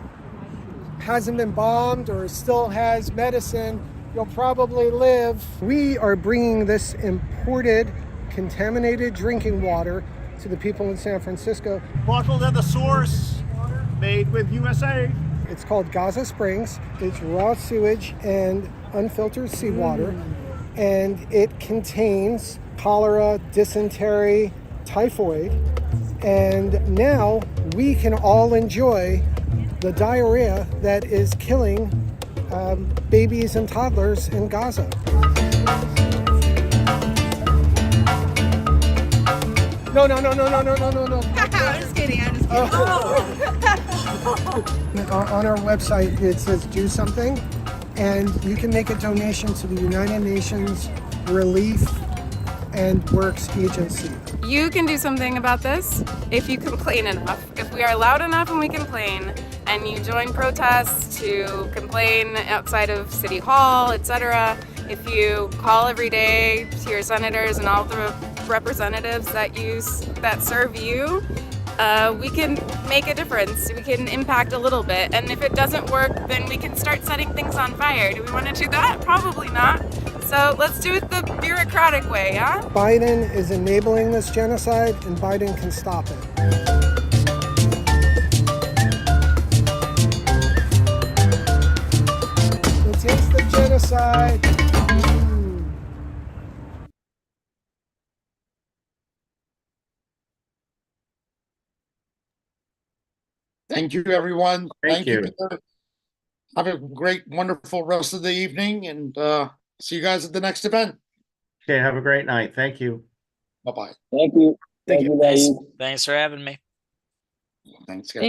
hasn't been bombed or still has medicine, you'll probably live. We are bringing this imported, contaminated drinking water to the people in San Francisco. Bottled at the source, made with USA. It's called Gaza Springs. It's raw sewage and unfiltered seawater, and it contains cholera, dysentery, typhoid, and now we can all enjoy the diarrhea that is killing babies and toddlers in Gaza. No. I'm just kidding. On our website, it says do something, and you can make a donation to the United Nations Relief and Works Agency. You can do something about this if you complain enough. If we are loud enough and we complain, and you join protests to complain outside of City Hall, etc., if you call every day to your senators and all the representatives that serve you, we can make a difference. We can impact a little bit. And if it doesn't work, then we can start setting things on fire. Do we want to do that? Probably not. So let's do it the bureaucratic way, yeah? Biden is enabling this genocide, and Biden can stop it. Let's taste the genocide. Thank you, everyone. Thank you. Peter. Have a great, wonderful rest of the evening, and see you guys at the next event. Okay, have a great night. Thank you. Bye-bye. Thank you. Thanks for having me. Thanks, guys.